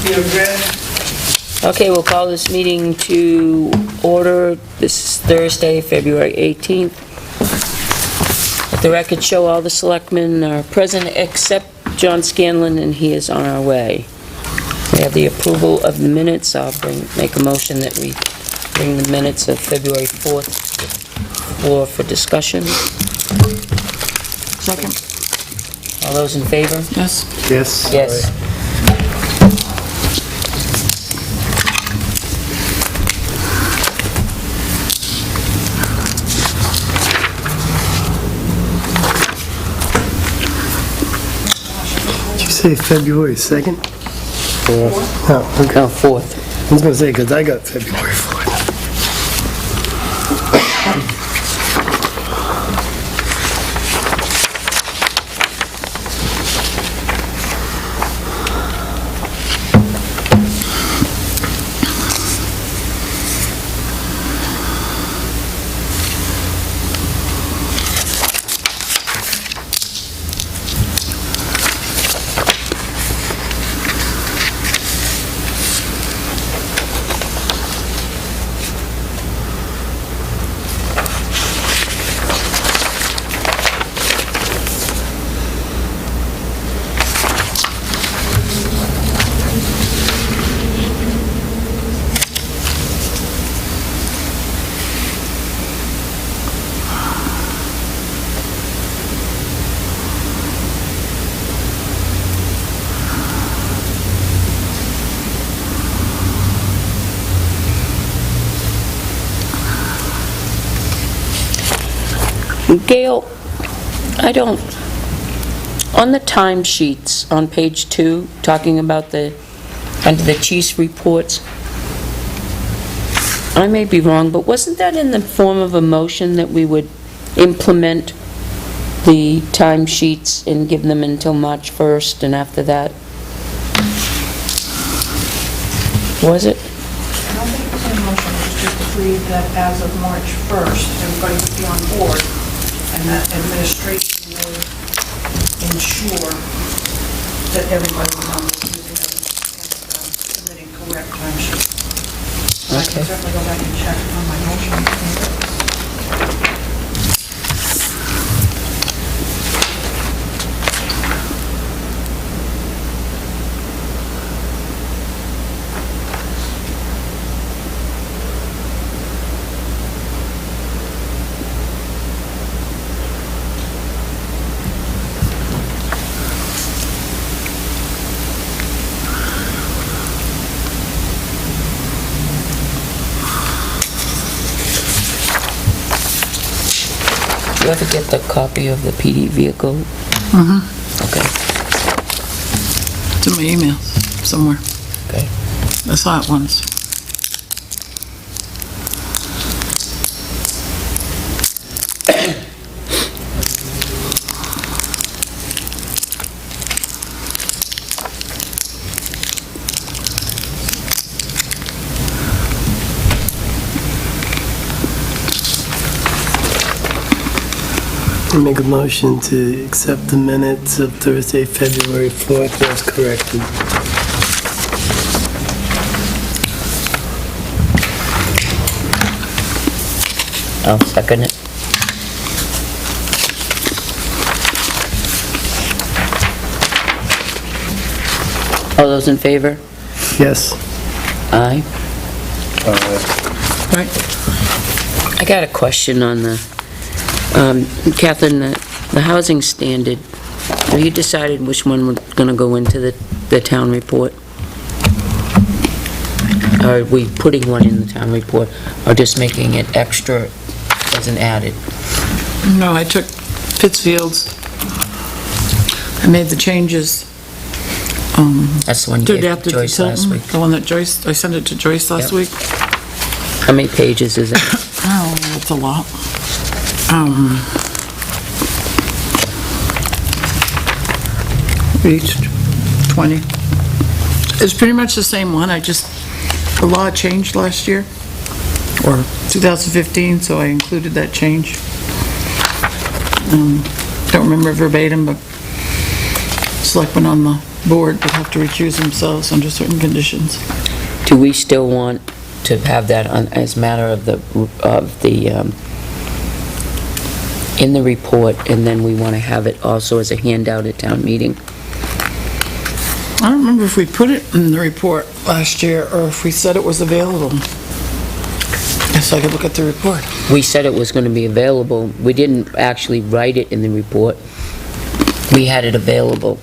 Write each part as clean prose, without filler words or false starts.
You're good? Okay, we'll call this meeting to order. This is Thursday, February 18th. Let the record show all the selectmen are present except John Scanlon, and he is on our way. We have the approval of the minutes. I'll make a motion that we bring the minutes of February 4th to the floor for discussion. Second. All those in favor? Yes. Yes. Yes. Did you say February 2nd? 4th. Oh, okay. No, 4th. I was going to say, because I got February 4th. Gail, I don't, on the timesheets on page 2, talking about under the chief's reports, I may be wrong, but wasn't that in the form of a motion that we would implement the timesheets and give them until March 1st, and after that? Was it? I don't think it was a motion, it was just agreed that as of March 1st, everybody would be on board, and that administration would ensure that everybody was on board using it and submitting correct timesheets. I can Okay. certainly go back and check on my motion. Did you ever get the copy of the PD vehicle? Mm-hmm. Okay, It's in my email somewhere. okay. I saw it once. I make a motion to accept the minutes of Thursday, February 4th as corrected. I'll second it. All those in favor? Yes. Aye. Right. I got a question on the, Catherine, the housing standard. Have you decided which one was gonna go into the town report? Are we putting one in the town report, or just making it extra as an added? No, I took Pittsfield's. I made the changes. That's the one you Did gave after to Joyce last Tilton, week. the one that Joyce, I sent it to Joyce last Yep. week. How many pages is it? Oh, that's a lot. Each 20. It's pretty much the same one, the law changed last year, or 2015, so I included that change. Don't remember verbatim, but selectmen on the board would have to recuse themselves under certain conditions. Do we still want to have that on, as matter of the, in the report, and then we want to have it also as a handout at town meeting? I don't remember if we put it in the report last year, or if we said it was available. Yes, I could look at the report. We said it was going to be available. We didn't actually write it in the report. We had it available,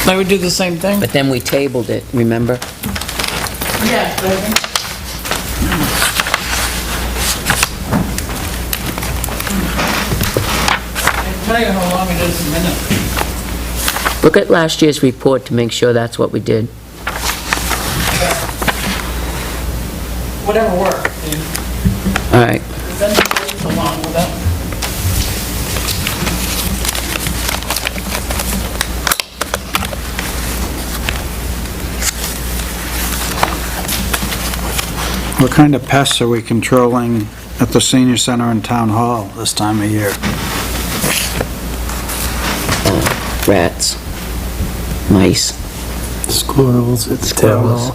I would do the same thing. but then we tabled it, remember? Yeah, but I think... I'll tell you how long it is in a minute. Look at last year's report to make sure that's what we did. Whatever worked, dude. All right. Then you wait so long with that. What kind of pests are we controlling at the senior center and town hall this time of year? Rats, mice. Squirrels at the town hall.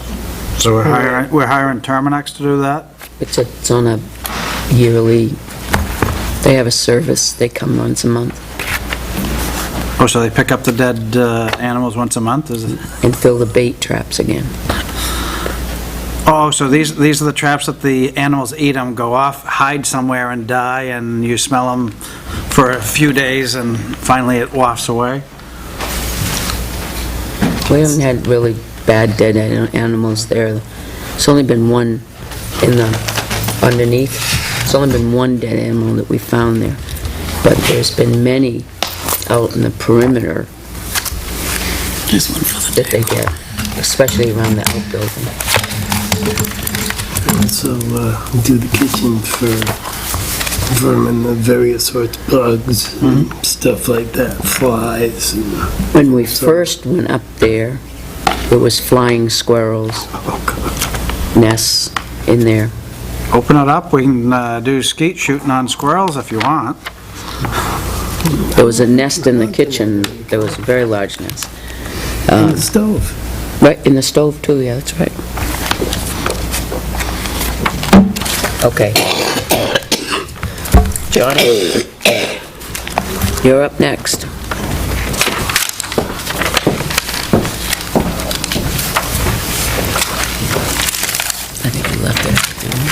So we're hiring Terminex to do that? It's on a yearly, they have a service, they come once a month Oh, so they pick up the dead animals once a month? Is it? and fill the bait traps again. Oh, so these are the traps that the animals eat them, go off, hide somewhere and die, and you smell them for a few days and finally it wafts away? We haven't had really bad dead animals there. It's only been one in the, underneath, it's only been one dead animal that we found there. But there's been many out in the perimeter Here's one for the that they get, especially around the outbuilding. Also, do the kitchen for vermin of various sorts of bugs and stuff like that, flies and... When we first went up there, there was flying squirrels, Oh, God. nests in there. Open it up, we can do skeet shooting on squirrels if you want. There was a nest in the kitchen, there was a very large nest. In the stove. Right, in the stove too, yeah, that's right. Okay. Johnny, you're up next. I think we left it, didn't we?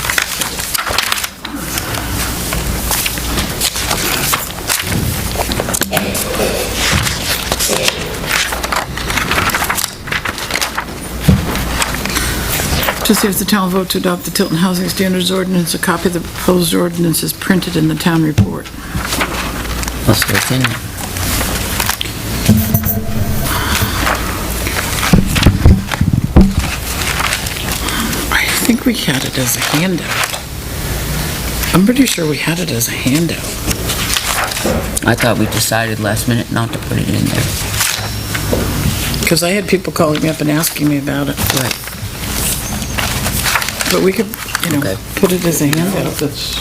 To see if the town vote to adopt the Tilton Housing Standards Ordinance, a copy of the proposed ordinance is printed in the town report. Let's go in there. I think we had it as a handout. I'm pretty sure we had it as a handout. I thought we decided last minute not to put it in there. Because I had people calling me up and asking me about it. Right. But we could, you know, Okay. put it as a handout. That's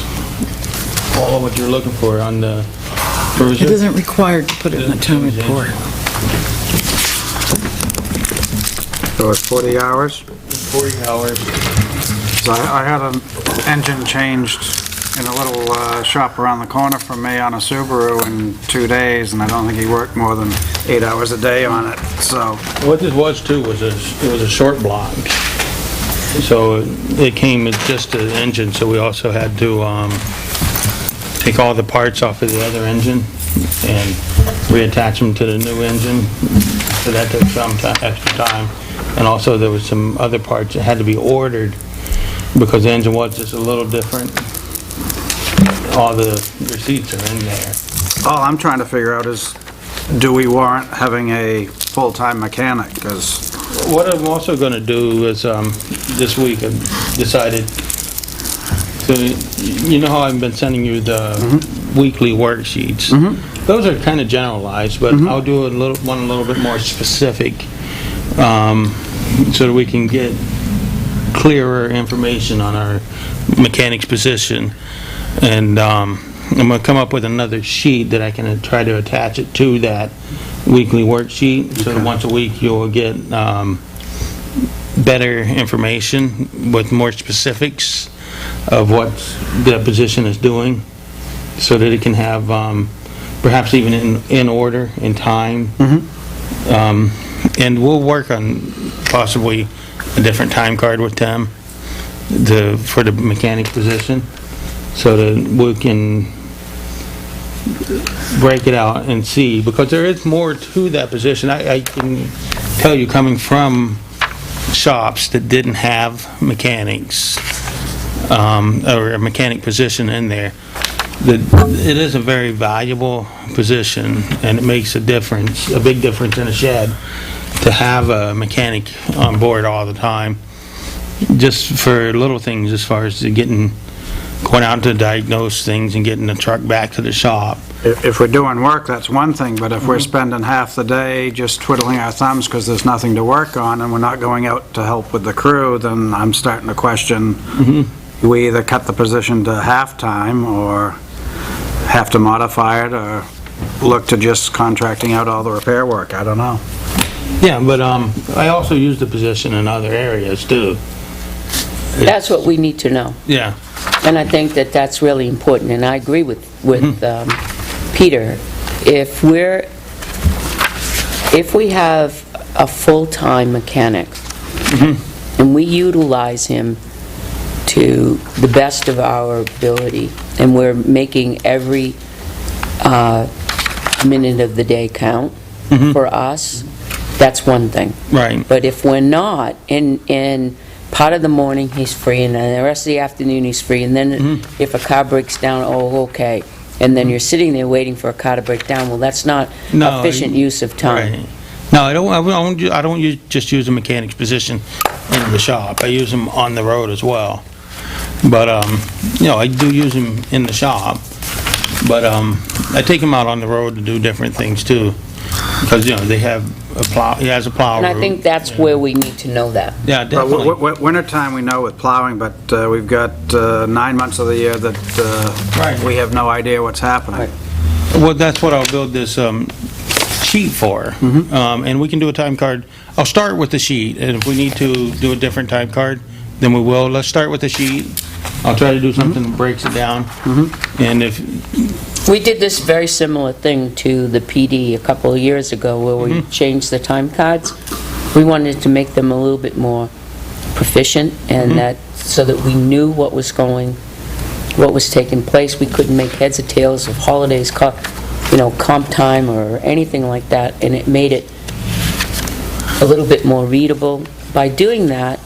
all of what you're looking for on the It Thursday? isn't required to put it in the town report. So it's 40 hours? 40 hours. So I had an engine changed in a little shop around the corner from me on a Subaru in 2 days, and I don't think he worked more than 8 hours a day on it, so... What this was too was it was a short block. So it came with just the engine, so we also had to take all the parts off of the other engine and reattach them to the new engine. So that took some extra time. And also there was some other parts that had to be ordered because the engine was just a little different. All the receipts are in there. All I'm trying to figure out is, do we warrant having a full-time mechanic? Because What I'm also going to do is, this week I've decided, so you know how I've been sending you the weekly worksheets? Those are kind of generalized, but I'll do one a little bit more specific, so that we can get clearer information on our mechanic's position. And I'm going to come up with another sheet that I can try to attach it to that, weekly worksheet, so that once a week you'll get better information with more specifics of what the position is doing, so that it can have, perhaps even in order, in time. And we'll work on possibly a different time card with them for the mechanic position, so that we can break it out and see, because there is more to that position. I can tell you, coming from shops that didn't have mechanics, or a mechanic position in there, that it is a very valuable position, and it makes a difference, a big difference in a shed, to have a mechanic on board all the time, just for little things as far as going out to diagnose things and getting the truck back to the shop. If we're doing work, that's one thing, but if we're spending half the day just twiddling our thumbs because there's nothing to work on, and we're not going out to help with the crew, then I'm starting to question, we either cut the position to half-time, or have to modify it, or look to just contracting out all the repair work. I don't know. Yeah, but I also use the position in other areas too. That's what we need to know. Yeah. And I think that that's really important, and I agree with Peter. If we have a full-time mechanic, and we utilize him to the best of our ability, and we're making every minute of the day count for us, that's one thing. Right. But if we're not, and part of the morning he's free, and then the rest of the afternoon he's free, and then if a car breaks down, oh, okay. And then you're sitting there waiting for a car to break down, well, that's not efficient use of time. Right. No, I don't just use a mechanic's position in the shop. I use them on the road as well. But, I do use them in the shop. But, I take them out on the road to do different things too. Because, they have a plow, he has a plow And I route. think that's where we need to know that. Yeah, definitely. Wintertime, we know with plowing, but we've got 9 months of the year that Right. we have no idea what's happening. Right. Well, that's what I'll build this sheet for. And we can do a time card. I'll start with the sheet, and if we need to do a different time card, then we will. Let's start with the sheet. I'll try to do something that breaks it down. And if, We did this very similar thing to the PD a couple of years ago, where we changed the time cards. We wanted to make them a little bit more proficient, and that, so that we knew what was taking place. We couldn't make heads or tails of holidays, comp time or anything like that, and it made it a little bit more readable. By doing that,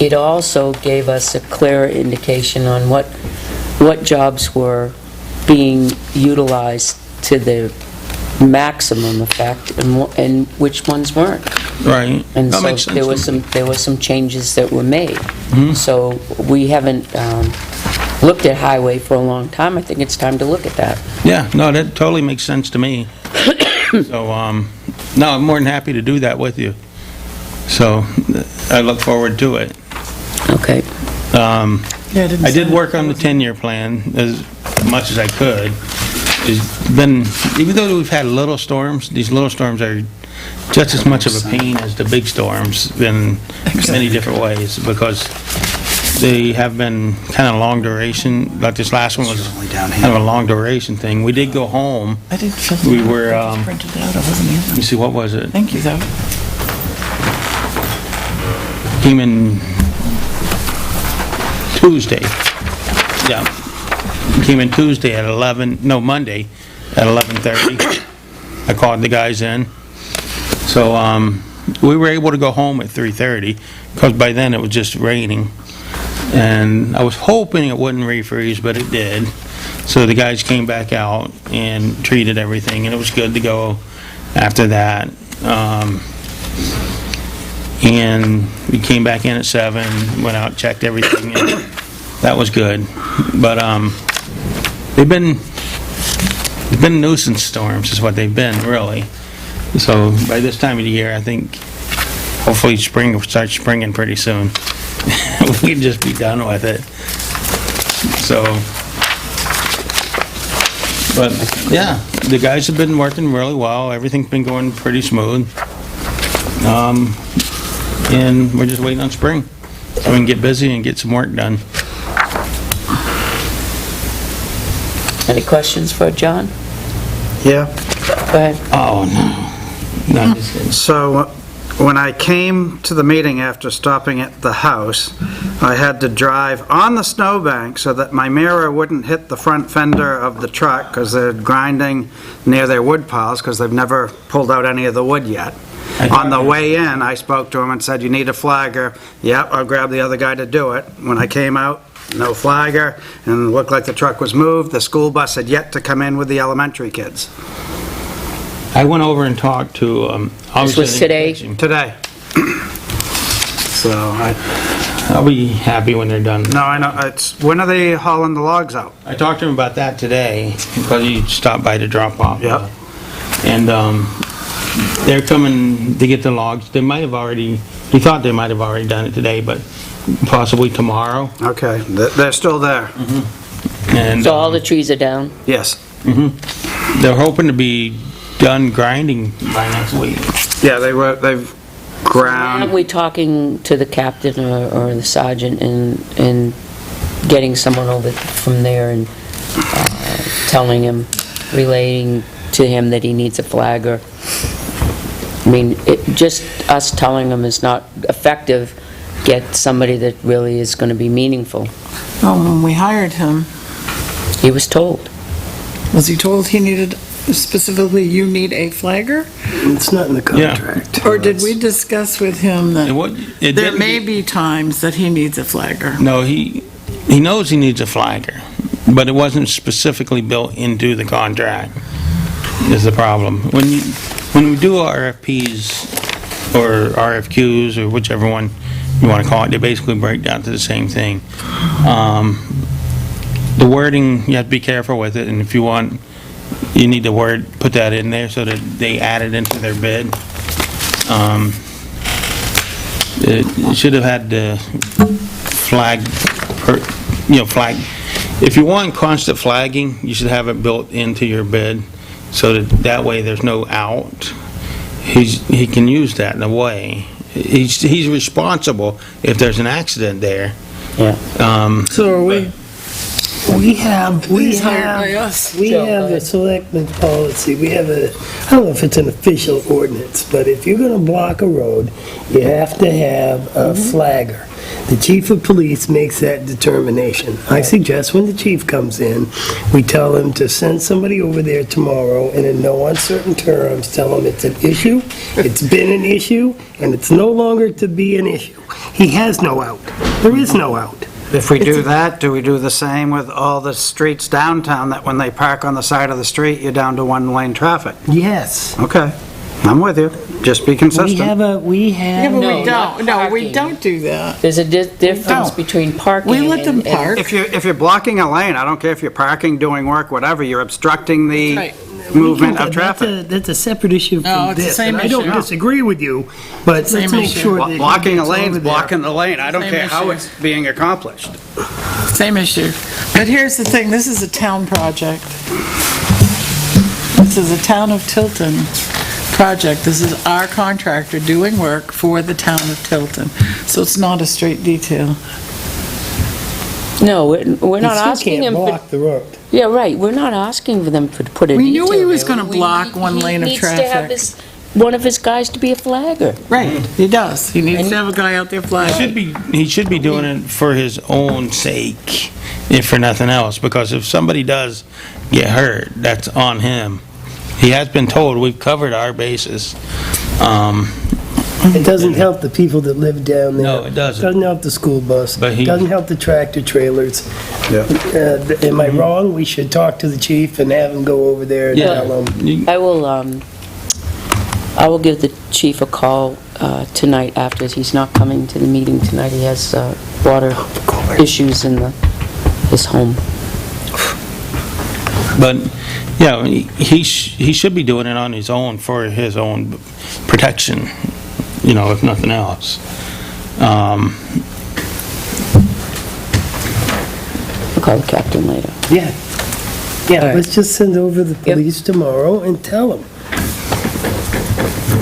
it also gave us a clearer indication on what jobs were being utilized to the maximum effect, and which ones weren't. right. And That so makes sense to me. there were some changes that were made. So we haven't looked at highway for a long time. I think it's time to look at that. Yeah, no, that totally makes sense to me. So, no, I'm more than happy to do that with you. So, I look forward to it. Okay. I did work on the 10-year plan as much as I could. It's been, even though we've had little storms, these little storms are just as much of a pain as the big storms in many different ways, because they have been kind of long duration. Like this last one was kind of a long duration thing. We did go home. I didn't fill it We out. were, I printed it out, I wasn't here. let me see, what was it? Thank you, though. Came in Tuesday. Yeah. Came in Tuesday at Monday at 11:30. I called the guys in. So, we were able to go home at 3:30, because by then it was just raining. And I was hoping it wouldn't refreeze, but it did. So the guys came back out and treated everything, and it was good to go after that. And we came back in at 7, went out, checked everything, and that was good. But they've been nuisance storms is what they've been, really. So by this time of the year, I think hopefully spring will start springing pretty soon. We can just be done with it. So But, yeah, the guys have been working really well, everything's been going pretty smooth. And we're just waiting on spring, so we can get busy and get some work done. Any questions for John? Yeah. Go ahead. Oh, no. No, just kidding. So, when I came to the meeting after stopping at the house, I had to drive on the snowbank so that my mirror wouldn't hit the front fender of the truck, because they're grinding near their wood piles, because they've never pulled out any of the wood yet. On the way in, I spoke to him and said, "You need a flagger." "Yep, I'll grab the other guy to do it." When I came out, no flagger, and it looked like the truck was moved. The school bus had yet to come in with the elementary kids. I went over and talked to, This was today? Today. So, I'll be happy when they're done. no, I know, when are they hauling the logs out? I talked to him about that today, because he stopped by to drop off. Yep. And, they're coming to get the logs. They might have already, he thought they might have already done it today, but possibly tomorrow. Okay, they're still there. And, So all the trees are down? Yes. they're hoping to be done grinding by next week. Yeah, they've Aren't ground, we talking to the captain or the sergeant and getting someone over from there and telling him, relating to him that he needs a flagger? I mean, just us telling him is not effective. Get somebody that really is going to be meaningful. Well, when we hired him, He was told. was he told he needed, specifically, you need a flagger? It's not in the contract. Or did we discuss with him that It there didn't may be times that he needs a flagger? No, he knows he needs a flagger, but it wasn't specifically built into the contract, is the problem. When we do RFPs or RFQs or whichever one you want to call it, they basically break down to the same thing. The wording, you have to be careful with it, and if you want, you need to put that in there so that they add it into their bid. It should have had the flag, flag. If you want constant flagging, you should have it built into your bid, so that way there's no out. He can use that in a way. He's responsible if there's an accident there. Yeah. So are we? We have He's hired by us. a selectmen's policy, we have I don't know if it's an official ordinance, but if you're gonna block a road, you have to have a flagger. The chief of police makes that determination. I suggest when the chief comes in, we tell him to send somebody over there tomorrow, and in no uncertain terms, tell him it's an issue, it's been an issue, and it's no longer to be an issue. He has no out. There is no out. if we do that, do we do the same with all the streets downtown, that when they park on the side of the street, you're down to one-lane traffic? Yes. Okay, I'm with you. Just be consistent. We Yeah, but No, we not don't. No, we parking. don't do that. There's a difference No. between parking We let them and- and- park. If you're blocking a lane, I don't care if you're parking, doing work, whatever, you're obstructing the Right. movement of traffic. That's a separate issue No, from it's the this. same And I don't issue. disagree with you, but Same let's make issue. sure that. Blocking a gets lane's over there. blocking the lane. I don't Same care how issue. it's being accomplished. Same issue. But here's the thing, this is a town project. This is a town of Tilton project. This is our contractor doing work for the town of Tilton. So it's not a straight detail. No, we're not You still asking can't him for... block the road. Yeah, right, we're not asking for them to put a We knew detail he was there. gonna block one lane of He needs to have traffic. one of his guys to be a flagger. Right, he does. He needs to have a guy out there flagging. He should be doing it for his own sake, if for nothing else, because if somebody does get hurt, that's on him. He has been told, we've covered our bases. It doesn't help the people that live down there. No, it doesn't. Doesn't help the school bus. But he- Doesn't help the tractor trailers. Yeah. Am I wrong? We should talk to the chief and have him go over there and Yeah. tell him. I will give the chief a call tonight after, he's not coming to the meeting tonight. He has water issues in his home. But, yeah, he should be doing it on his own for his own protection, if nothing else. I'll call the captain later. Yeah. Yeah, Alright. let's just send over the police tomorrow and tell them.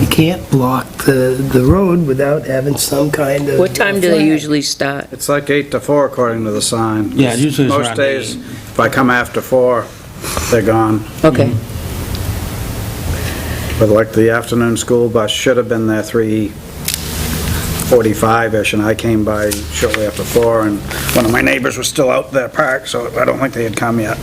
You can't block the road without having some kind of... What time do they flag. usually start? It's like 8 to 4 according to the sign. Yeah, usually it's Most around days, 8. if I come after 4, they're gone. Okay, But like the afternoon school bus should have been there 3:45-ish, and I came by shortly after 4, and one of my neighbors was still out there parked, so I don't think they had come yet.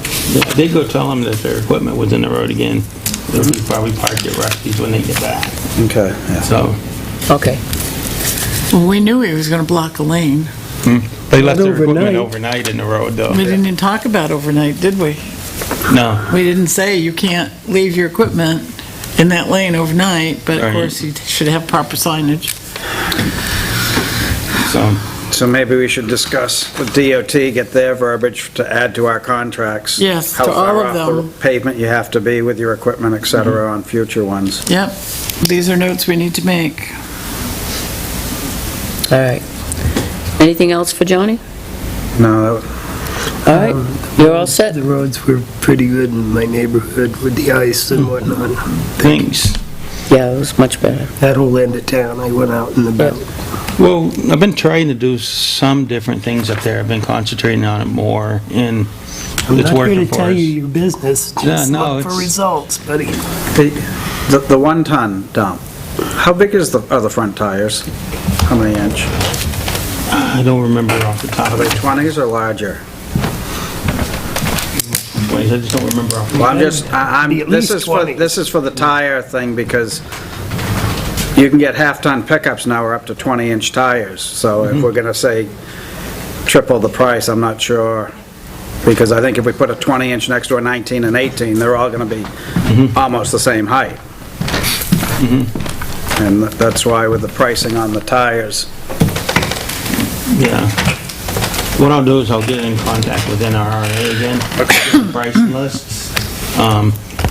They go tell them that their equipment was in the road again. They'll probably park at Rusty's when they get back, Okay, yeah. so. okay. Well, we knew he was going to block the lane. They left Not their equipment overnight. overnight in the road, though. We didn't even talk about overnight, did we? No. We didn't say you can't leave your equipment in that lane overnight, but of Right. course you should have proper signage. So maybe we should discuss with DOT, get their verbiage to add to our contracts. Yes, How to all far of off the them. pavement you have to be with your equipment, et cetera, on future ones. Yep, these are notes we need to make. All right. Anything else for Johnny? No, All right, you're all set? The roads were pretty good in my neighborhood with the ice and whatnot. Thanks. Yeah, it was much better. That whole end of town, I went out and about. Well, I've been trying to do some different things up there. I've been concentrating on it more, and I'm it's not here working to for tell us. you your business, Yeah, just no, look for it's- results, buddy. the 1-ton dump, how big are the front tires? How many inch? I don't remember off the top Are of they it. 20s or larger? I just don't remember off the Well, I'm just, I'm, Be at this least is for, 20. this is for the tire thing, because you can get half-ton pickups now are up to 20-inch tires, so if we're gonna say triple the price, I'm not sure, because I think if we put a 20-inch next to a 19 and 18, they're all gonna be almost the same height. And that's why with the pricing on the tires, Yeah. What I'll do is I'll get in contact with NRA again, get some price lists,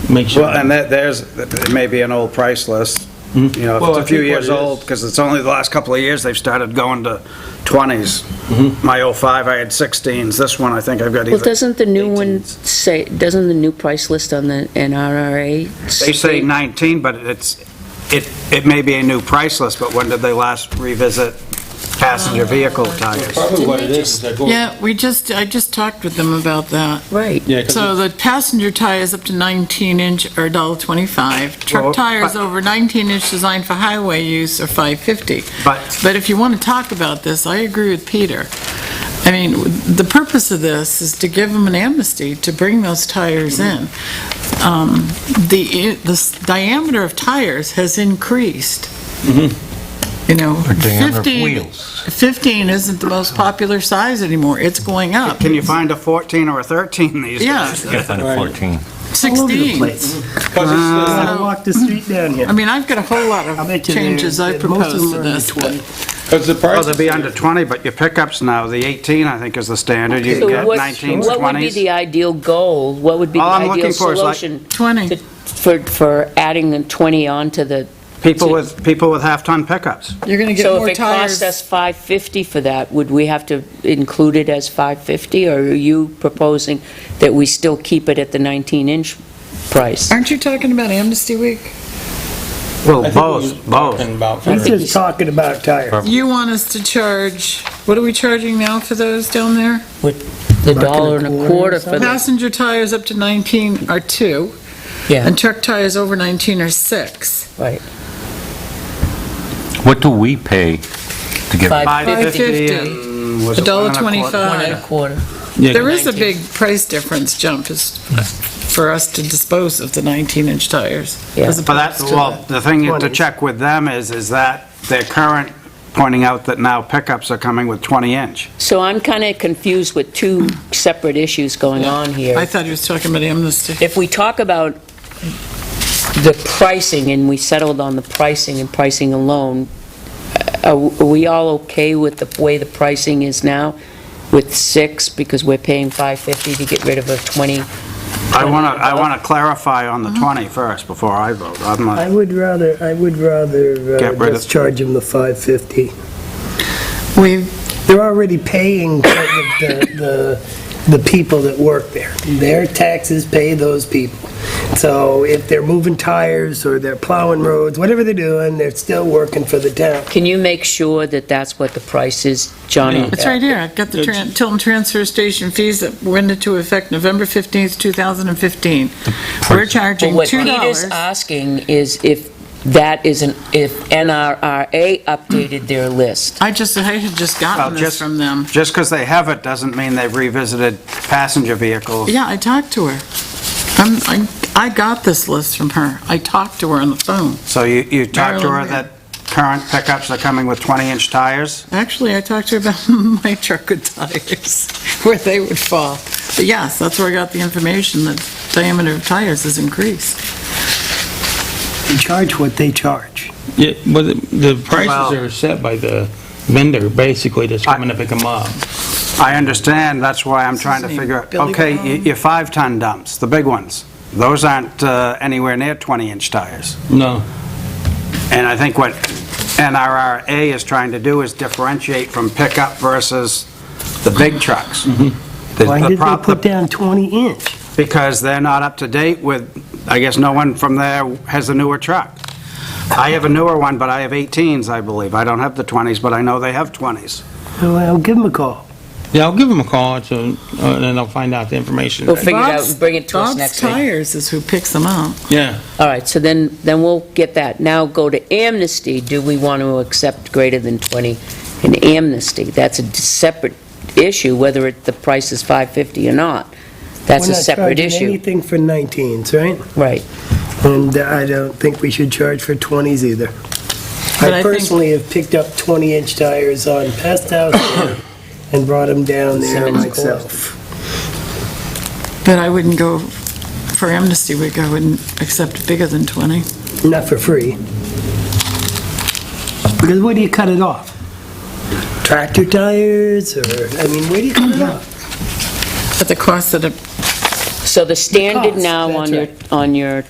make sure. well, and there's, it may be an old price list, you know, if Well, it's I a few think what years it is- old, because it's only the last couple of years they've started going to 20s. My '05, I had 16s, this one, I think I've got either... Well, doesn't the new one 18s. say, doesn't the new price list on the NRRA? They say 19, but it may be a new price list, but when did they last revisit passenger vehicle tires? Probably what it is I go. Yeah, I just talked with them about that. Right. Yeah, 'cause So the passenger tires up to 19-inch are $1.25. Well, Truck tires but- over 19-inch designed for highway use are $5.50. But But if you want to talk about this, I agree with Peter. I mean, the purpose of this is to give them an amnesty to bring those tires in. The diameter of tires has increased. You know, 15 isn't the most popular size anymore. It's going up. can you find a 14 or a 13 these days? Yeah, Get that at 14. All over the 16. place. Cause I walked the street down here. I mean, I've got a whole lot I'll of bet you changes I most of proposed them to are under this. 20. Because the price. Well, they'll be under 20, but your pickups now, the 18, I think, is the standard. You So can get what 19s, what would be 20s. the ideal goal? What would be the All I'm ideal looking for is like- solution 20. for adding the 20 onto the... People with half-ton pickups. You're going to get So more if it costs tires. us $550 for that, would we have to include it as $550? Or are you proposing that we still keep it at the 19-inch price? Aren't you talking about Amnesty Week? Well, I think we was both. talking about I'm for- just talking about tires. You want us to charge, what are we charging now for those down there? The $1.25 for the... Passenger tires up to 19 are 2, Yeah, and truck tires over 19 are 6. right. What do we pay to get? $5.50 $5.50. and was it $1.25? $1.25. Yeah, There is a big price difference jump is for us to dispose of the 19-inch tires. Yeah. as But that's, opposed to well, the- the thing to 20s. check with them is that their current, pointing out that now pickups are coming with 20-inch. So I'm kind of confused with two separate issues going on here. I thought he was talking about Amnesty. If we talk about the pricing, and we settled on the pricing and pricing alone, are we all okay with the way the pricing is now, with 6, because we're paying $550 to get rid of a 20? I want to clarify on the 20 first before I vote. I'm I not, would rather Get rid just of- charge them the $5.50. We, They're already paying kind of the the people that work there. Their taxes pay those people. So if they're moving tires or they're plowing roads, whatever they're doing, they're still working for the town. Can you make sure that that's what the price is, Johnny? It's right here. I've got the Tilton Transfer Station fees that went into effect November 15th, 2015. We're charging What Peter's $2. asking is if that isn't, if NRRA updated their list. I had just gotten Well, this from them. Just because they have it doesn't mean they've revisited passenger vehicles. Yeah, I talked to her. I got this list from her. I talked to her on the phone. So you talked to her Maryland, that current pickups are coming with 20-inch tires? Actually, I talked to her about my truck with tires, where they would fall. But yes, that's where I got the information, that diameter of tires has increased. They charge what they charge. Yeah, but the Well- prices are set by the vendor, basically, that's coming to pick them up. I understand, that's why I'm trying to his name? figure, Billy okay, Brown? your 5-ton dumps, the big ones, those aren't anywhere near 20-inch tires. No. And I think what NRRA is trying to do is differentiate from pickup versus the big trucks. Why did they put down 20-inch? Because they're not up to date with, I guess no one from there has a newer truck. I have a newer one, but I have 18s, I believe. I don't have the 20s, but I know they have 20s. Well, give them a call. Yeah, I'll give them a call, and then I'll find out the information. We'll figure it out and bring it to us Bob's next week. Tires is who picks them up. Yeah. All right, so then we'll get that. Now go to amnesty. Do we want to accept greater than 20 in amnesty? That's a separate issue, whether the price is $5.50 or not. That's a separate We're not charging issue. anything for 19s, right? Right. And I don't think we should charge for 20s either. But I I think- personally have picked up 20-inch tires on Pest House and brought them down there Simmons myself. But I wouldn't go, for amnesty week, I wouldn't accept bigger than 20. Not for free. Because where do you cut it off? Tractor tires, or, I mean, where do you cut it off? At the cost of the, So the standard cost, now that's on your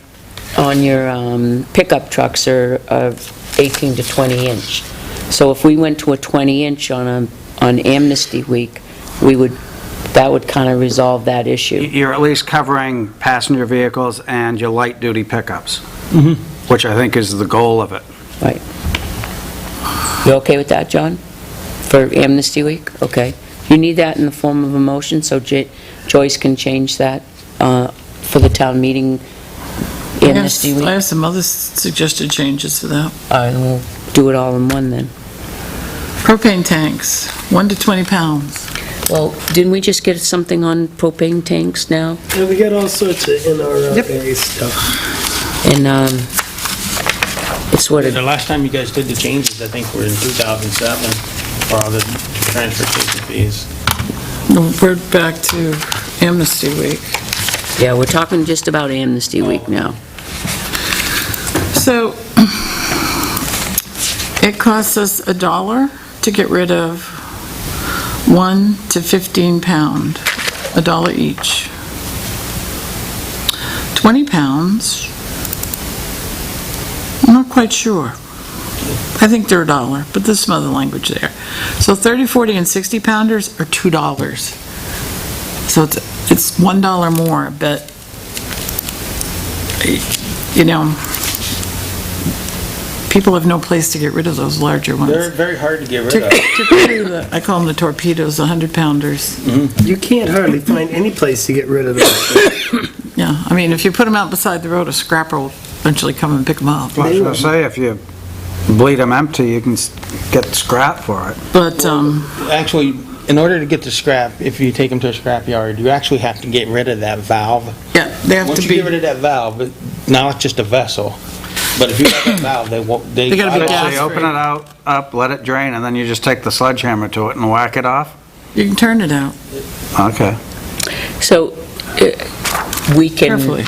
pickup trucks are 18 to 20 inch. So if we went to a 20 inch on amnesty week, that would kind of resolve that issue. You're at least covering passenger vehicles and your light-duty pickups, which I think is the goal of it. Right. You okay with that, John? For amnesty week? Okay. You need that in the form of a motion, so Joyce can change that for the town meeting amnesty I week? have some other suggested changes for that. All right, we'll do it all in one then. Propane tanks, 1 to 20 pounds. Well, didn't we just get something on propane tanks now? Yeah, we got all sorts of NRA stuff. And it's what, The last time you guys did the changes, I think, were in 2007, for all the transfer station fees. We're back to amnesty week. yeah, we're talking just about amnesty week now. So, it costs us $1 to get rid of 1 to 15 pound, $1 each. 20 pounds, I'm not quite sure. I think they're $1, but there's some other language there. So 30, 40, and 60 pounders are $2. So it's $1 more, but, you know, people have no place to get rid of those larger ones. They're very hard to get rid To of. get rid of the, I call them the torpedoes, the 100-pounders. You can't hardly find any place to get rid of those. Yeah, I mean, if you put them out beside the road, a scrapper will eventually come and pick them up. Well, I was going to say, if you bleed them empty, you can get scrap for it. But, Actually, in order to get the scrap, if you take them to a scrap yard, you actually have to get rid of that valve. yeah, they have Once to you get rid be, of that valve, now it's just a vessel. But if you have that valve, they won't, They gotta be So gas- you open it up, let it drain, and then you just take the sledgehammer to it and whack it off? you can turn it out Okay. So, we can, carefully.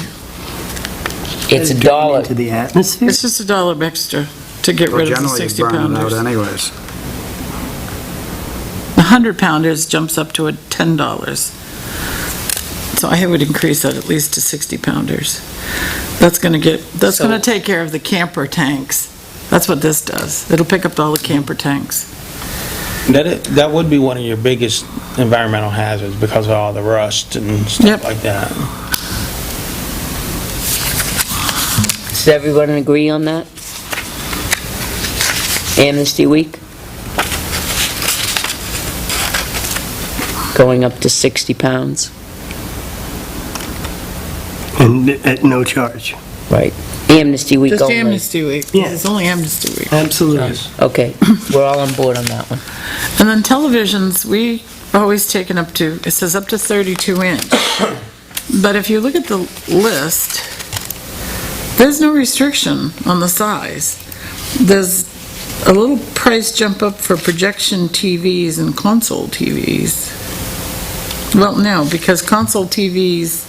it's $1. To the atmosphere? It's just $1 extra to get Well, rid of the generally, you 60 burn it out pounders. anyways. The 100 pounders jumps up to $10. So I would increase that at least to 60 pounders. That's gonna So- take care of the camper tanks. That's what this does. It'll pick up all the camper tanks. That would be one of your biggest environmental hazards because of all the rust and stuff Yep. like that. Does everyone agree on that? Amnesty Week? Going up to 60 pounds? And at no charge. Right. Amnesty Week Just only. Amnesty Week. Yeah. It's only Amnesty Week. Absolutely. Okay, we're all on board on that one. And then televisions, we always taken up to, it says up to 32 inch. But if you look at the list, there's no restriction on the size. There's a little price jump up for projection TVs and console TVs. Well, no, because console TVs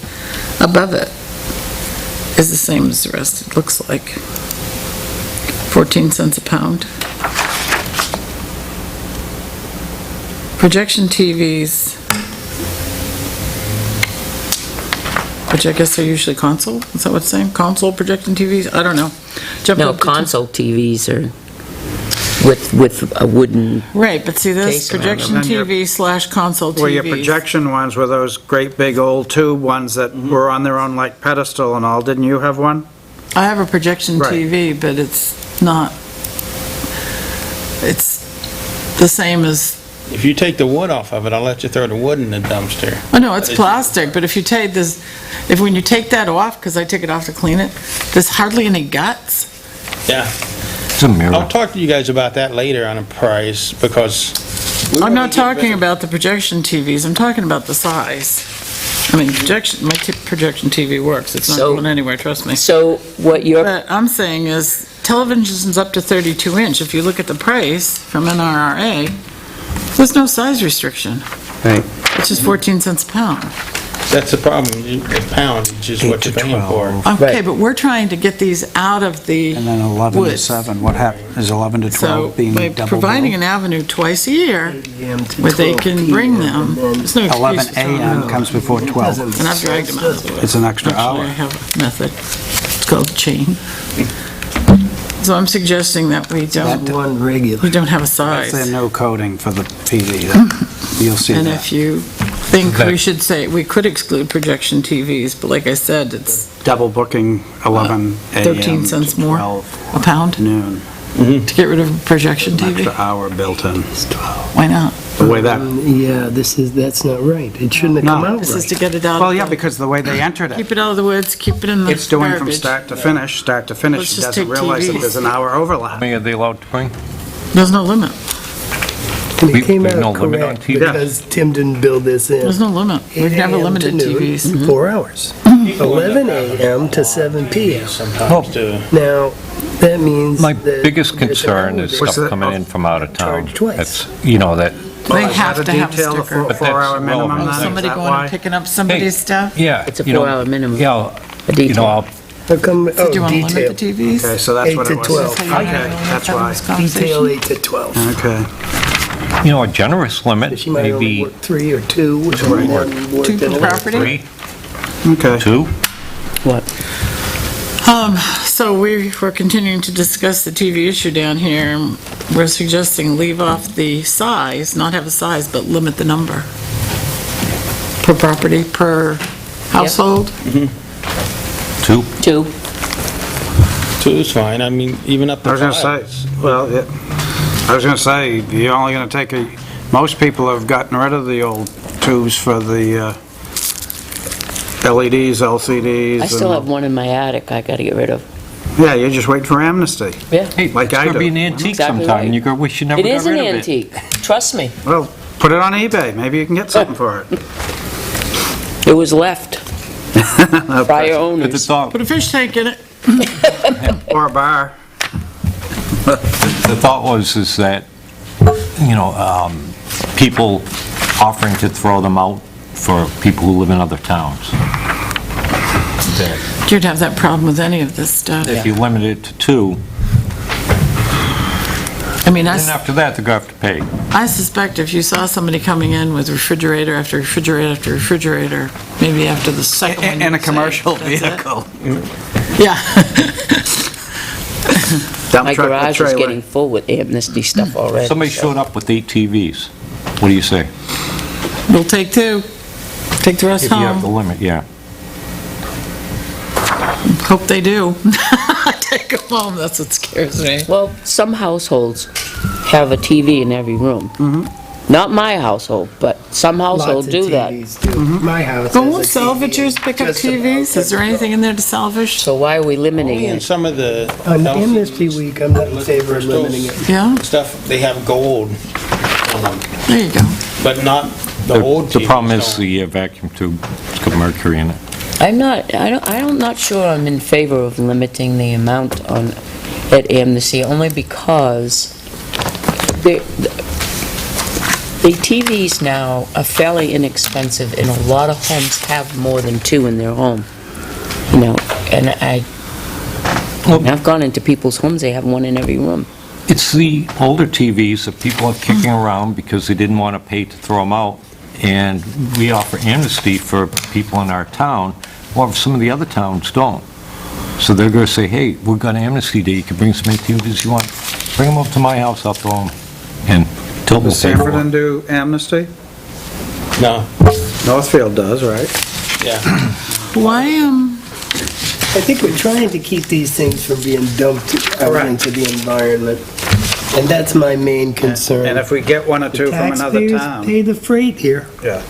above it is the same as the rest, it looks like. 14 cents a pound. Projection TVs, which I guess are usually console, is that what it's saying? Console projection TVs? I don't know. Jump No, up to console TVs are with a wooden, Right, but see, this Case around projection them. And your- TV/console Well, your TVs. projection ones were those great big old tube ones that were on their own like pedestal and all. Didn't you have one? I have a projection Right. TV, but it's not, it's the same as, If you take the wood off of it, I'll let you throw the wood in the dumpster. oh no, it's plastic, but if you take this, when you take that off, because I take it off to clean it, there's hardly any guts. Yeah. It's a mirror. I'll talk to you guys about that later on a price, because... I'm not talking about the projection TVs, I'm talking about the size. I mean, projection TV works, it's not So- going anywhere, trust me. so what you're, What I'm saying is, television's up to 32 inch. If you look at the price from NRRA, there's no size restriction. Right. It's just 14 cents a pound. That's the problem, a pound is just what you're paying for. Okay, Right. but we're trying to get these out of the And then 11 to wood. 7. What happened? Is 11 to So 12 being by double providing billed? an avenue twice a year, 8 a.m. to where they 12 can bring p.m., them, and then there's no excuse 11 for throwing them a.m. out. comes before 12. And I've dragged them out of the wood. It's an extra Actually, hour. I have a method. It's called chain. So I'm suggesting that we That don't, one regular. we don't have a That's their size. no coding for the PD. That- You'll see And that. if you think we Okay. should say, we could exclude projection TVs, but like I said, it's Double booking 11 a.m. 13 cents to more 12 a pound noon. to get rid of projection An TV. extra hour built in. Why not? The way that, Yeah, that's not right. It shouldn't have come No. out This is to right. get it out. well, of yeah, the- because the way they entered it. Keep it out of the woods, keep it in the It's doing from garbage. start to finish. Let's She just doesn't take realize that TVs. there's an hour How overlap. many are they allowed to bring? There's no limit. And it We- came there's out no limit on correct TV? because Tim didn't build this in. There's no limit. 8 We've never a.m. limited to noon, TVs. 4 hours. 11 a.m. to 7 p.m. Sometimes too. Now, that means My that biggest there's an concern hour is there. What's stuff that? coming in from out of town. Charge twice. That's, you know, that, They Is have that to have a detail, the sticker. But four-hour that's minimum relevant. then? Is Somebody that going why? and picking up somebody's stuff? yeah. It's a you know, 4-hour minimum. Yeah, a you detail. know, I'll How come, So do you want to detail. limit the TVs? Okay, so that's 8 what to it was. 12. So you're not Okay, gonna that's have why. this conversation? Detail 8 to 12. Okay. you know, a generous limit, She might only maybe work 3 or 2, which one then worked Two in per a- property? 3, Okay. 2. What? So we're continuing to discuss the TV issue down here. We're suggesting leave off the size, not have a size, but limit the number. Per property, per household? 2. 2? Two is fine, I mean, even up to I was gonna five. say, well, yeah, I was gonna say, you're only gonna take most people have gotten rid of the old tubes for the LEDs, LCDs. I still and- have one in my attic I gotta get rid of. Yeah, you're just waiting for amnesty. Yeah. Hey, Like it's I going to be do. an antique Exactly sometime, right. and you're going to wish you never It got is an rid of it. antique, trust me. Well, put it on eBay, maybe you can get something for it. It was left by your But the owners. thought, Put a fish tank in it. Or a bar. the thought was is that, you know, people offering to throw them out for people who live in other towns. That You'd have that problem with any of this stuff. if you limit it to 2, I mean, then after that, they're going to have to pay. I suspect if you saw somebody coming in with refrigerator after refrigerator after refrigerator, maybe after the second one. In a you'd say, commercial "That's it." vehicle. Yeah. Dump My truck with garage is trailer. getting full with amnesty stuff already. Somebody showed up with 8 TVs. What do you say? We'll take 2. Take the rest If you have the home. limit, yeah. Hope they do. Take them home, that's what scares me. Well, some households have a TV in every room. Not my household, but some households Lots of do that. TVs do. My house But has won't a TV, salvagers pick up just about TVs? Is there anything in there to salvage? So why are we limiting Only in it? some of the On Amnesty Week, I'm not in favor of limiting it. Yeah, stuff, they have gold on them, there you go. but not the old TVs. The problem is don't. the vacuum tube, it's got mercury in it. I'm not sure I'm in favor of limiting the amount at amnesty, only because the TVs now are fairly inexpensive, and a lot of homes have more than 2 in their home. You know, and I've gone into people's homes, they have 1 in every room. It's the older TVs that people are kicking around because they didn't want to pay to throw them out. And we offer amnesty for people in our town, while some of the other towns don't. So they're going to say, hey, we've got amnesty day, you can bring as many TVs as you want. Bring them up to my house, I'll throw them. And Tilton Does Sanford will. do amnesty? No, Northfield does, right? yeah. Why, I think we're trying to keep these things from being dumped out Correct. into the environment, and that's my main concern. And if we get 1 or 2 from another Taxpayers town. pay the freight here. Yeah.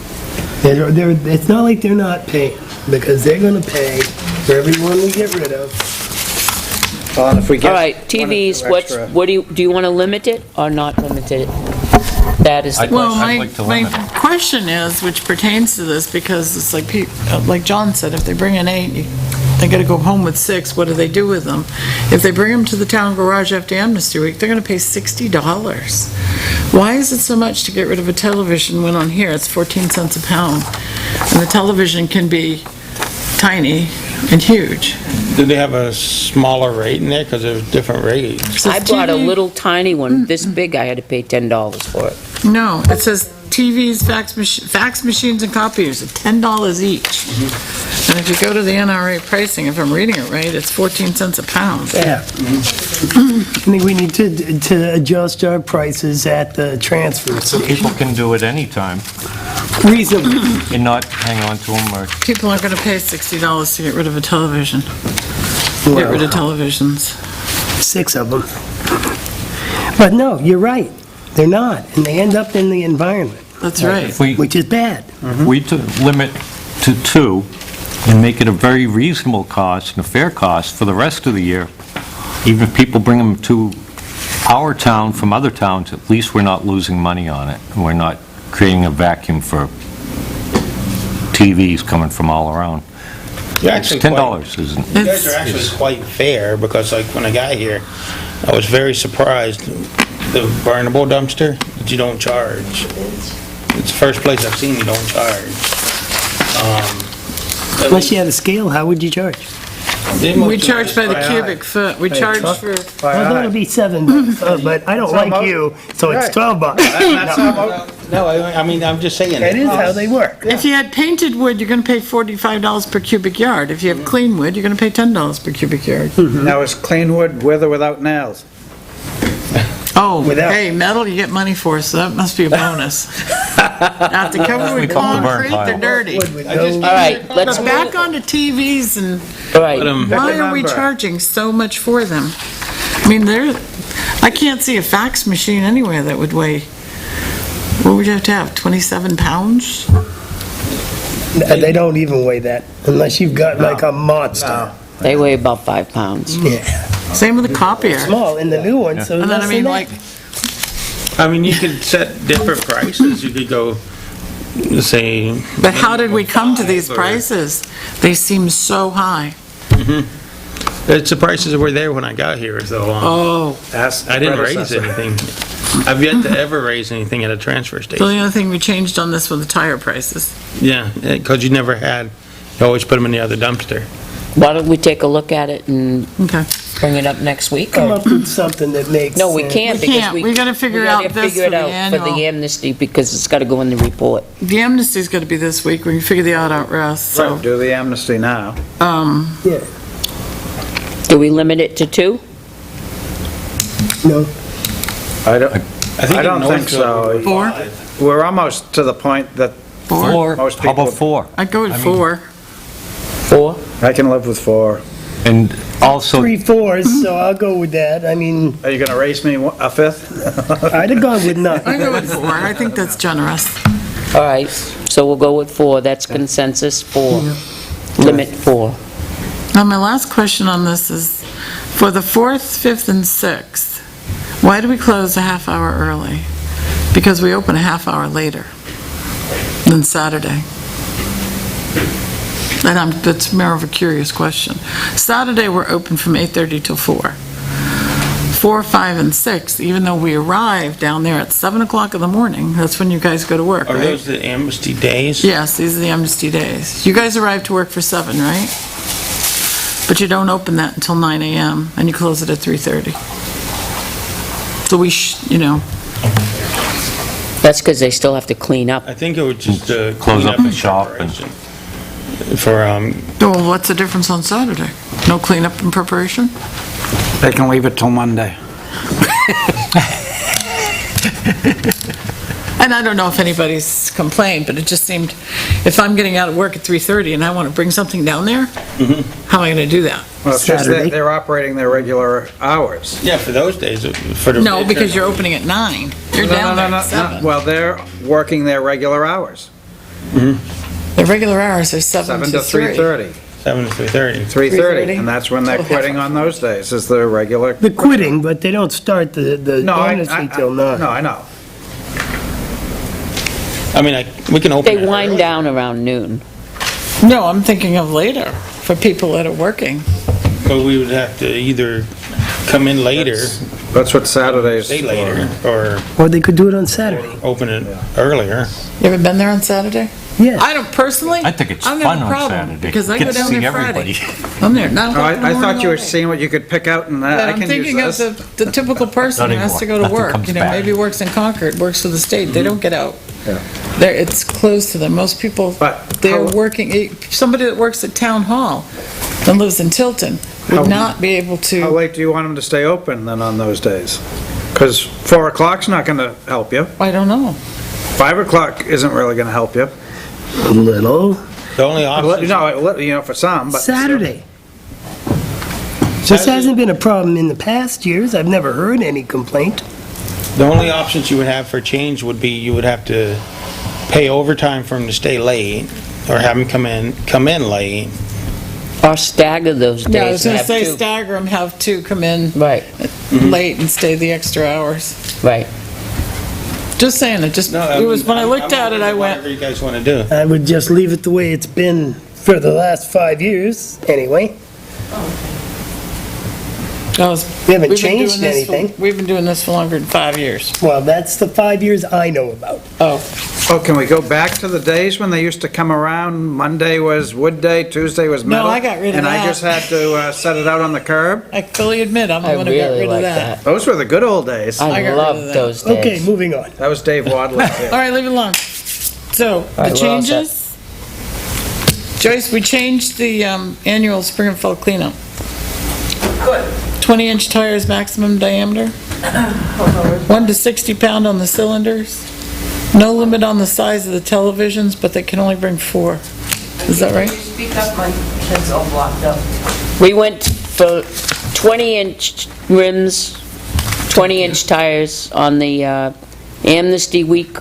It's not like they're not paying, because they're gonna pay for everyone we get rid of. Well, and if we get All right, 1 or TVs, 2 extra- what do you want to limit it or not limit it? That is the I'd well, I'd my, like to my limit it. question is, which pertains to this, because it's like John said, if they bring in 8, they gotta go home with 6, what do they do with them? If they bring them to the town garage after Amnesty Week, they're gonna pay $60. Why is it so much to get rid of a television when on here it's 14 cents a pound? And the television can be tiny and huge. Do they have a smaller rate in there? Because there's different rates. It says I bought a TV little tiny one, this big, I had to pay $10 for it. No, it says TVs, fax machines, and copiers at $10 each. And if you go to the NRA pricing, if I'm reading it right, it's 14 cents a pound. Yeah. I think we need to adjust our prices at the transfer So station people can do it anytime reasonably. and not hang on to them or People aren't gonna pay $60 to get rid of a television. Get rid of televisions. 6 of them. But no, you're right. They're not, and they end up in the environment, That's right. if we which is bad. we to limit to 2 and make it a very reasonable cost and a fair cost for the rest of the year. Even if people bring them to our town from other towns, at least we're not losing money on it. And we're not creating a vacuum for TVs coming from all around. You're It's actually $10, isn't it? You guys are actually quite fair, because like when I got here, I was very surprised. The burnable dumpster that you don't charge. It's the first place I've seen you don't charge. Unless you had a scale, how would you charge? We charge by the cubic foot. We charge for, Well, that'll be $7, but I don't like you, so it's Right. $12. That's how No, I mean, I'm just saying. That is how they work. if you had painted wood, you're gonna pay $45 per cubic yard. If you have clean wood, you're gonna pay $10 per cubic yard. Now, is clean wood with or without nails? Oh, Without- hey, metal you get money for, so that must be a bonus. After covered with Become the burn concrete, they're pile. dirty. Wood with I just- no- All right, let's But move, back onto TVs and all right. why are we number. charging so much for them? I mean, I can't see a fax machine anywhere that would weigh, what would you have, 27 pounds? They don't even weigh that, unless you've got like a monster. They weigh about 5 pounds. Yeah, Same with a copier. small in the new one, so And then, less I than mean, that. like, I mean, you could set different prices. You could go, say. but how did we come to these Or- prices? They seem so high. It's the prices that were there when I got here, so. Oh, That's the I didn't raise predecessor. anything. I've yet to ever raise anything at a transfer the station. only thing we changed on this were the tire prices. Yeah, because you never had, you always put them in the other dumpster. Why don't we take a look at it and Okay. bring it up next week? Come or- up with something that makes No, we sense. can't We because can't. we... We gotta figure we out gotta this figure for it the out for the annual. amnesty because it's got to go in the report. The amnesty's gonna be this week, we can figure the odd out rest, so, Right, do the amnesty now. Yeah, Do we limit it to 2? No? I don't, I think I in don't think Northfield, so. 4? We're almost to the point that Four? most How about people, 4? I'd go with 4. 4? I can live with 4. And also, 3 4s, so I'll go with that. I mean, Are you gonna race me a 5th? I'd have gone with I'd nothing. go with 4. I think that's generous. All right, so we'll go with 4, that's consensus, 4. Limit 4. Now, my last question on this is, for the 4th, 5th, and 6th, why do we close a half hour early? Because we open a half hour later than Saturday. And that's more of a curious question. Saturday, we're open from 8:30 till 4. 4, 5, and 6, even though we arrive down there at 7 o'clock in the morning, that's when you guys go to work, Are right? those the amnesty days? Yes, these are the amnesty days. You guys arrive to work for 7, right? But you don't open that until 9 AM, and you close it at 3:30. So That's because they still have to clean up. I think it would just Close clean up the shop and- preparation. For, well, what's the difference on Saturday? No cleanup and preparation? They can leave it till Monday. And I don't know if anybody's complained, but it just seemed, if I'm getting out of work at 3:30 and I want to bring something down there, how am I going to do that? Well, it's just Saturday. they're operating their regular hours. yeah, for those days, for the... No, because you're opening at 9. You're No, down no, there no, at no. 7. Well, they're working their regular hours, The regular hours are 7 7 to to 3. 3:30. 7 to 3:30. 3:30, and that's when they're So half quitting on those days, is their regular. They're quitting, but they don't start the No, amnesty till 9. No, I know. I mean, we can open They it wind early. down around noon. No, I'm thinking of later, for people that are working. But we would have to either come in later, That's what Saturdays. stay later, or Or they could do it on Saturday. open it earlier. You ever been there on Saturday? Yeah. I don't personally. I think it's I don't fun have a on problem, Saturday. Because I Get go to down see there Friday. everybody. I'm there, 9 Oh, o'clock in the I morning thought you all were day. seeing what you could pick out, and But I I'm can thinking of use this. the typical person who Not has to go anymore. to Nothing work, comes you know, back. maybe works in Concord, works for the state, they don't get out. Yeah. It's closed to them. Most people, But they're how- working, somebody that works at Town Hall and lives in Tilton How- would not be able How to, late do you want them to stay open then on those days? Because 4 o'clock's not gonna help you. I don't know. 5 o'clock isn't really gonna help you. A little. The only option, No, for some, but. Saturday. This hasn't been a problem in the past years. I've never heard any complaint. the only options you would have for change would be you would have to pay overtime for them to stay late, or have them come in late. Or stagger those days. Yeah, I was and gonna have say two. stagger them, have 2 come in Right, late and stay the extra hours. right. Just saying, it was, when I looked at it, I went, Whatever you guys want to do. I would just leave it the way it's been for the last 5 years, anyway. We haven't we've been changed doing this for- anything. We've been doing this for longer than 5 years. Well, that's the 5 years I know about. Oh, Oh, can we go back to the days when they used to come around? Monday was wood day, Tuesday was No, metal? I got rid of And I that. just had to set it out on the curb? I fully admit, I'm the I one who got really rid of like that. that. Those were the good old days. I got I rid of love that. those days. Okay, moving on. That was Dave Wadley. All right, leave it alone. So, the right, we're all set. changes? Joyce, we changed the annual spring and fall cleanup. Good. 20-inch tires maximum diameter. 1 to 60 pound on the cylinders. No limit on the size of the televisions, but they can only bring 4. Is that right? Can you speak up? My head's all blocked up. We went for 20-inch rims, 20-inch tires on the amnesty week,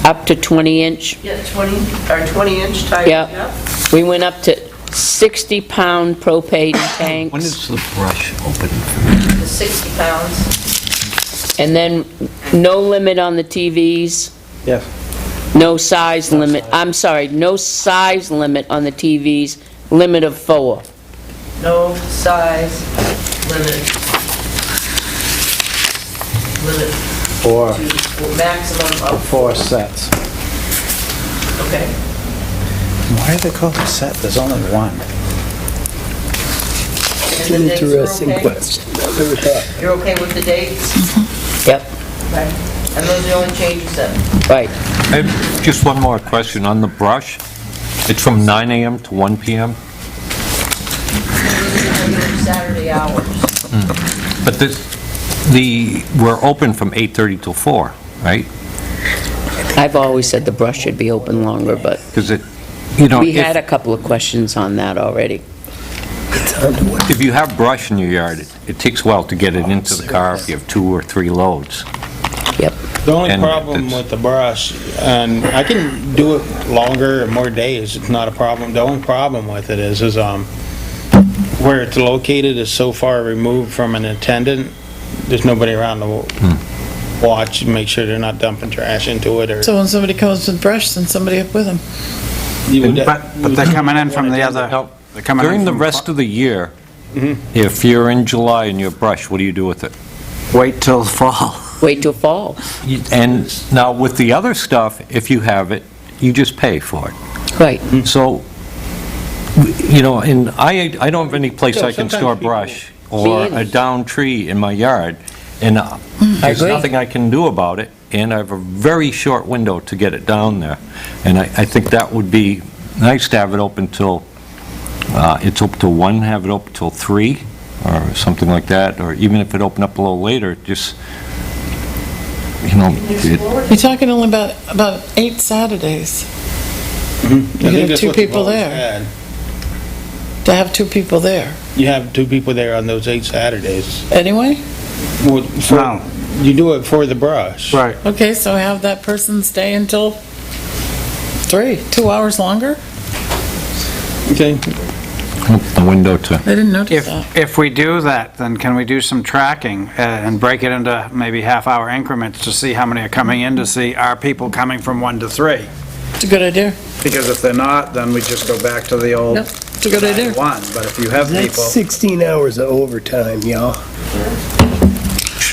up to 20-inch. Yeah, 20-inch tires. Yep. We went up to 60-pound propane tanks. When is the brush open? The 60 pounds. And then no limit on the TVs, Yes. no size limit, I'm sorry, no size limit on the TVs, limit of 4. No size limit. Limit Four, to maximum of, 4 sets. okay. Why do they call it a set? There's only one. It's And an the dates are interesting okay? question. I've never thought. You're okay with the dates? Yep, Right. And those are the only changes then? right. I have just one more question on the brush. It's from 9 AM to 1 PM? Those are the regular Saturday hours. But we're open from 8:30 till 4, right? I've always said the brush should be open longer, but Because we had a couple of questions on that already. if you have brush in your yard, it takes a while to get it into the car if you have 2 or 3 loads. Yep. The only And problem it's- with the brush, and I can do it longer and more days, it's not a problem. The only problem with it is where it's located is so far removed from an attendant, there's nobody around to watch and make sure they're not dumping trash into it or... So when somebody comes with brush, send somebody up with them. But they're coming in from the other, Now, they're coming in during the from- rest of the year, if you're in July and you have brush, what do you do with it? Wait till fall. Wait till fall. And now with the other stuff, if you have it, you just pay for it. Right. So, and I don't have any place So I can sometimes store people- brush or Me a downed tree in my yard, and there's agree. nothing I can do about it, and I have a very short window to get it down there. And I think that would be nice to have it open till, it's open till 1, have it open till 3, or something like that, or even if it opened up a little later, just, You're talking only about 8 Saturdays You have 2 people there. to have 2 people there. You have 2 people there on those 8 Saturdays. Anyway? Well, No. You do it for the brush. Right. Okay, so have that person stay until 3, 2 hours longer? Okay. the window to, I didn't notice that. If we do that, then can we do some tracking and break it into maybe half-hour increments to see how many are coming in, to see are people coming from 1 to 3? It's a good idea. Because if they're not, then we just go back to the old Yep, it's a good idea. 1. But if you have That's people, 16 hours of overtime, y'all.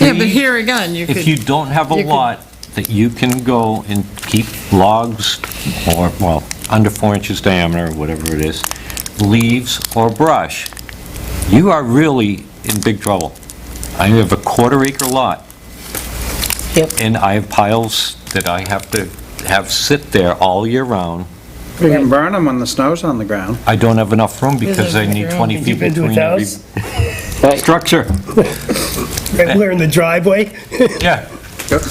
Yeah, but here again, you if could, you don't have a you could- lot that you can go and keep logs, or, well, under 4 inches diameter, or whatever it is, leaves or brush, you are really in big trouble. I have a 1/4 acre lot. Yep. And I have piles that I have to have sit there all year round. you can burn them when the snow's on the ground. I don't have enough room because I Isn't need your 20 own feet Deep into between a every... house? Right. Structure. Right there in the driveway? Yeah.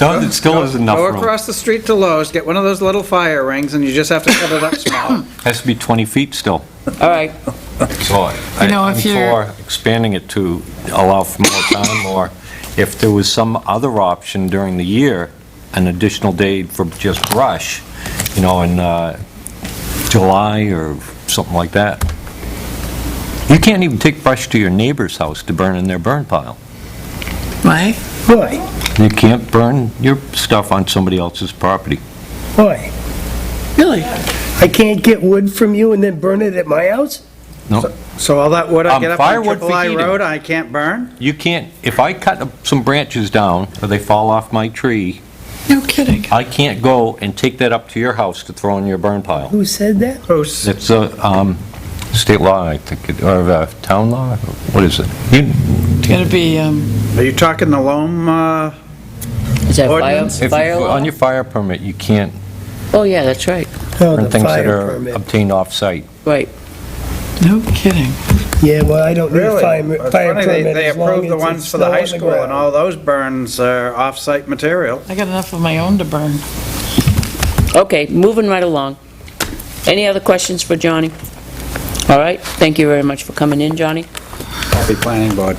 No, it still isn't enough Go room. across the street to Lowe's, get one of those little fire rings, and you just have to cut it up small. Has to be 20 feet still. All right. So You know, I'm if you're- for expanding it to allow for more time, or if there was some other option during the year, an additional day for just brush, in July or something like that. You can't even take brush to your neighbor's house to burn in their burn pile. why? Why? You can't burn your stuff on somebody else's property. Why? Really? I can't get wood from you and then burn it at my house? No, So all that wood I get up on firewood for Triple I heating. Road, I can't burn? you can't, if I cut some branches down, or they fall off my tree, No kidding. I can't go and take that up to your house to throw in your burn pile. Who said that? It's a state law, I think, or town law, what is it? It's gonna be, Are you talking the loam, Is that Ordinance? fire law? On your fire permit, you can't Oh, yeah, that's right. Oh, burn the things that fire are permit. obtained off-site. Right. no kidding. Yeah, well, I don't need a really? fire It's fire funny, permit they as long approved the as ones it's for the snow high on the school, and ground. all those burns are off-site material. I got enough of my own to burn. Okay, moving right along. Any other questions for Johnny? All right, thank you very much for coming in, Johnny. Happy planning board.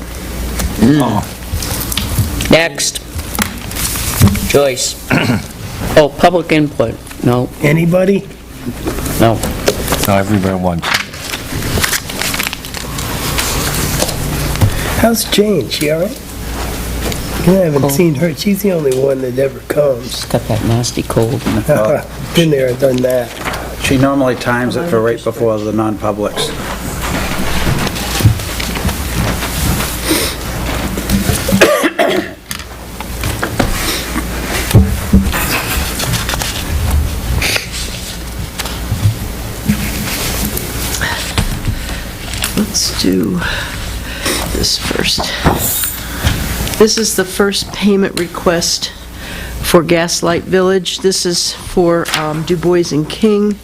Next. Joyce. Oh, public input. No, Anybody? no. No, everybody wants. How's Jane? She all right? I haven't seen her. She's the only one that ever comes. Got that nasty cold. Been there and done that. She normally times it for right before the non-publics. Let's do this first. This is the first payment request for Gaslight Village. This is for Du Bois and King.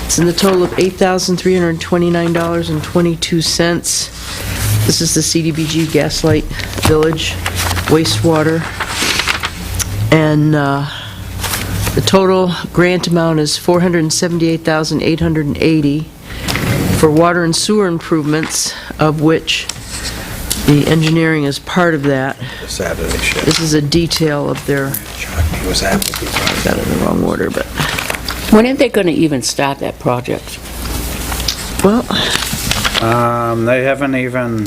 It's in the total of $8,329.22. This is the CDBG Gaslight Village wastewater. And the total grant amount is $478,880 for water and sewer improvements, of which the engineering is part of that. Saturday shift. This is a detail of their, He was happy. got it in the wrong order, but, When are they gonna even start that project? well, They haven't even,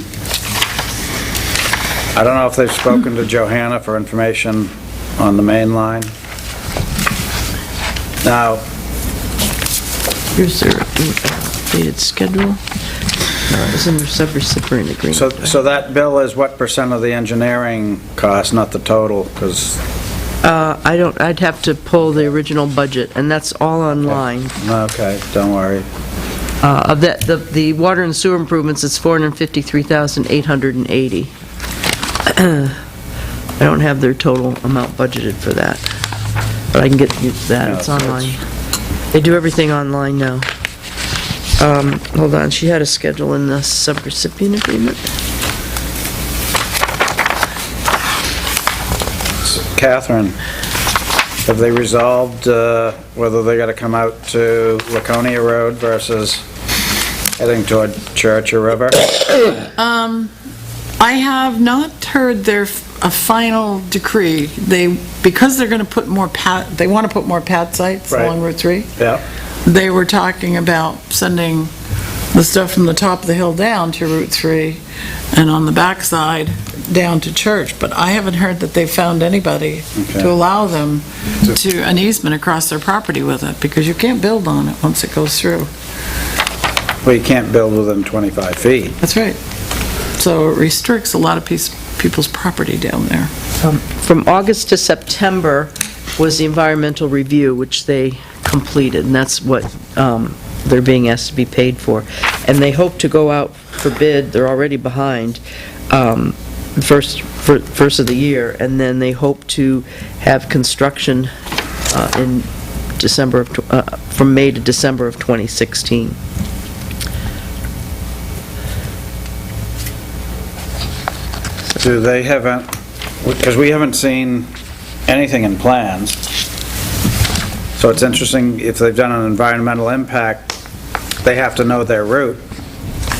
I don't know if they've spoken to Johanna for information on the main line. Now, here's their updated schedule. It's in their sub-recipient agreement. so that bill is what percent of the engineering cost, not the total, because, I'd have to pull the original budget, and that's all online. okay, don't worry. Of that, the water and sewer improvements, it's $453,880. I don't have their total amount budgeted for that, but I can get you that, Yeah, it's so online. They do everything online now. Hold on, she had a schedule in the sub-recipient agreement. Catherine, have they resolved whether they got to come out to Laconia Road versus heading toward Church or River? I have not heard a final decree. Because they're going to put more they want to put more pad sites Right. along Route 3. Yeah. They were talking about sending the stuff from the top of the hill down to Route 3 and on the backside down to Church, but I haven't heard that they've found anybody Okay. to allow them to an easement across their property with it, because you can't build on it once it goes through. Well, you can't build within 25 feet. That's right. So it restricts a lot of people's property down there. From August to September was the environmental review, which they completed, and that's what they're being asked to be paid for. And they hope to go out for bid, they're already behind, first of the year, and then they hope to have construction in December, from May to December of 2016. Do they haven't, because we haven't seen anything in plans. So it's interesting, if they've done an environmental impact, they have to know their route.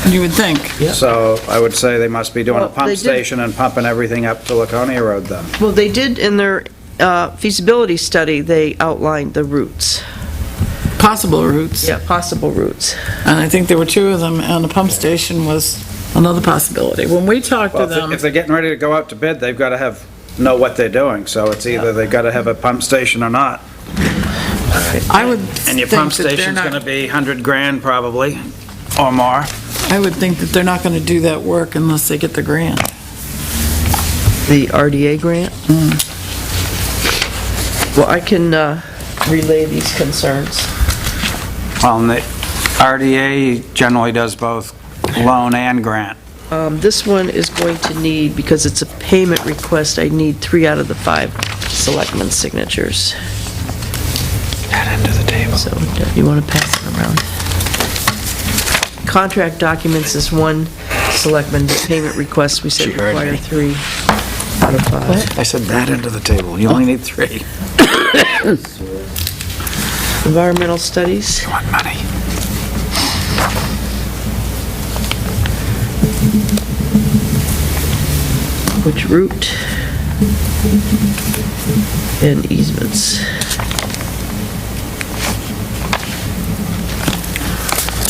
You would think. So I would say they must be doing a Well, pump they did- station and pumping everything up to Laconia Road then. Well, they did, in their feasibility study, they outlined the routes. Possible routes. Yeah, possible routes. And I think there were two of them, and the pump station was another possibility. When we talked to Well, them, if they're getting ready to go out to bid, they've got to know what they're doing. So it's either they've got to have a pump station or not. I would And your think pump that they're station's not- going to be 100 grand probably, or more. I would think that they're not going to do that work unless they get the grant. The RDA grant? Well, I can relay these concerns. Well, and the RDA generally does both loan and grant. This one is going to need, because it's a payment request, I need 3 out of the 5 selectmen's signatures. Add into the table. So, you want to pass it around? Contract documents is 1 selectman payment request, we said She heard require me. 3 out of 5. I said that into the table. You only need 3. Environmental studies, You want money. which route? And easements.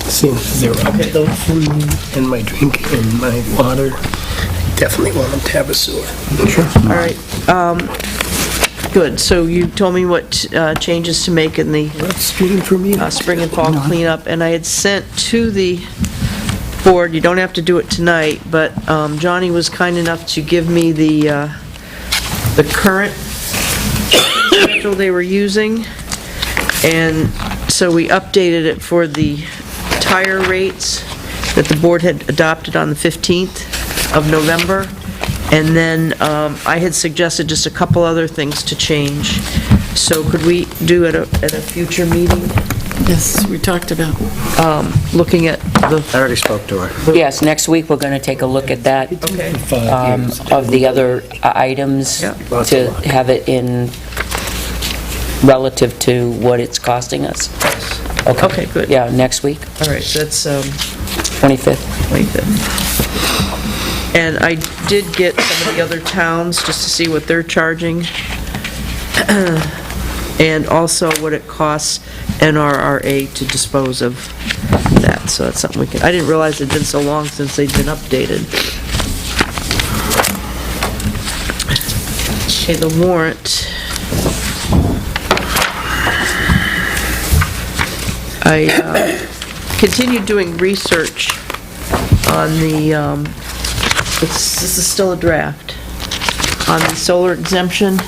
Seeing as they're up though for me and my drink and my water, definitely want them to have a sewer. All right, good, so you told me what changes to make in the That's streaming for me. spring and fall cleanup, and I had sent to the board, you don't have to do it tonight, but Johnny was kind enough to give me the current schedule they were using, and so we updated it for the tire rates that the board had adopted on the 15th of November, and then I had suggested just a couple other things to change. So could we do at a future meeting? Yes, we talked about. looking at the, I already spoke to her. Yes, next week, we're going to take a look at that, okay, of the other items, Yeah. to have it in relative to what it's costing us. okay, good. Yeah, next week, All right, so that's 25th. 25th. And I did get some of the other towns, just to see what they're charging, and also what it costs NRRA to dispose of that, so that's something we can, I didn't realize it'd been so long since they'd been updated. Okay, the warrant. I continued doing research on the, this is still a draft, on the solar exemption,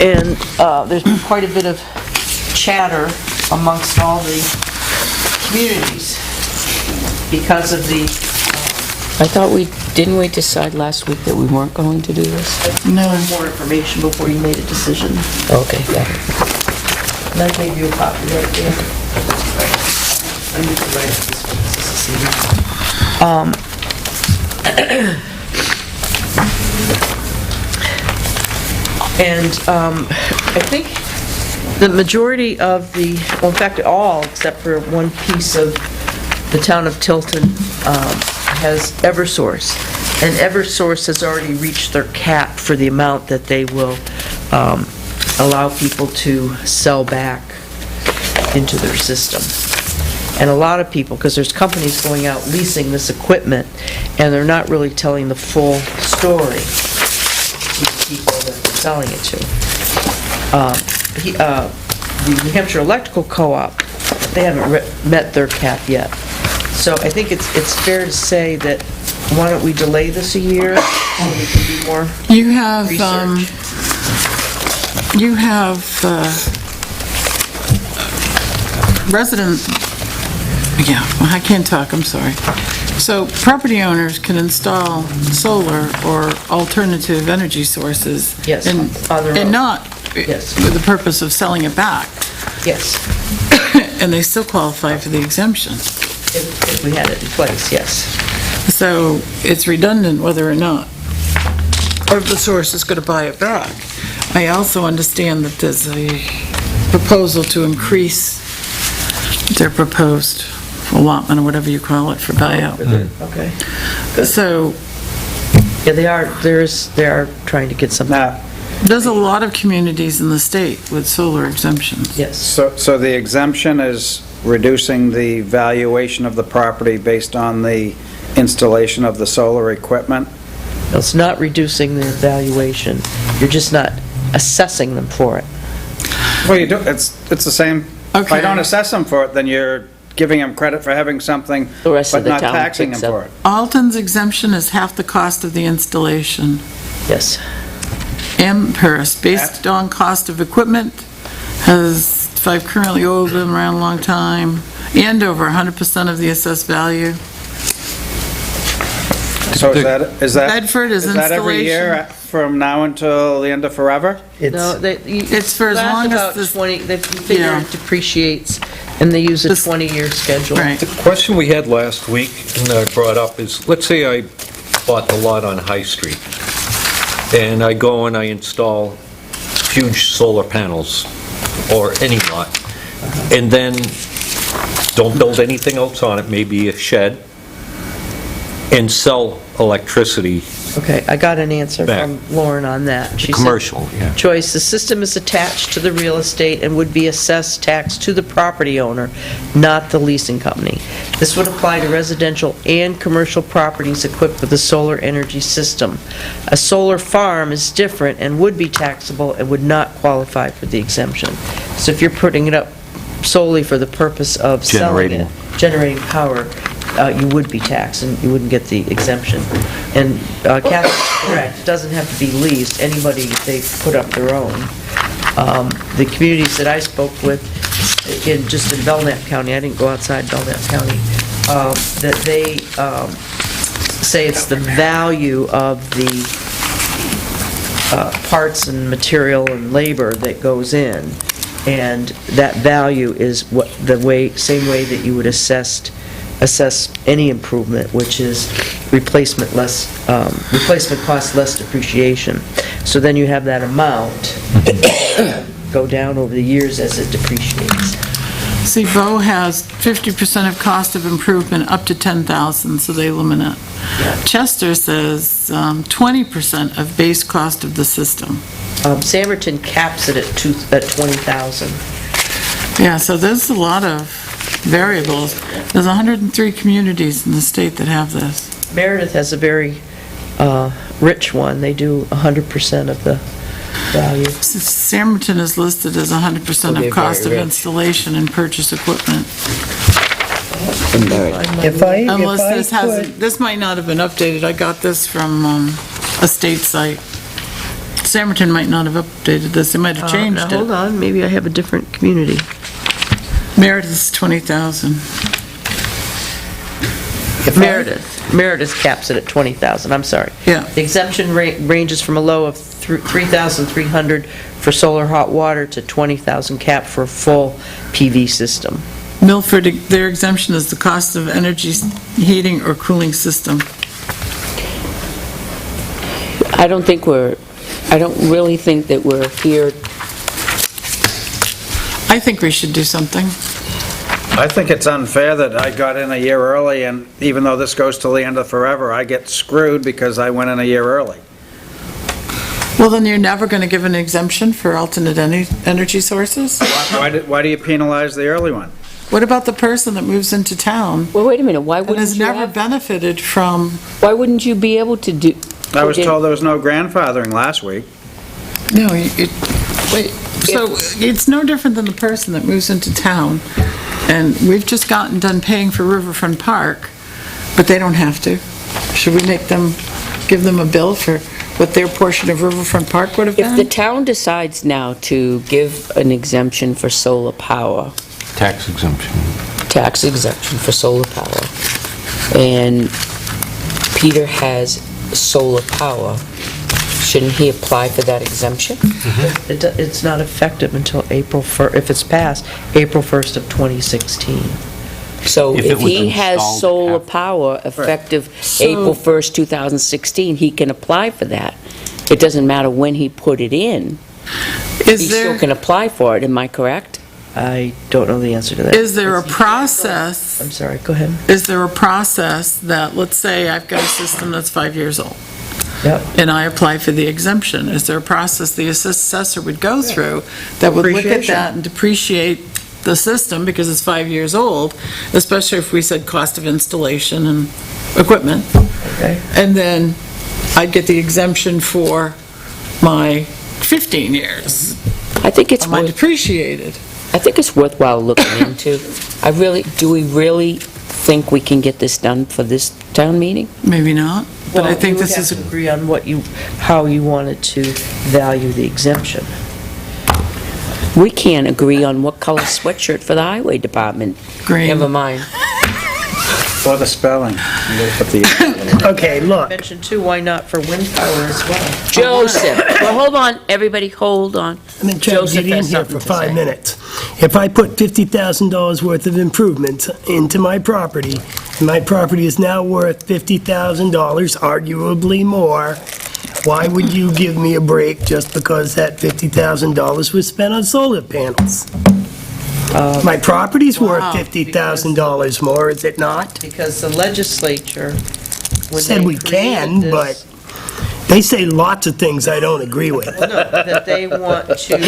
and there's been quite a bit of chatter amongst all the communities because of the, I thought didn't we decide last week that we weren't going to do this? No. more information before you made a decision. Okay, got it. And I gave you a copy right there. I need to write this one. And I think the majority of the, well, in fact, all, except for one piece of the town of Tilton, has Eversource. And Eversource has already reached their cap for the amount that they will allow people to sell back into their system. And a lot of people, because there's companies going out leasing this equipment, and they're not really telling the full story to the people that they're selling it to. The New Hampshire Electrical Co-op, they haven't met their cap yet. So I think it's fair to say that, why don't we delay this a year, so we can do more You have, research? Resident, yeah, I can't talk, I'm sorry. So property owners can install solar or alternative energy sources. Yes, And on their own. and not Yes. with the purpose of selling it back, Yes, and they still qualify for the exemption. if we had it in place, yes. So it's redundant whether or not, or if the source is going to buy it back. I also understand that there's a proposal to increase their proposed allotment, or whatever you call it, for buyout. Okay. So Yeah, they are trying to get something. Now, there's a lot of communities in the state with solar exemptions. Yes, so the exemption is reducing the valuation of the property based on the installation of the solar equipment? it's not reducing their valuation, you're just not assessing them for it. Well, you do, it's the same. If I Okay. don't assess them for it, then you're giving them credit for having something, The rest but of the not town taxing them picks up. for it. Alton's exemption is half the cost of the installation. Yes, Amherst, based on cost of equipment, has, if I've currently owned them around a long time, and over 100% of the assessed value. So is that? Bedford is Is that every year from now until the end of forever? no, It's for as long as this- they figure Yeah. it depreciates, and they use a This- 20-year schedule. Right. The question we had last week, and I brought up, is, let's say I bought the lot on High Street, and I go and I install huge solar panels, or any lot, and then don't build anything else on it, maybe a shed, and sell electricity. Okay, I got an answer Back. from Lauren on that. She said, Commercial, yeah. Joyce, the system is attached to the real estate and would be assessed tax to the property owner, not the leasing company. This would apply to residential and commercial properties equipped with a solar energy system. A solar farm is different and would be taxable and would not qualify for the exemption. So if you're putting it up solely for the purpose of selling it, generating power, you would be taxed and you wouldn't get the exemption. And Catherine's correct, it doesn't have to be leased, anybody, they put up their own. The communities that I spoke with, just in Belknap County, I didn't go outside Belknap County, that they say it's the value of the parts and material and labor that goes in And that value is same way that you would assess any improvement, which is replacement cost less depreciation. So then you have that amount go down over the years as it depreciates. See, Bo has 50% of cost of improvement up to 10,000, so they limit it. Chester says 20% of base cost of the system. Samberton caps it at 20,000. Yeah, so there's a lot of variables. There's 103 communities in the state that have this. Meredith has a very rich one. They do 100% of the value. Samberton is listed as 100% Okay, of cost of very rich. installation and purchase equipment. Unless this hasn't, this might not have been updated. I got this from a state site. Samberton might not have updated this. They might have changed Now, it. hold on, maybe I have a different community. Meredith's 20,000. Meredith caps it at 20,000, I'm sorry. Yeah. The exemption ranges from a low of 3,300 for solar hot water to 20,000 cap for a full PV system. Milford, their exemption is the cost of energy heating or cooling system. I don't really think that we're here. I think we should do something. I think it's unfair that I got in a year early, and even though this goes till the end of forever, I get screwed because I went in a year early. Well, then you're never going to give an exemption for alternate energy sources? Why do you penalize the early one? What about the person that moves into town Well, wait a minute, why and wouldn't has you never have, benefited from, why wouldn't you be able to do? I was told there was no grandfathering last week. no, wait, so it's no different than the person that moves into town, and we've just gotten done paying for Riverfront Park, but they don't have to. Should we give them a bill for what their portion of Riverfront Park would have If the been? town decides now to give an exemption for solar power, Tax exemption. tax exemption for solar power, and Peter has solar power, shouldn't he apply for that exemption? It's not effective until April 1st, if it's passed, April 1st of 2016. So If it if was he has installed solar after. power effective April 1st, 2016, he can apply for that. It doesn't matter when he put it in, he Is still there, can apply for it, am I correct? I don't know the answer to that. is there a process? I'm sorry, go ahead. Is there a process that, let's say I've got a system that's 5 years old, Yep. and I apply for the exemption, is there a process the assessor would go through that would look at Depreciation. that and depreciate the system because it's 5 years old, especially if we said cost of installation and equipment, Okay. and then I'd get the exemption for my 15 years, I think it's my worth, depreciated. I think it's worthwhile looking into. Do we really think we can get this done for this town meeting? Maybe not, but I think this is, We would have to agree on how you wanted to value the exemption. We can't agree on what color sweatshirt for the highway department. green. Never mind. Or the spelling. Put the- Okay, look, Mention too, why not for wind power as well? Joseph, well, hold on, everybody, hold on. I'm going to try to Joseph get in has here something for to say. 5 minutes. If I put $50,000 worth of improvements into my property, and my property is now worth $50,000, arguably more, why would you give me a break just because that $50,000 was spent on solar panels? My property's worth Wow. $50,000 more, is it not? Because the legislature, when Said they we can, created but this, they say lots of things I don't agree with. that they want to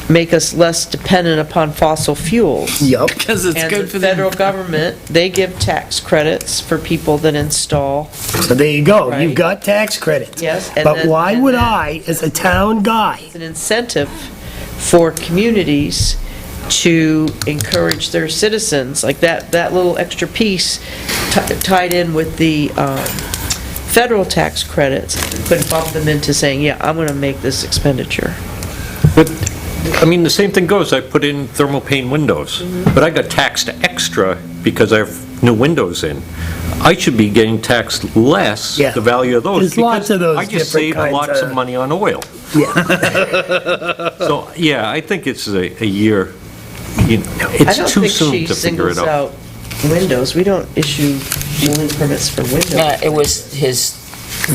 make us less dependent upon fossil fuels. Yup. Because it's And good the for federal them. government, they give tax credits for people that install. So there you go, you've Right. got tax credits. Yes, and But then- why and would then- I, as a town guy, It's an incentive for communities to encourage their citizens, like that little extra piece tied in with the federal tax credits, could bump them into saying, yeah, I'm going to make this expenditure. But, I mean, the same thing goes, I put in thermal pane windows, but I got taxed extra because I have new windows in. I should be getting taxed less, Yeah. the value of those. There's lots because of those I just different saved kinds lots of- of money on oil. Yeah. So, yeah, I think it's a year, I it's don't too think soon she to figure it singles out. out windows. We don't issue building permits for windows. It was his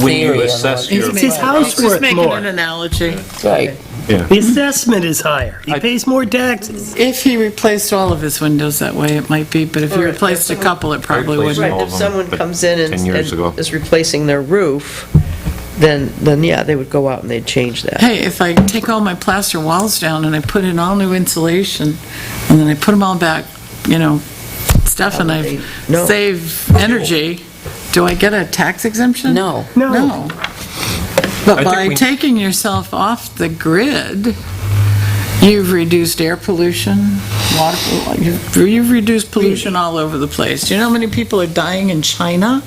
When you theory. assess on your- It's his house He's just worth making more. an analogy. what- Right. Yeah. The assessment is higher. He pays more taxes. If he replaced all of his windows that way, it might be, but if he Or if replaced a someone- couple, it probably replaced wouldn't. all Right, of if them, someone but comes in 10 years ago. and is replacing their roof, then yeah, they would go out and they'd change that. Hey, if I take all my plaster walls down and I put in all new insulation, and then I put them all back, stuff, and I No. save energy, do I get a tax exemption? No. No. No. I But think by we- taking yourself off the grid, you've reduced air pollution, water, you've reduced pollution all over the place. Do you know how many people are dying in China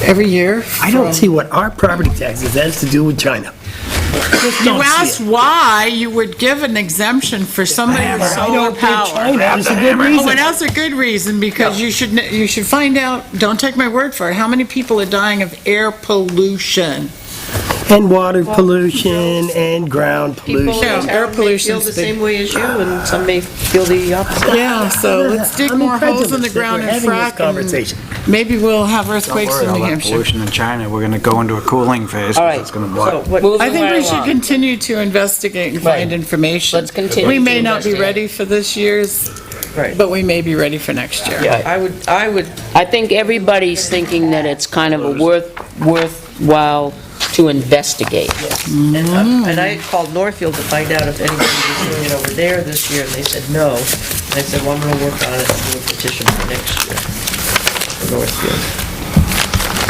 every year? I don't from- see what our property taxes has to do with China. Just You don't see asked it. why you would give an exemption for somebody with I solar don't think power. China is a good Oh, reason. and that's a good reason, because you should find out, don't take my word for it, how many people are dying of air pollution. And water pollution and ground People pollution. Yeah, in air town may feel pollution's the big. same way as you, and some may feel the opposite. Yeah, so let's dig I'm more holes in the incredulous that ground we're and having this frack, and conversation. maybe we'll have Don't earthquakes worry, in all New that Hampshire. pollution in China, we're gonna go into a cooling phase, All 'cause right. it's gonna So block. what, Moving I think right we should along. continue to investigate and Right. find information. Let's continue We to may not be investigate. ready for this year's, right. but we may be ready for next year. Yeah, I would, I think everybody's thinking that it's kind of a worthwhile to investigate. and I had called Northfield to find out if anybody was doing it over there this year, and they said no. And I said, well, I'm gonna work on it and do a petition for next year for Northfield.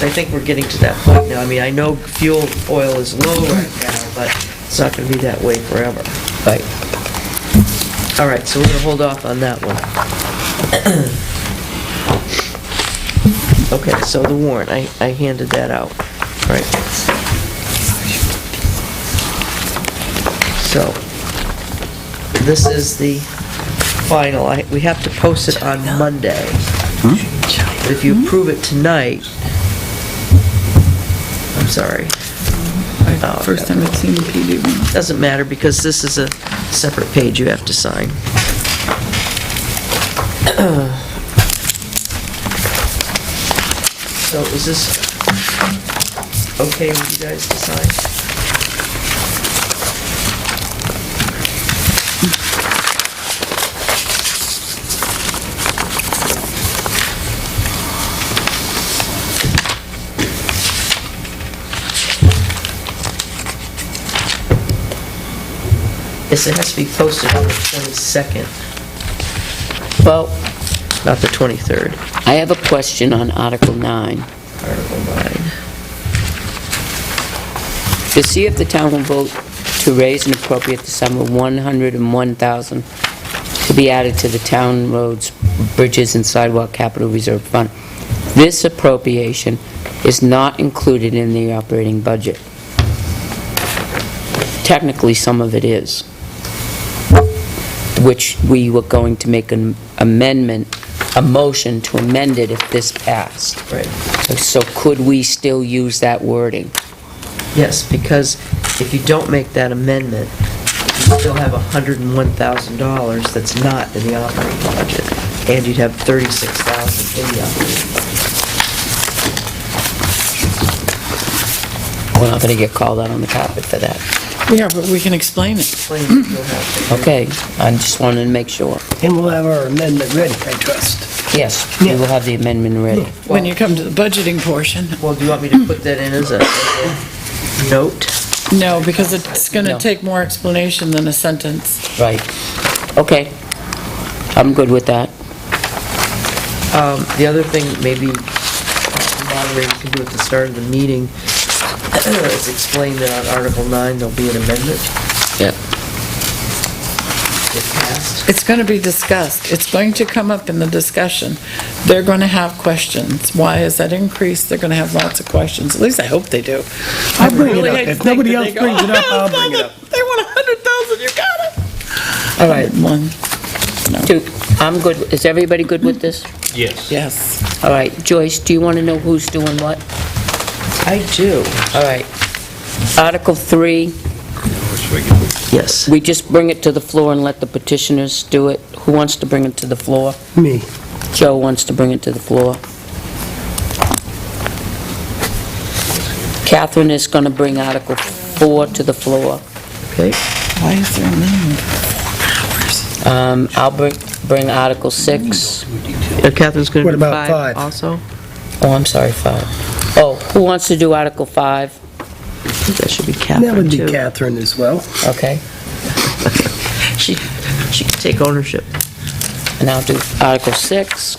I think we're getting to that point now. I mean, I know fuel oil is low right now, but it's not gonna be that way forever. Right. All right, so we're gonna hold off on that one. Okay, so the warrant, I handed that out. All right. So, this is the final, we have to post it on Monday. But if you approve it tonight, I'm sorry, Oh, First time I've seen the PD one. doesn't matter because this is a separate page you have to sign. So is this okay with you guys to sign? Yes, it has to be posted on the 22nd, Well, not the 23rd, I have a question on Article 9. Article 9. To see if the town will vote to raise and appropriate the sum of $101,000 to be added to the town roads, bridges, and sidewalk capital reserve fund. This appropriation is not included in the operating budget. Technically, some of it is, which we were going to make an amendment, a motion to amend it if this passed. Right. So could we still use that wording? Yes, because if you don't make that amendment, you still have $101,000 that's not in the operating budget, and you'd have $36,000 in the operating budget. We're not going to get called out on the carpet for that. Yeah, but we can explain it. Explain it, you'll have to. Okay, I just wanted to make sure. And we'll have our amendment ready, I trust. Yes, we will have the amendment ready. When you come to the budgeting portion. Well, do you want me to put that in as a note? No, because it's going No. to take more explanation than a sentence. Right. Okay. I'm good with that. The other thing, maybe the moderator can do at the start of the meeting, is explain that on Article 9, there'll be an amendment Yep. if passed. It's going to be discussed. It's going to come up in the discussion. They're going to have questions. Why is that increased? They're going to have lots of questions. At least I hope they do. I'll bring it really up. hate to If think nobody that else they go, brings it up, I'll "Oh, bring it up. They want 100,000, you got it. All right. One, Two. I'm good. Is everybody good with this? Yes. yes. All right, Joyce, do you want to know who's doing what? I do. All right. Article 3, Yes. we just bring it to the floor and let the petitioners do it. Who wants to bring it to the floor? Me. Joe wants to bring it to the floor. Catherine is going to bring Article 4 to the floor. Okay. Why is there a name? I'll bring Article 6. Catherine's going to What do about 5? also? Oh, I'm sorry, 5. Oh, who wants to do Article 5? I think that should be Catherine, That would be too. Catherine as well. Okay. She can take ownership. And I'll do Article 6.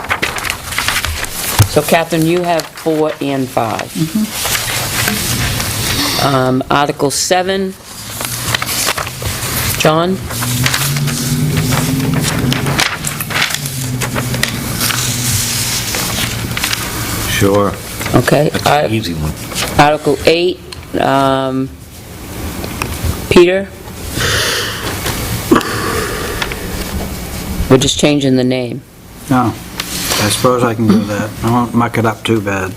So Catherine, you have 4 and 5. Article 7. John? Sure. Okay. That's an easy one. Article 8. Peter? We're just changing the name. No, I suppose I can do that. I won't muck it up too bad.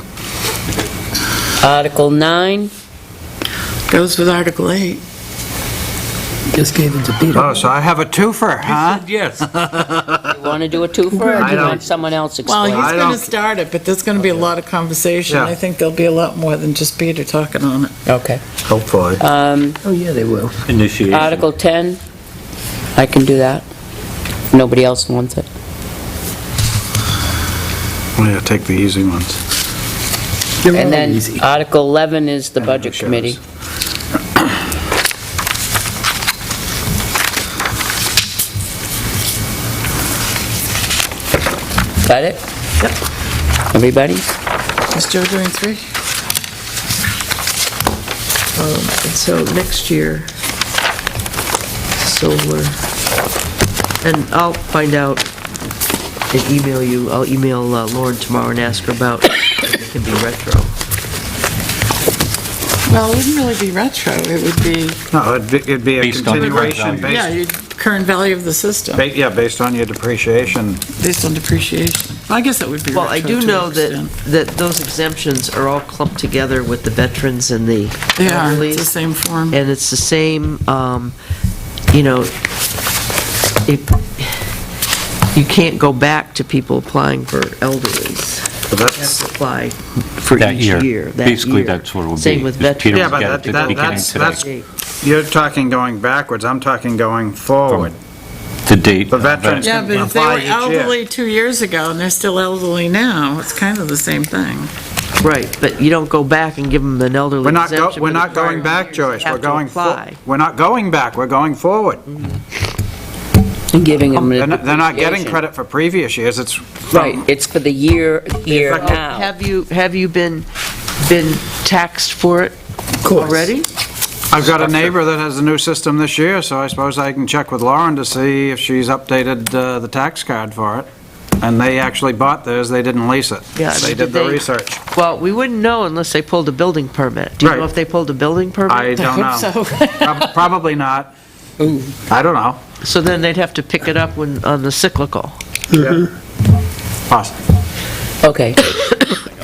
Article 9. Goes with Article 8. Just gave it to Peter. Oh, so I have a twofer, huh? Yes. You want to do a twofer, or do you don't- want someone else Well, explain? he's I going to don't- start it, but there's going to be a lot of conversation. Yeah. I think there'll be a lot more than just Peter talking on it. Okay. Hopefully. Oh, yeah, they will. Initiation. Article 10. I can do that. Nobody else wants it. Yeah, take the easy ones. They're And all then easy. Article 11 is the And Budget it shows. Committee. Got it? Yep. Everybody? Is Joe doing 3? And so next year, solar, and I'll find out and email you, I'll email Lauren tomorrow and ask her about if it can be retro. Well, it wouldn't really be retro. It would be, No, it'd be a Based on the continuation value. yeah, based, your current value of the system, yeah, based on your depreciation. based on depreciation. I guess it would be retro Well, I to do an know that, extent. that those exemptions are all clumped together with the veterans and the They are, elderly. it's the same form. And it's the same, you know, you can't go back to people applying for elderlies. But You have that's, to apply for That each year. year, that Basically, year. that's what it would be. Same with Because Peter veterans. Yeah, but was getting to the that- beginning that's- today. you're talking going backwards, I'm talking going forward. The date. The veterans Yeah, can but if they apply were each year. elderly 2 years ago and they're still elderly now, it's kind of the same thing. Right, but you don't go back and give them an elderly We're not, exemption. we're for the not going prior back, years. Joyce, You have we're to going, apply. we're not going back, we're going forward. And giving them They're the not getting depreciation. credit for previous years, it's Right, from, it's for the year here Effective- now. Have you been taxed for it already? I've got a neighbor that has a new system this year, so I suppose I can check with Lauren to see if she's updated the tax card for it. And they actually bought theirs, they didn't lease it. Yeah, They did did the they- research. Well, we wouldn't know unless they pulled a building permit. Do you know Right. if they pulled a building permit? I don't know. So, Probably not. I don't know. So then they'd have to pick it up on the cyclical. Possibly. Okay.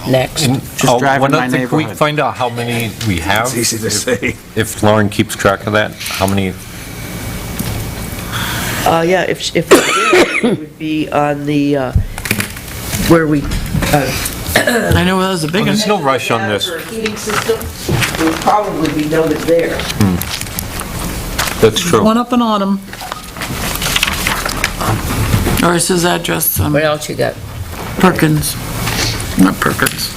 Next. Just driving One my other thing, can we neighborhood. find out how many we have? It's easy to see. If Lauren keeps track of that, how many? Yeah, if we did, it would be on the, where we... I know that was a big one. There's no rush on this. For a heating system, it would probably be noted there. That's true. One up in Autumn. Or is his address What else you got? Perkins? Not Perkins,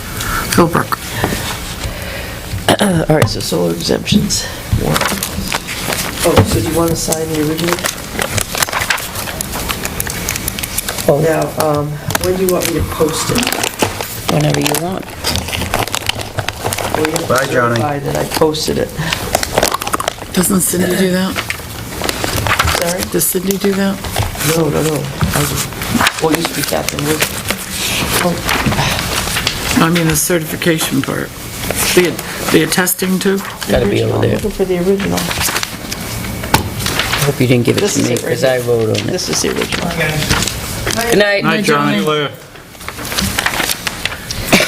Philbrook. All right, so solar exemptions. Oh, so do you want to sign the original? Now, when do you want me to post it? Whenever you want. Well, you have to Bye, Johnny. certify that I posted it. Doesn't Cindy do that? Sorry? Does Cindy do that? No. I just, well, it used to be Catherine Wood. I mean, the certification part. The attesting too? Gotta be over I'm there. looking for the original. Hope you didn't give it This to is me, it right because I here. wrote on it. This is the original. Good night. Night, Johnny.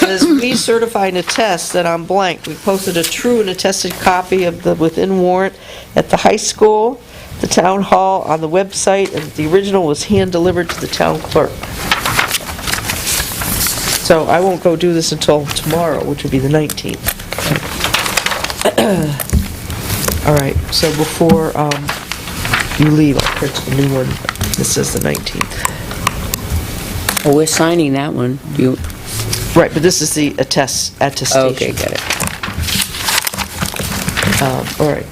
says, "We certify and attest that on blank, we posted a true and attested copy of the within warrant at the high school, the town hall, on the website, and the original was hand-delivered to the town clerk." So I won't go do this until tomorrow, which would be the 19th. All right, so before you leave, I'll print a new one. This is the 19th. Oh, we're signing that one. You, Right, but this is the attestation. okay, got it. All right.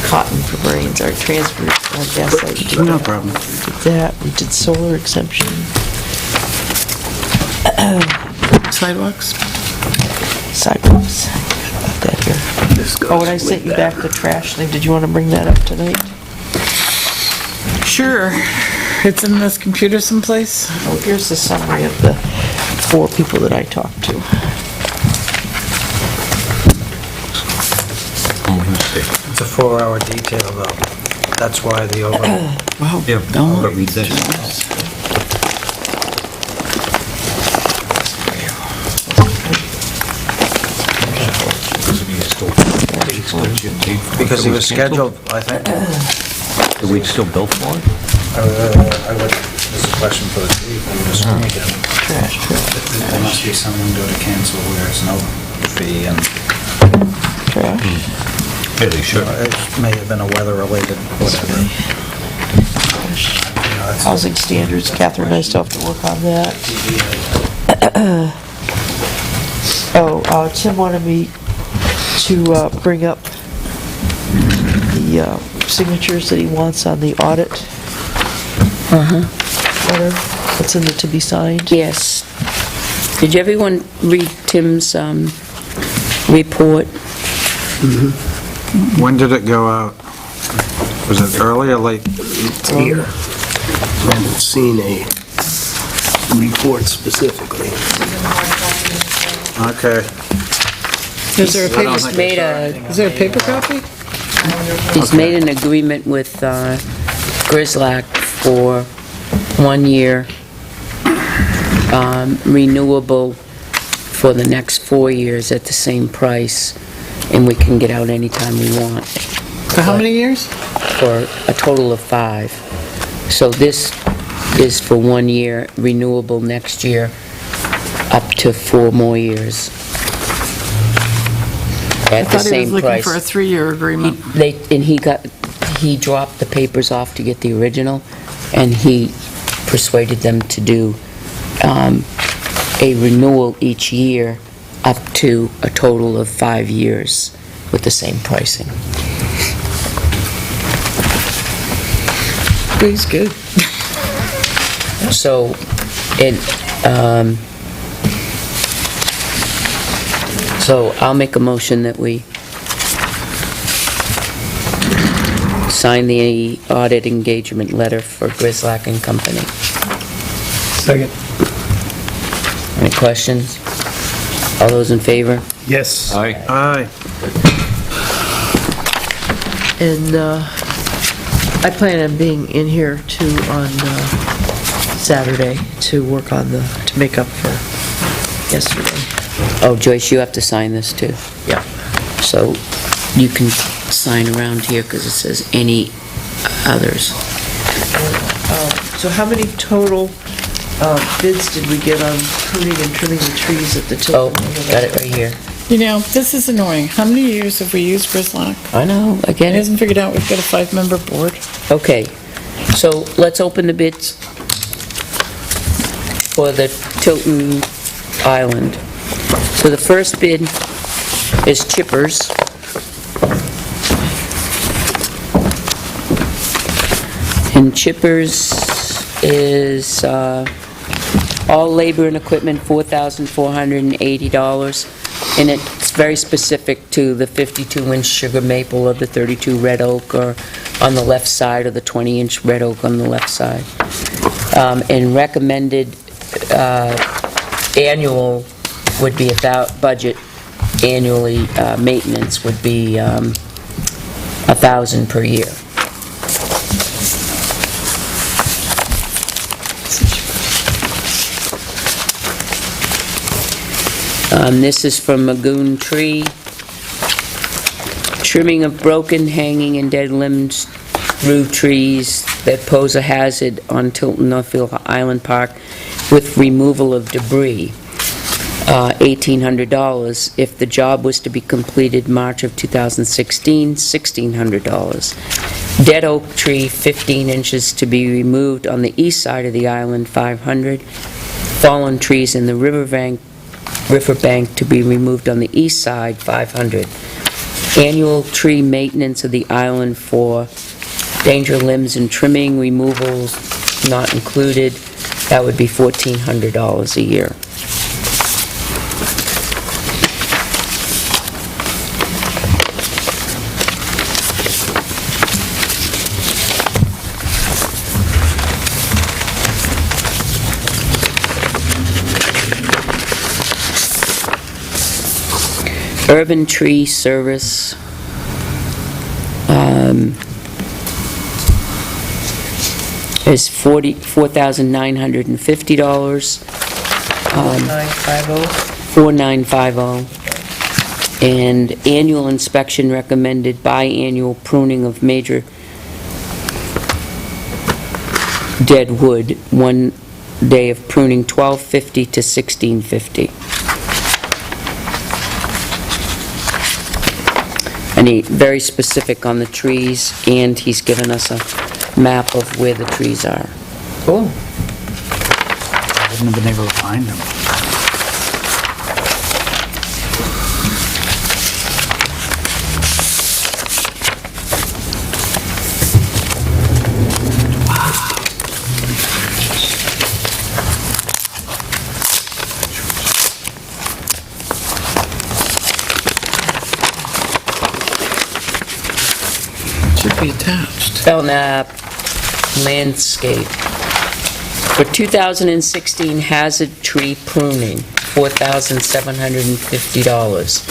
Cotton for brains, our transfer, gaslight. We did No that. problem. We did that, we did solar exemption. Sidewalks? Sidewalks. Got that here. Oh, and I sent you back the trash thing. Did you want to bring that up tonight? Sure. It's in this computer someplace. Oh, here's the summary of the 4 people that I talked to. It's a 4-hour detail, though. That's why the over... Wow. Yeah, don't but read this. Because he was scheduled, I think... Do we still bill for it? There's a question for the chief, I'm just going to get him. Trash. There must be some window to cancel where there's no fee, and Trash. Yeah, they should. it may have been a weather-related whatever. Housing standards, Catherine and I still have to work on that. Tim wanted me to bring up the signatures that he wants on the audit letter that's in the to be signed. Yes. Did everyone read Tim's report? When did it go out? Was it early or late? It's here. I haven't seen a report specifically. Okay. Is there a paper, He's made a, is there a paper copy? he's made an agreement with Grislac for 1 year renewable for the next 4 years at the same price, and we can get out anytime we want, For how many years? for a total of 5. So this is for 1 year, renewable next year, up to 4 more years. I At the thought he was same looking price. for a 3-year agreement. He dropped the papers off to get the original, and he persuaded them to do a renewal each year up to a total of 5 years with the same pricing. He's good. So, so I'll make a motion that we sign the audit engagement letter for Grislac and Company. Second. Any questions? All those in favor? Yes. Aye. Aye. And I plan on being in here too on Saturday to work on to make up for yesterday. Oh, Joyce, you have to sign this too. Yeah. So you can sign around here because it says any others. So how many total bids did we get on pruning and trimming the trees at the Oh, Tilton? got it right here. You know, this is annoying. How many years have we used Grislac? I know, I get He it. hasn't figured out we've got a 5-member board. Okay, so let's open the bids for the Tilton Island. So the first bid is chippers. And chippers is all labor and equipment, $4,480. And it's very specific to the 52-inch sugar maple or the 32 red oak, or on the left side, or the 20-inch red oak on the left side. And recommended annual would be budget annually, maintenance would be $1,000 per year. This is from Magoon Tree. Trimming of broken, hanging, and dead limbs through trees that pose a hazard on Tilton Northfield Island Park with removal of debris, $1,800. If the job was to be completed March of 2016, $1,600. Dead oak tree, 15 inches, to be removed on the east side of the island, $500. Fallen trees in the riverbank to be removed on the east side, $500. Annual tree maintenance of the island for danger limbs and trimming, removals not included, that would be $1,400 a year. Urban Tree Service, is $4,950. 4950. And annual inspection recommended, biannual pruning of major dead wood, 1 day of pruning, $1,250 to $1,650. And he's very specific on the trees, and he's given us a map of where the trees are. Cool. I wouldn't have been able to find them. Should be attached. Belknap Landscape. For 2016 hazard tree pruning, $4,750.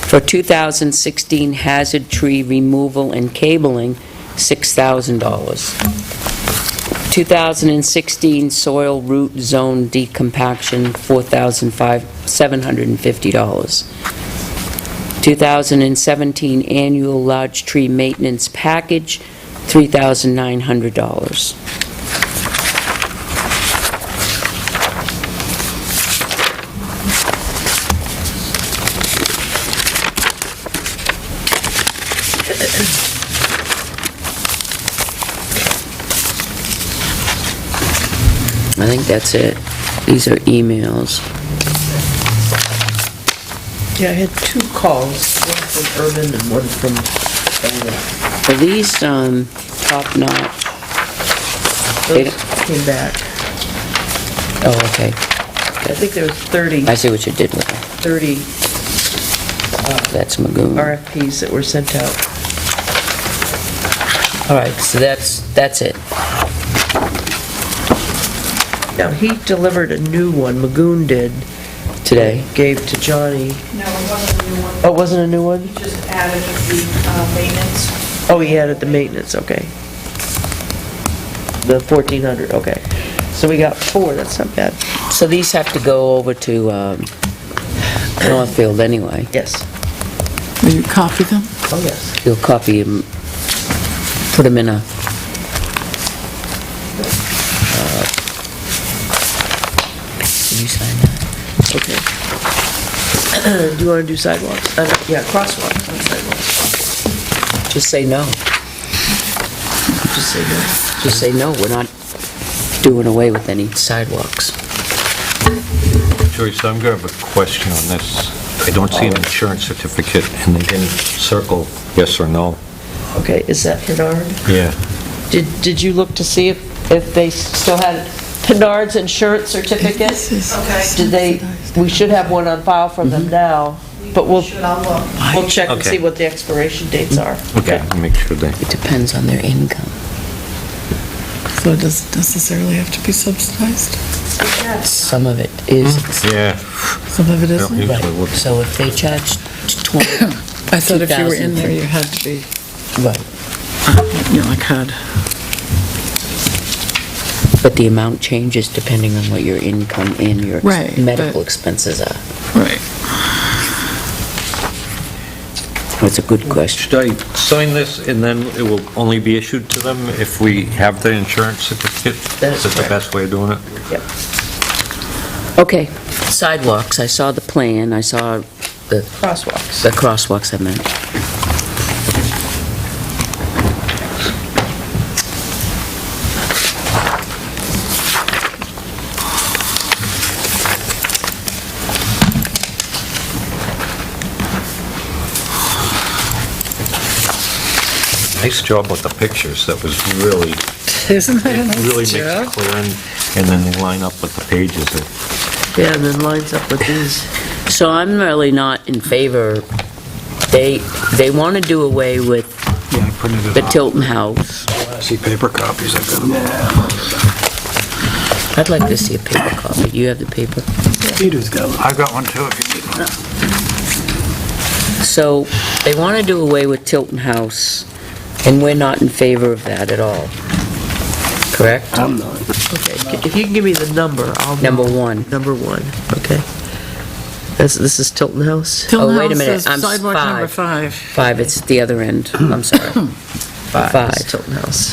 For 2016 hazard tree removal and cabling, $6,000. 2016 soil root zone decompaction, $4,750. 2017 annual large tree maintenance package, $3,900. I think that's it. These are emails. Yeah, I had 2 calls, one from Urban and one from Are these top notch? those came back. Oh, okay. I think there was 30 I see what you did with it. That's Magoon. RFPs that were sent out. All right, so that's it. Now, he delivered a new one, Magoon did, Today. gave to Johnny. No, it wasn't a new one. Oh, it wasn't a new one? He just added the maintenance. Oh, he added the maintenance, okay. The 1,400, okay. So we got 4, that's not bad. So these have to go over to Northfield anyway. Yes. Will you copy them? Oh, yes. You'll copy them, put them in a... Can you sign that? Okay. Do you want to do sidewalks? Yeah, crosswalks, not sidewalks. Just say no. Just say no. Just say no, we're not doing away with any sidewalks. Joyce, I'm going to have a question on this. I don't see an insurance certificate, and they didn't circle yes or no. Okay, is that Bernard? Yeah. Did you look to see if they still had Bernard's insurance certificate? Okay. Did they, we should have one on file from them now, but we'll check and see Okay. what the expiration dates are. Okay, make sure they... It depends on their income. So it doesn't necessarily have to be subsidized? Some of it is. Yeah. Some of it isn't? Usually Right. would. So if they charge 20, I thought if you were in there, you had to be, right, like had. but the amount changes depending on what your income and your Right, medical but- expenses are. Right. That's a good question. Should I sign this and then it will only be issued to them if we have the insurance certificate? That is Is that the correct. best way of doing it? Okay, sidewalks, I saw the plan, I saw the Crosswalks. crosswalks I meant. Nice job with the pictures. That was really, Isn't that a it really nice makes it job? clear and then they line up with the pages. Yeah, and then lines up with these. So I'm really not in favor, they want to do away with Yeah, I printed it the off. Tilton House. I see paper copies, I've got them all. I'd like to see a paper copy. Do you have the paper? Peter's got one. I've got one too if you need one. So they want to do away with Tilton House, and we're not in favor of that at all. Correct? I'm not. Okay, if you can give me the number, I'll know. Number one. Number one, okay. This is Tilton House? Tilton Oh, wait a House minute, is I'm sidewalk number 5. 5, it's at the other end. I'm sorry. Five is Tilton House.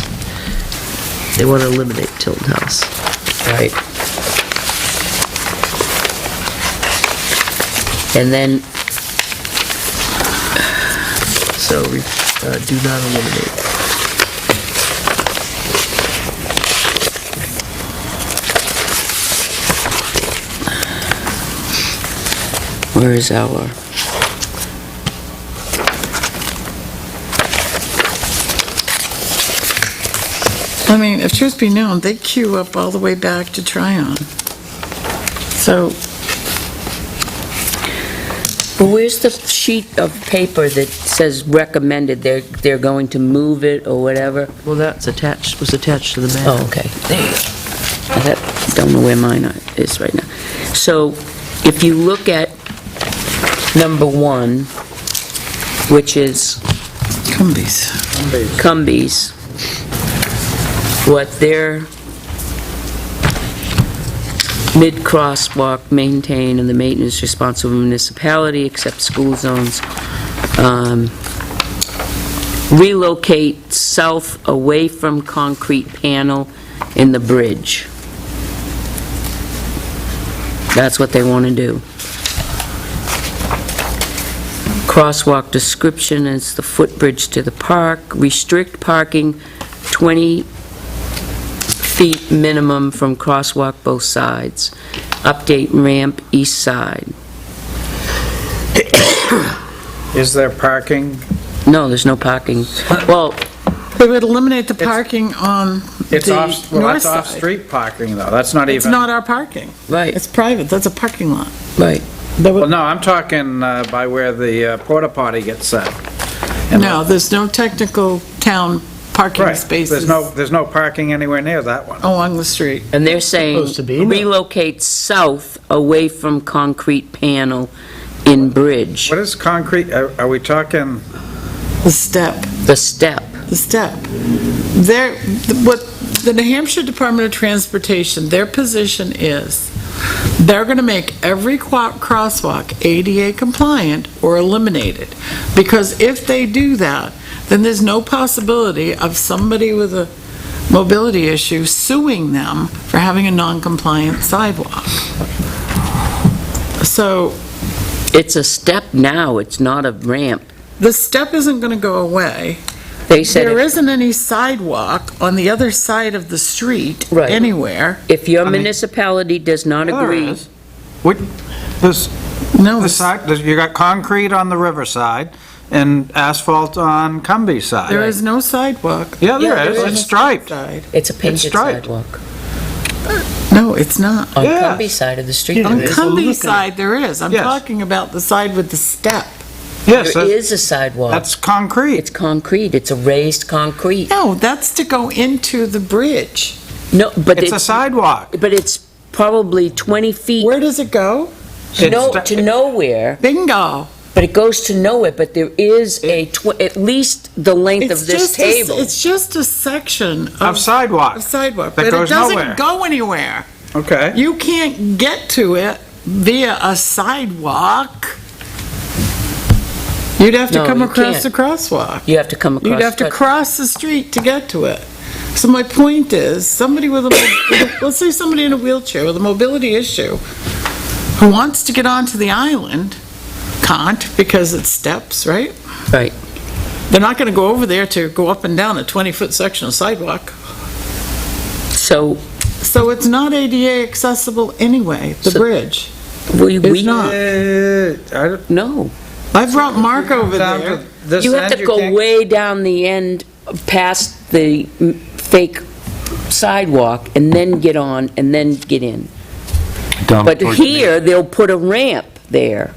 They want to eliminate Tilton House. Right. And then, So, do not eliminate. where is our... I mean, if truth be known, they queue up all the way back to Tryon. So, Well, where's the sheet of paper that says recommended, they're going to move it or whatever? Well, that's attached, was attached to the map. Oh, okay, there you go. I don't know where mine is right now. So, if you look at number 1, which is Cumbies. Cumbies, what their mid-crosswalk maintain and the maintenance responsible municipality except school zones, relocate south away from concrete panel in the bridge. That's what they want to do. Crosswalk description is the footbridge to the park, restrict parking 20 feet minimum from crosswalk both sides, update ramp east side. Is there parking? No, there's no parking. Well, They would eliminate the parking on It's the off, well, north that's side. off-street parking though, that's not It's even. not our parking. right, It's private, that's a parking lot. right. They Well, would- no, I'm talking by where the porta potty gets set. And No, there's no technical town parking Right, spaces there's no parking anywhere near that one. along the street. And they're saying Supposed to be, no. relocate south away from concrete panel in bridge, What is concrete, are we talking, The step. the step. The step. What the New Hampshire Department of Transportation, their position is, they're going to make every crosswalk ADA compliant or eliminated. Because if they do that, then there's no possibility of somebody with a mobility issue suing them for having a non-compliant sidewalk. So It's a step now, it's not a ramp. the step isn't going to go away. They said There if- isn't any sidewalk on the other side of the street Right. anywhere. if your I mean- municipality does not There agree, is. There's, No, the side, you got concrete on the riverside and asphalt on Cumbie side. there is no sidewalk. Yeah, there Yeah, is, there it's is. striped. Side. it's a painted striped. sidewalk. No, it's not. On Yes. Cumbie side of the street, On there is. Cumbie side, there is. I'm Yes. talking about the side with the step. Yes, There is a sidewalk. that's concrete. It's concrete, it's a raised concrete. No, that's to go into the bridge. No, but It's a it's, sidewalk. but it's probably 20 feet, Where does it go? to nowhere, Bingo. but it goes to nowhere, but there is at least the length It's of this just, table. it's just a section Of of sidewalk. sidewalk, That but it goes nowhere. doesn't go anywhere. Okay. You can't get to it via a sidewalk, you'd have to No, come you across can't. the crosswalk. You have to come across. You'd have to but- cross the street to get to it. So my point is, somebody with let's say somebody in a wheelchair with a mobility issue who wants to get onto the island, can't because it's steps, right? Right. They're not gonna go over there to go up and down a 20-foot section of sidewalk. So, So it's not ADA accessible anyway, the So- bridge. we, It's not. I don't- no. I brought Mark over down there. to this You have end, to go can't- way down the end, past the fake sidewalk, and then get on, and then get in. Down But towards the here, they'll put a ramp there.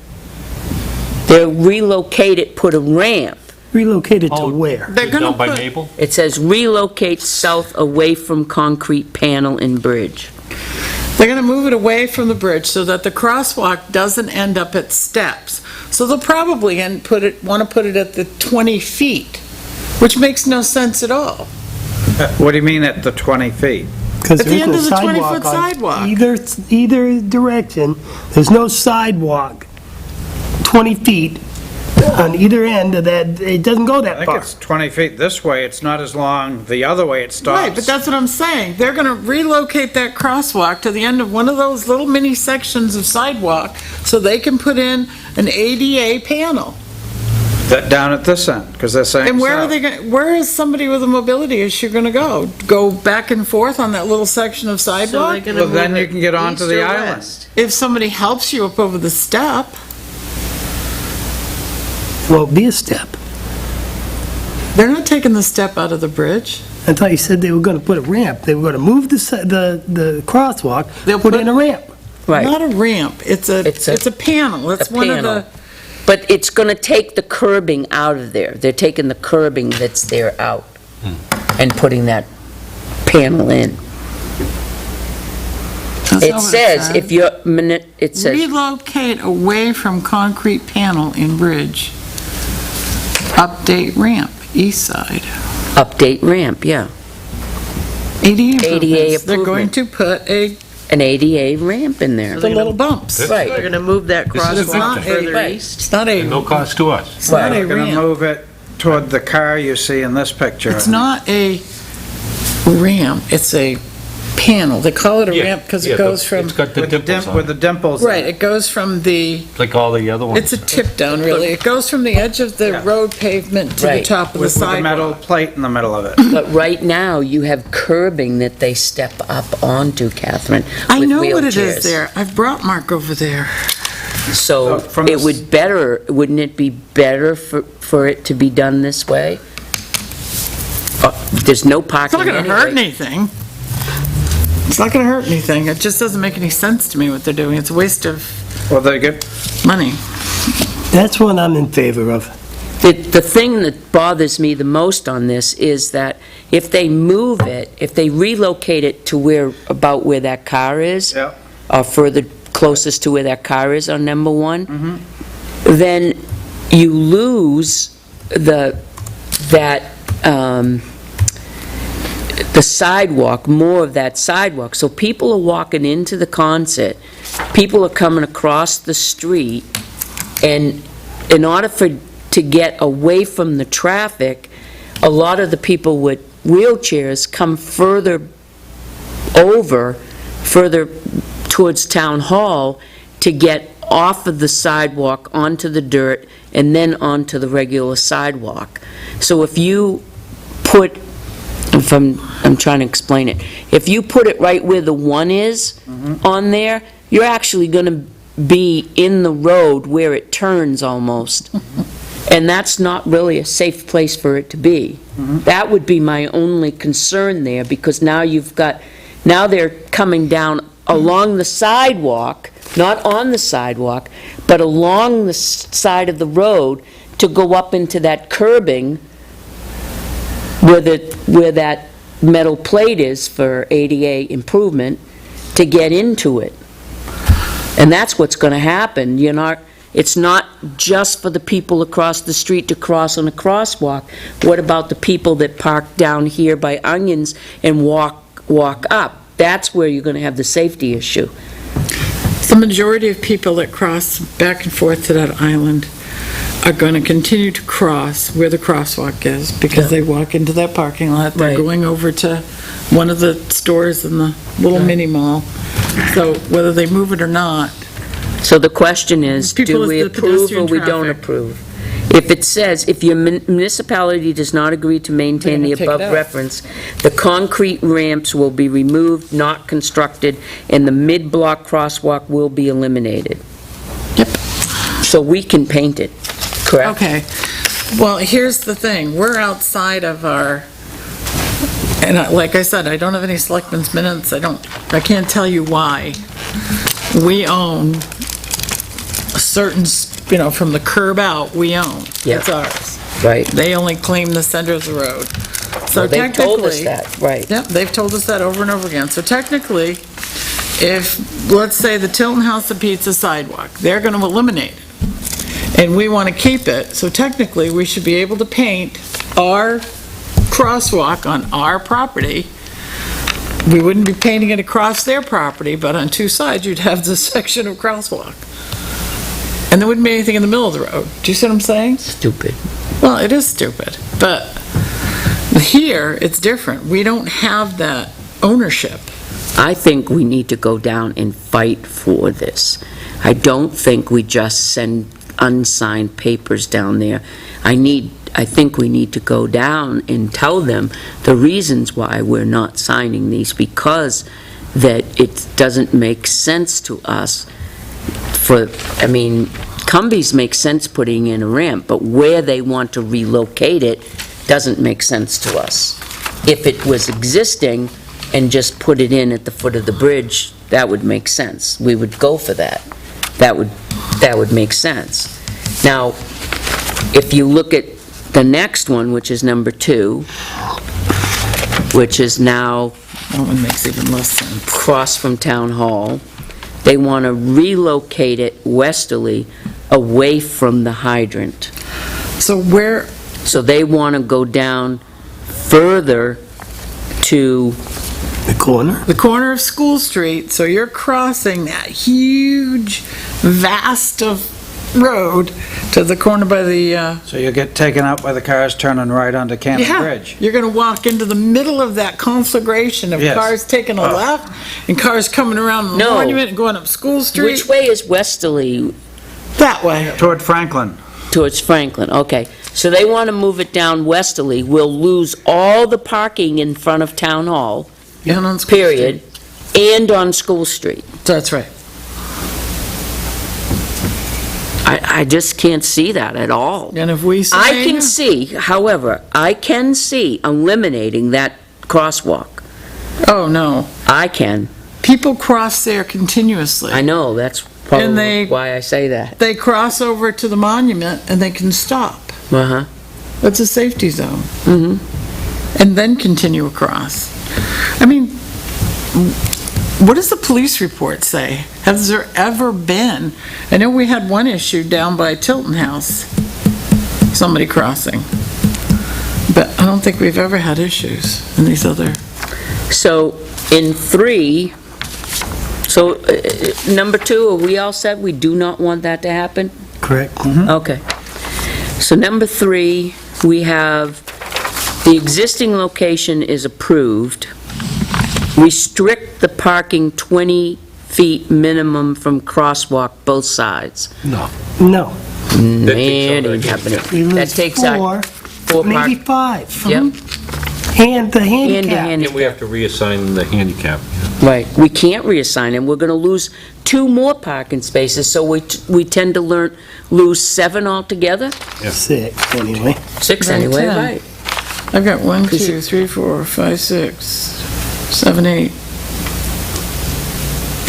They'll relocate it, put a ramp. Relocated to Oh. where? They're gonna Down by put, Maple? It says relocate south away from concrete panel and bridge. they're gonna move it away from the bridge so that the crosswalk doesn't end up at steps. So they'll probably wanna put it at the 20 feet, which makes no sense at all. What do you mean at the 20 feet? Because At the there's end no of the sidewalk 20-foot on sidewalk. Either direction, there's no sidewalk 20 feet on either end of that, it doesn't go I that think far. it's 20 feet this way, it's not as long the other way it stops. Right, but that's what I'm saying. They're gonna relocate that crosswalk to the end of one of those little mini sections of sidewalk so they can put in an ADA panel. That down at this end, because they're saying And where are south. they going, where is somebody with a mobility issue gonna go? Go back and forth on that little section of So they're sidewalk? gonna Well, then move you it can get onto east the or island. west? If somebody helps you up over the step, Won't be a step. they're not taking the step out of the bridge. I thought you said they were gonna put a ramp, they were gonna move the crosswalk, They'll put put- in a ramp. Right. Not a ramp, it's a panel. It's a one of panel. the, But it's gonna take the curbing out of there. They're taking the curbing that's there out and putting that panel in. that's It not what says, said. if you're, it says, Relocate away from concrete panel in bridge. Update ramp, east side. update ramp, yeah. ADA improvements. They're improvement. going to put An ADA ramp in there. the little bumps. Right. They're gonna move that This is It's not crosswalk a- further right. east? It's not a, No cost to us. it's not a They're gonna ramp. move it toward the car you see in this picture. It's not a ramp, it's a panel. They call it a ramp because it goes from, It's got the With the dimples with on the it, dimples. right, it goes from the, like all the other ones. it's a tip down really. It goes from the edge of the Yeah. road pavement to the Right. top of the With the metal sidewalk. plate in the middle of it. But right now, you have curbing that they step up onto, Catherine, I with know what it wheelchairs. is there. I've brought Mark over there. So from it the would better, wouldn't it be better for it to be done this way? There's no It's parking not gonna hurt anyway. anything. It's not gonna hurt anything. It just doesn't make any sense to me what they're doing. It's a waste of Well, they get, money. That's what I'm in favor of. The thing that bothers me the most on this is that if they move it, if they relocate it to about where that car is, yeah, or further closest to where that car is on number one, Mm-hmm. then you lose the sidewalk, more of that sidewalk. So people are walking into the concert, people are coming across the street, and in order to get away from the traffic, a lot of the people with wheelchairs come further towards Town Hall to get off of the sidewalk onto the dirt and then onto the regular sidewalk. So if you put, I'm trying to explain it, if you put it right where the one is on there, you're actually gonna be in the road where it turns almost. And that's not really a safe place for it to be. That would be my only concern there, because now now they're coming down along the sidewalk, not on the sidewalk, but along the side of the road to go up into that curbing where that metal plate is for ADA improvement, to get into it. And that's what's gonna happen. It's not just for the people across the street to cross on a crosswalk. What about the people that park down here by Onions and walk up? That's where you're gonna have the safety issue. the majority of people that cross back and forth to that island are going to continue to cross where the crosswalk is, because they walk into that parking lot, they're Right. going over to one of the stores in the little mini mall. So whether they move it or not, So the question is, People do is we the approve or pedestrian we don't traffic. approve? If it says, if your municipality does not agree to maintain the They're gonna take it above out. reference, the concrete ramps will be removed, not constructed, and the mid-block crosswalk will be eliminated. Yep. So we can paint it, correct? Okay, well, here's the thing, we're outside of our, and like I said, I don't have any selectmen's minutes, I can't tell you why. We own a certain, from the curb out, we own. Yeah. It's ours. Right. They only claim the center of the road. So Well, they've told us technically- that, right. Yep, they've told us that over and over again. So technically, if, let's say, the Tilton House of Pizza sidewalk, they're going to eliminate it, and we want to keep it, so technically, we should be able to paint our crosswalk on our property. We wouldn't be painting it across their property, but on two sides, you'd have this section of crosswalk. And there wouldn't be anything in the middle of the road. Do you see what I'm saying? Stupid. Well, it is stupid, but here, it's different. We don't have that ownership. I think we need to go down and fight for this. I don't think we just send unsigned papers down there. I think we need to go down and tell them the reasons why we're not signing these, because that it doesn't make sense to us Cumbies makes sense putting in a ramp, but where they want to relocate it doesn't make sense to us. If it was existing and just put it in at the foot of the bridge, that would make sense. We would go for that. That would make sense. Now, if you look at the next one, which is number 2, which is now That one makes even less sense. across from Town Hall, they want to relocate it westerly away from the hydrant. So where, So they want to go down further to, The corner? the corner of School Street, so you're crossing that huge, vast of road to the corner by the, So you get taken out by the cars turning right onto Cannon Bridge. You're gonna walk into the middle of that conflagration of Yes. cars taking a Oh. left and cars coming around the No. monument and going up School Street. which way is westerly That way. Toward Franklin. towards Franklin? Okay, so they want to move it down westerly. We'll lose all the parking in front of Town Hall, And on School period, and on School Street. Street. That's right. I just can't see that at all. And if we say. I can see, however, I can see eliminating that crosswalk. Oh, no. I can. People cross there continuously. I know, that's And they- probably why I say that. They cross over to the monument and they can stop. Uh-huh. That's a safety zone. Mhm. And then continue across. I mean, what does the police report say? Has there ever been? I know we had one issue down by Tilton House, somebody crossing. But I don't think we've ever had issues in these other. So in 3, number 2, are we all said we do not want that to happen? Correct. Okay. So number 3, we have the existing location is approved. Restrict the parking 20 feet minimum from crosswalk both sides. No. Man, ain't happening. We That lose takes out 4 maybe park. 5. Yep, And the and handicap. And we have to reassign the handicap. right. We can't reassign them. We're going to lose 2 more parking spaces, so we tend to lose 7 altogether? 6, anyway. 6 Right, anyway, 10. right. I've got 1, 2, 3, 4, 5, 6, 7, 8.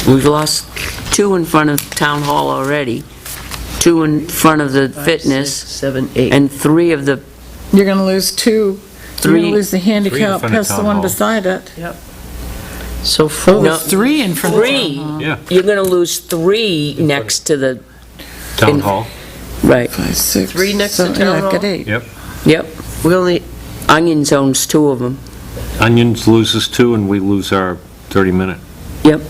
We've lost 2 in front of Town Hall already, 2 in front of the fitness, 7, 8. and 3 of the, You're gonna lose 2. You're gonna 3, lose the handicap front of plus the Town one Hall. beside it. So Oh, 4. No. there's 3 in front of Town 3. Hall. Yeah. You're gonna lose 3 next to the, Town Hall. right, 5, 6. 3 next to 7, Town I've got Hall? 8. Yep. yep. We only, Onions owns 2 of them, Onions loses 2 and we lose our 30-minute. yep.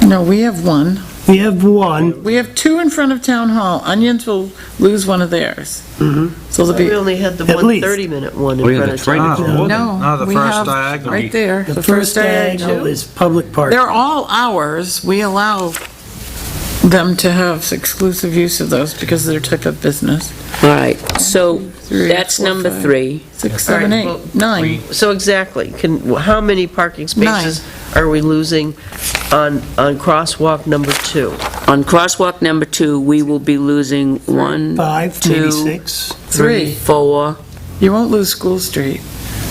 No, we have 1. We have one. We have two in front of Town Hall. Onions will lose one of theirs. So there'll We be, only had the At one least. 30-minute one Oh, in yeah, front of that's right, town. it's more than- no. the we first have diagonal. Right there, The first diagonal is public parking. They're all ours. We allow them to have exclusive use of those because of their type of business. All right, so Three, that's four, number five. 3. 6, 7, All right, 8, 9. So exactly, how many parking spaces are we losing on crosswalk number 2? On crosswalk number 2, we will be losing 1, 5, maybe 2, 6. 3. 4, You won't lose School Street.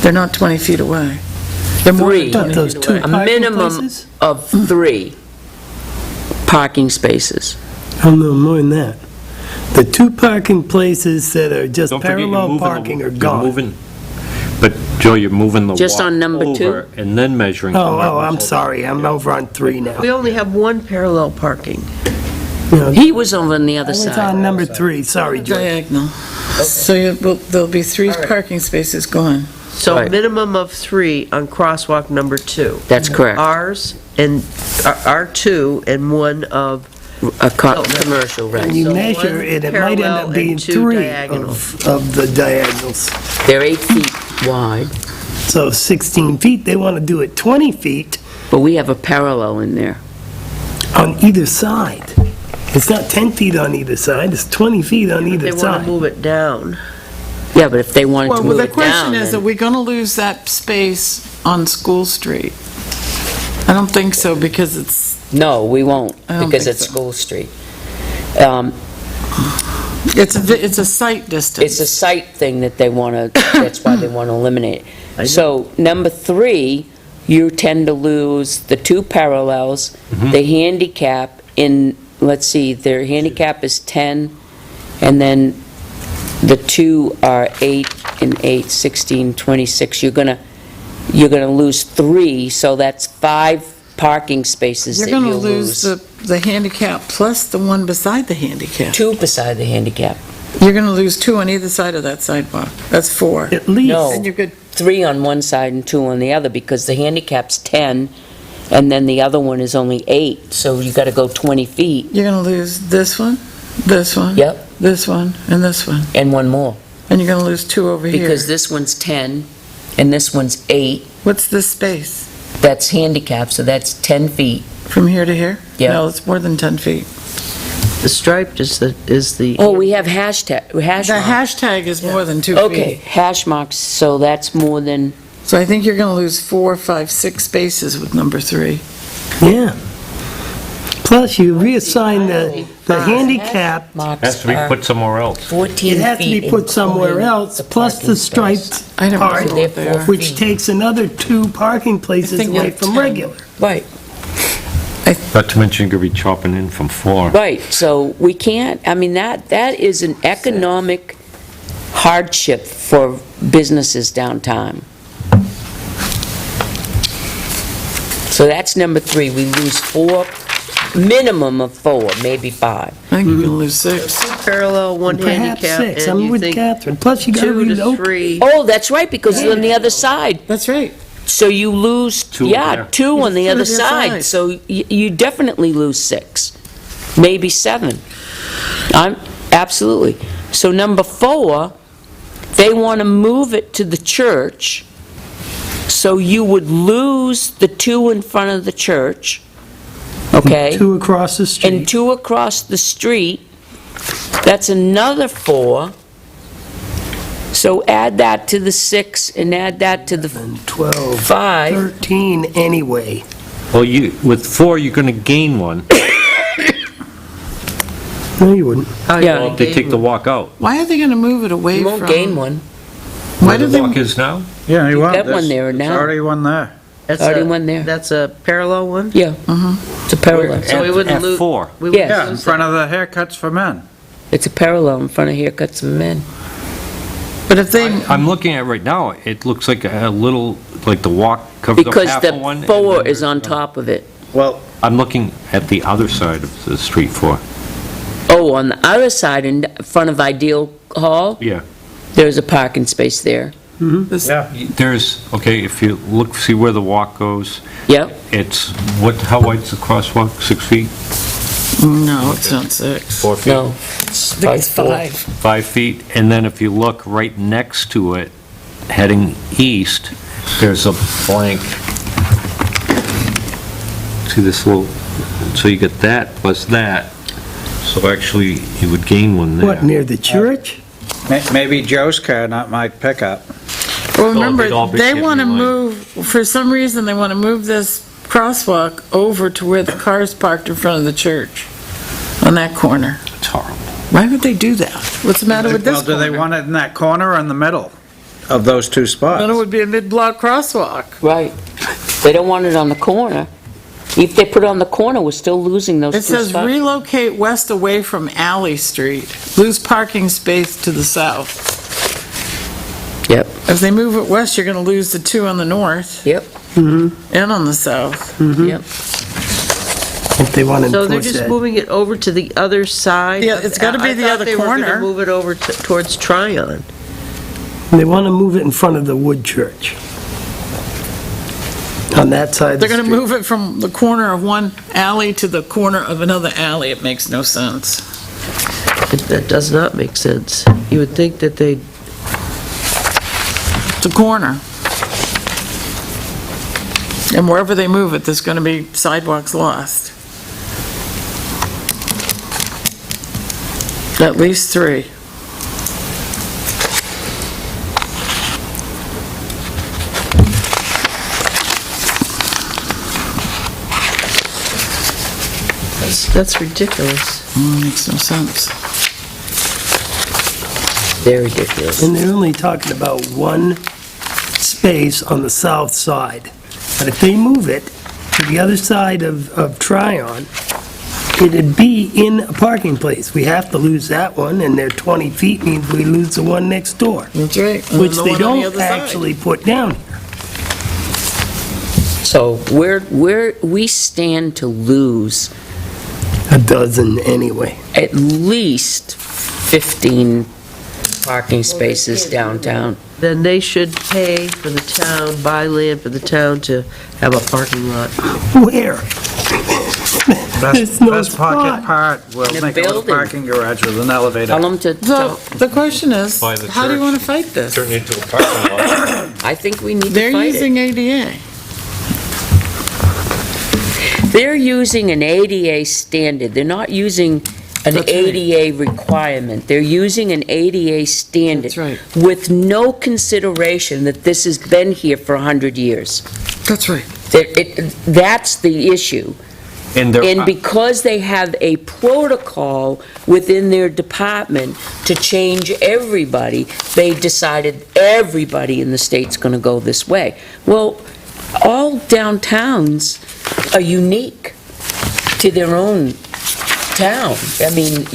They're not 20 feet away. They're more than 3. 20 Those feet two away. A parking minimum places? of 3 parking spaces. Oh, no, more than that. The 2 parking places that are just Don't forget, you're parallel moving the- parking are you're gone. moving- But, Joe, you're moving the Just walk on number two? over and then measuring. Oh, from I'm over. sorry, I'm over on 3 now. We only have one parallel parking. You know, He was over on the I other was side. on number 3, sorry, Joe. Diagonal. So there'll be 3 parking spaces gone. So Right. minimum of 3 on crosswalk number 2. That's correct. Ours and, R2 and one of, A commercial, When right. you So measure one it, it might end parallel up being and 2 3 diagonal. of the diagonals. They're 8 feet wide, So 16 feet, they want to do it 20 feet but we have a parallel in there. on either side. It's not 10 feet on either side, it's 20 feet on they either want to side. move it down. Yeah, but if they wanted to Well, move the it question down, is, are then... we going to lose that space on School Street? I don't think so, because it's, No, we won't, I don't because think it's so. School Street. it's a sight distance. It's a site thing that they want to, that's why they want to eliminate it. So, number 3, you tend to lose the 2 parallels, the handicap in, let's see, their handicap is 10, and then the 2 are 8 and 8, 16, 26. You're gonna lose 3, so that's 5 parking spaces You're that going to you'll lose lose. the handicap plus the one beside the handicap. 2 beside the handicap. You're going to lose 2 on either side of that sidewalk. That's 4. At least. No. And you're good. 3 on one side and 2 on the other, because the handicap's 10, and then the other one is only 8, so you gotta go 20 feet. You're going to lose this one, Yep, this one, and this one. and one more, And you're going to lose 2 over here. because this one's 10, and this one's 8. What's this space? That's handicap, so that's 10 feet. From here to here? Yeah. No, it's more than 10 feet. The striped is the. Oh, we have hashtag, hash The marks. hashtag is more than 2 feet. Okay, hash marks, so that's more than, So I think you're going to lose 4, 5, 6 spaces with number 3. Yeah. Plus, you reassign the handicap, marks Has to be are put somewhere else. 14 it has to be feet, put somewhere including else, the plus parking the space. striped I don't part, know what they are. which takes another 2 parking places I think away they're from 10. regular. Right, Not to mention you're going to be chopping in from 4. right, so we can't, I mean, that is an economic hardship for businesses downtown. So that's number 3, we lose 4, minimum of 4, maybe 5. I think you're going to lose 6. Parallel, one Perhaps handicap, 6, and I'm you with think Catherine. Plus, you gotta 2 leave it to open. 3. Oh, that's right, because it's on the other side. That's right. So you lose, 2 yeah, there. 2 on the Two other on the side, side. so you definitely lose 6, maybe 7. Absolutely. So number 4, they want to move it to the church, so you would lose the 2 in front of the church, okay? 2 across the And street. 2 across the street, that's another 4. So add that to the 6 and add that to the 12, 5. 13 anyway. Well, with 4, you're going to gain 1. No, you wouldn't. How you Yeah. gonna Well, if they gain take the one? walk out. Why are they going to move it away You from? won't gain one. Why Where do the they? walk is now? Yeah, you want got one this. there There's now. already one there. That's Already a- one there. That's a parallel one? Yeah, it's a parallel. So we wouldn't At lose. 4. We wouldn't Yeah. Yeah, in lose front of the haircuts for men. It's a parallel in front of haircuts for men. But if they, I'm looking at it right now, it looks like a little, like the walk covers up Because half the of one. and 4 then is there's on the- top of it. Well, I'm looking at the other side of the street 4. Oh, on the other side, in front of Ideal Hall, Yeah. there's a parking space there. this- yeah, There's, okay, if you look, see where the walk goes, Yep, it's, how wide's the crosswalk? 6 feet? No, it's not 6. 4 feet? No. I think it's 5. 5 feet, and then if you look right next to it, heading east, there's a blank. See this little, so you get that plus that, so actually you would gain one there. What, near the church? Maybe Joe's car, not my pickup. Well, remember, they'd all be they getting want to in line. move, for some reason, they want to move this crosswalk over to where the car's parked in front of the church, on that corner. It's horrible. Why would they do that? What's the matter with this Well, do corner? they want it in that corner or in the middle of those two spots? Then it would be a mid-block crosswalk. Right. They don't want it on the corner. If they put it on the corner, we're still losing those two It spots. says relocate west away from Alley Street, lose parking space to the south. Yep, If they move it west, you're going to lose the 2 on the north yep, and on the south. yep. If they want to So they're enforce just that. moving it over to the other side? Yeah, it's gotta be the other I thought they were corner. going to move it over towards Tryon. They want to move it in front of the wood church. On that side of the They're going street. to move it from the corner of one alley to the corner of another alley. It makes no sense. That does not make sense. You would think that they'd It's a corner. And wherever they move it, there's going to be sidewalks lost. At least 3. That's ridiculous. Makes no sense. They're ridiculous. And they're only talking about one space on the south side. But if they move it to the other side of Tryon, it'd be in a parking place. We have to lose that one, and their 20 feet means we lose the one next door, That's right. And which the they one on the don't other side. actually put down here. So we stand to lose A dozen anyway. at least 15 parking spaces downtown. Then they should pay for the town, buy land for the town to have a parking lot. Where? There's no Best pocket spot. part, we'll In a make a little building. parking garage with an elevator. Tell them to, So the question is, By the how do you church. want to fight this? Turn into a parking lot. I think we need to They're fight it. using ADA. They're using an ADA standard. They're not using an That's right. ADA requirement. They're using an ADA standard. That's right. With no consideration that this has been here for 100 years. That's right. That's the issue. And there, And because they have a protocol within their department to change everybody, they decided everybody in the state's going to go this way. Well, all downtowns are unique to their own town. I mean,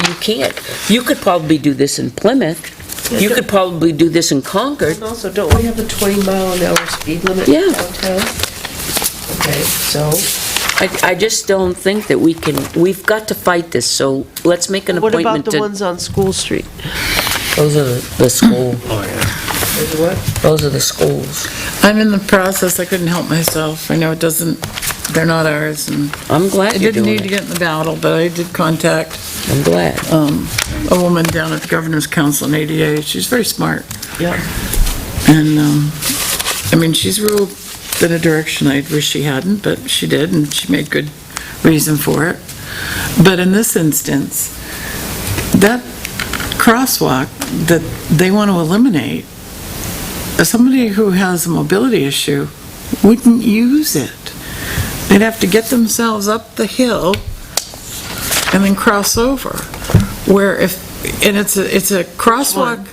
you could probably do this in Plymouth. You could probably do this in Concord. And also, don't we have a 20-mile-an-hour speed limit Yeah. downtown? Okay, so I just don't think that we've got to fight this, so let's make an what about appointment the to... ones on School Street? Those are the school, Is what? those are the schools. I'm in the process. I couldn't help myself. I know it doesn't, they're not ours, and I'm glad I you're didn't doing need to it. get in the battle, but I did contact I'm glad. a woman down at the Governor's Council in ADA. She's very smart. Yeah. And, I mean, she's ruled in a direction I wish she hadn't, but she did, and she made good reason for it. But in this instance, that crosswalk that they want to eliminate, somebody who has a mobility issue wouldn't use it. They'd have to get themselves up the hill and then cross over. Where and it's a crosswalk.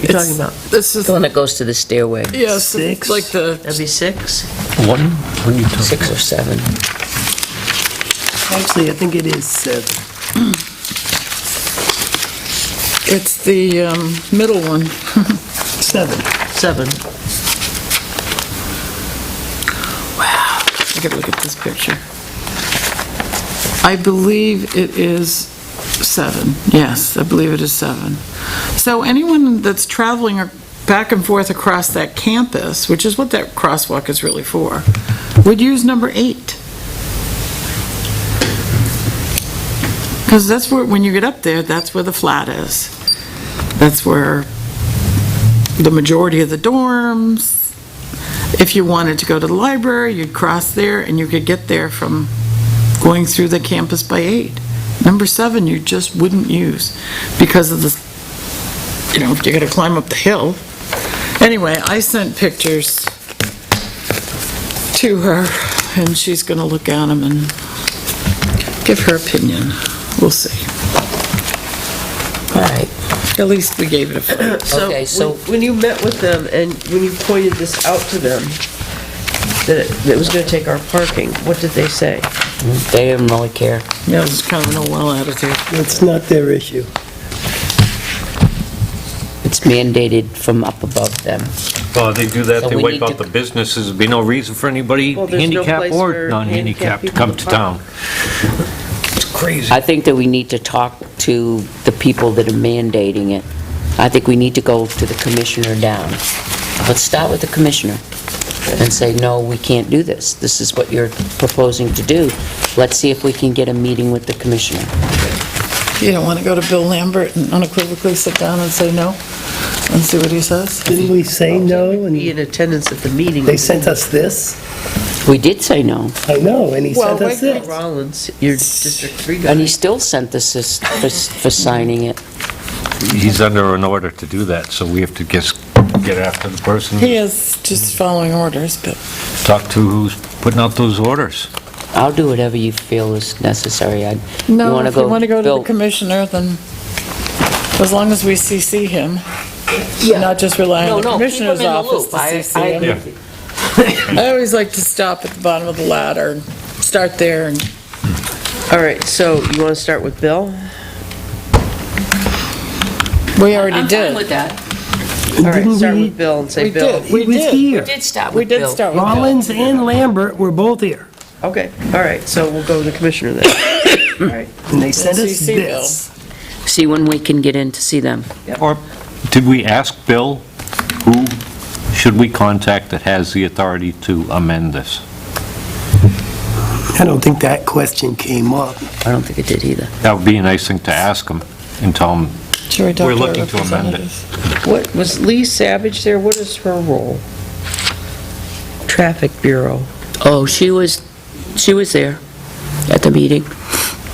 You're talking about? This is, The one that goes to the stairway, yes, Six? like the, That'd be 6? what are you talking 6 or 7. Actually, I think it is 7. it's the middle one. 7. 7. I gotta look at this picture. I believe it is 7. Yes, I believe it is 7. So anyone that's traveling back and forth across that campus, which is what that crosswalk is really for, would use number 8. Because that's where, when you get up there, that's where the flat is. That's where the majority of the dorms. If you wanted to go to the library, you'd cross there, and you could get there from going through the campus by 8. Number 7, you just wouldn't use because of the, you gotta climb up the hill. Anyway, I sent pictures to her, and she's gonna look at them and give her opinion. We'll see. All right. At least we gave it a fight. Okay, so- When you met with them and when you pointed this out to them, that it was gonna take our parking, what did they say? They didn't really care. Yeah, it was kind of an oh well attitude. It's not their issue. It's mandated from up above them. Well, they do that, So they we wipe need out to- the businesses, there'd be no reason for anybody, Well, there's no handicapped place or for non-handicapped, to handicapped come people to to town. It's crazy. I think that we need to talk to the people that are mandating it. I think we need to go to the commissioner down. Let's start with the commissioner and say, no, we can't do this. This is what you're proposing to do. Let's see if we can get a meeting with the commissioner. You don't want to go to Bill Lambert and unequivocally sit down and say no and see what he says? Didn't we say no? Be in And attendance at the meeting. they sent us this? We did say no, I know, and he Well, sent us wait, this. Rollins, your District 3 guy. and he still sent us this for signing it. He's under an order to do that, so we have to just get after the person, He is just following orders, but talk to who's putting out those orders. I'll do whatever you feel is necessary. no, wanna if you want to go to the Bill? commissioner, then as long as we CC him, not just rely on the commissioner's office to CC him. I always like to stop at the bottom of the ladder and start there and All right, so you want to start with Bill? we already did. that. All right, Didn't start we- with Bill and say We Bill. did. We He was did. here. Did start We with did Bill. start with Bill. Rollins and Lambert were both here, Okay, all right, so we'll go to the commissioner then. All right, and they sent us CC Bill. this. See when we can get in to see them. Or, did we ask Bill, who should we contact that has the authority to amend this? I don't think that question came up. I don't think it did either. That would be a nice thing to ask him and tell him, Should we talk We're to our looking to amend it. representative? what, was Lee Savage there? What is her role? Traffic Bureau. Oh, she was there at the meeting.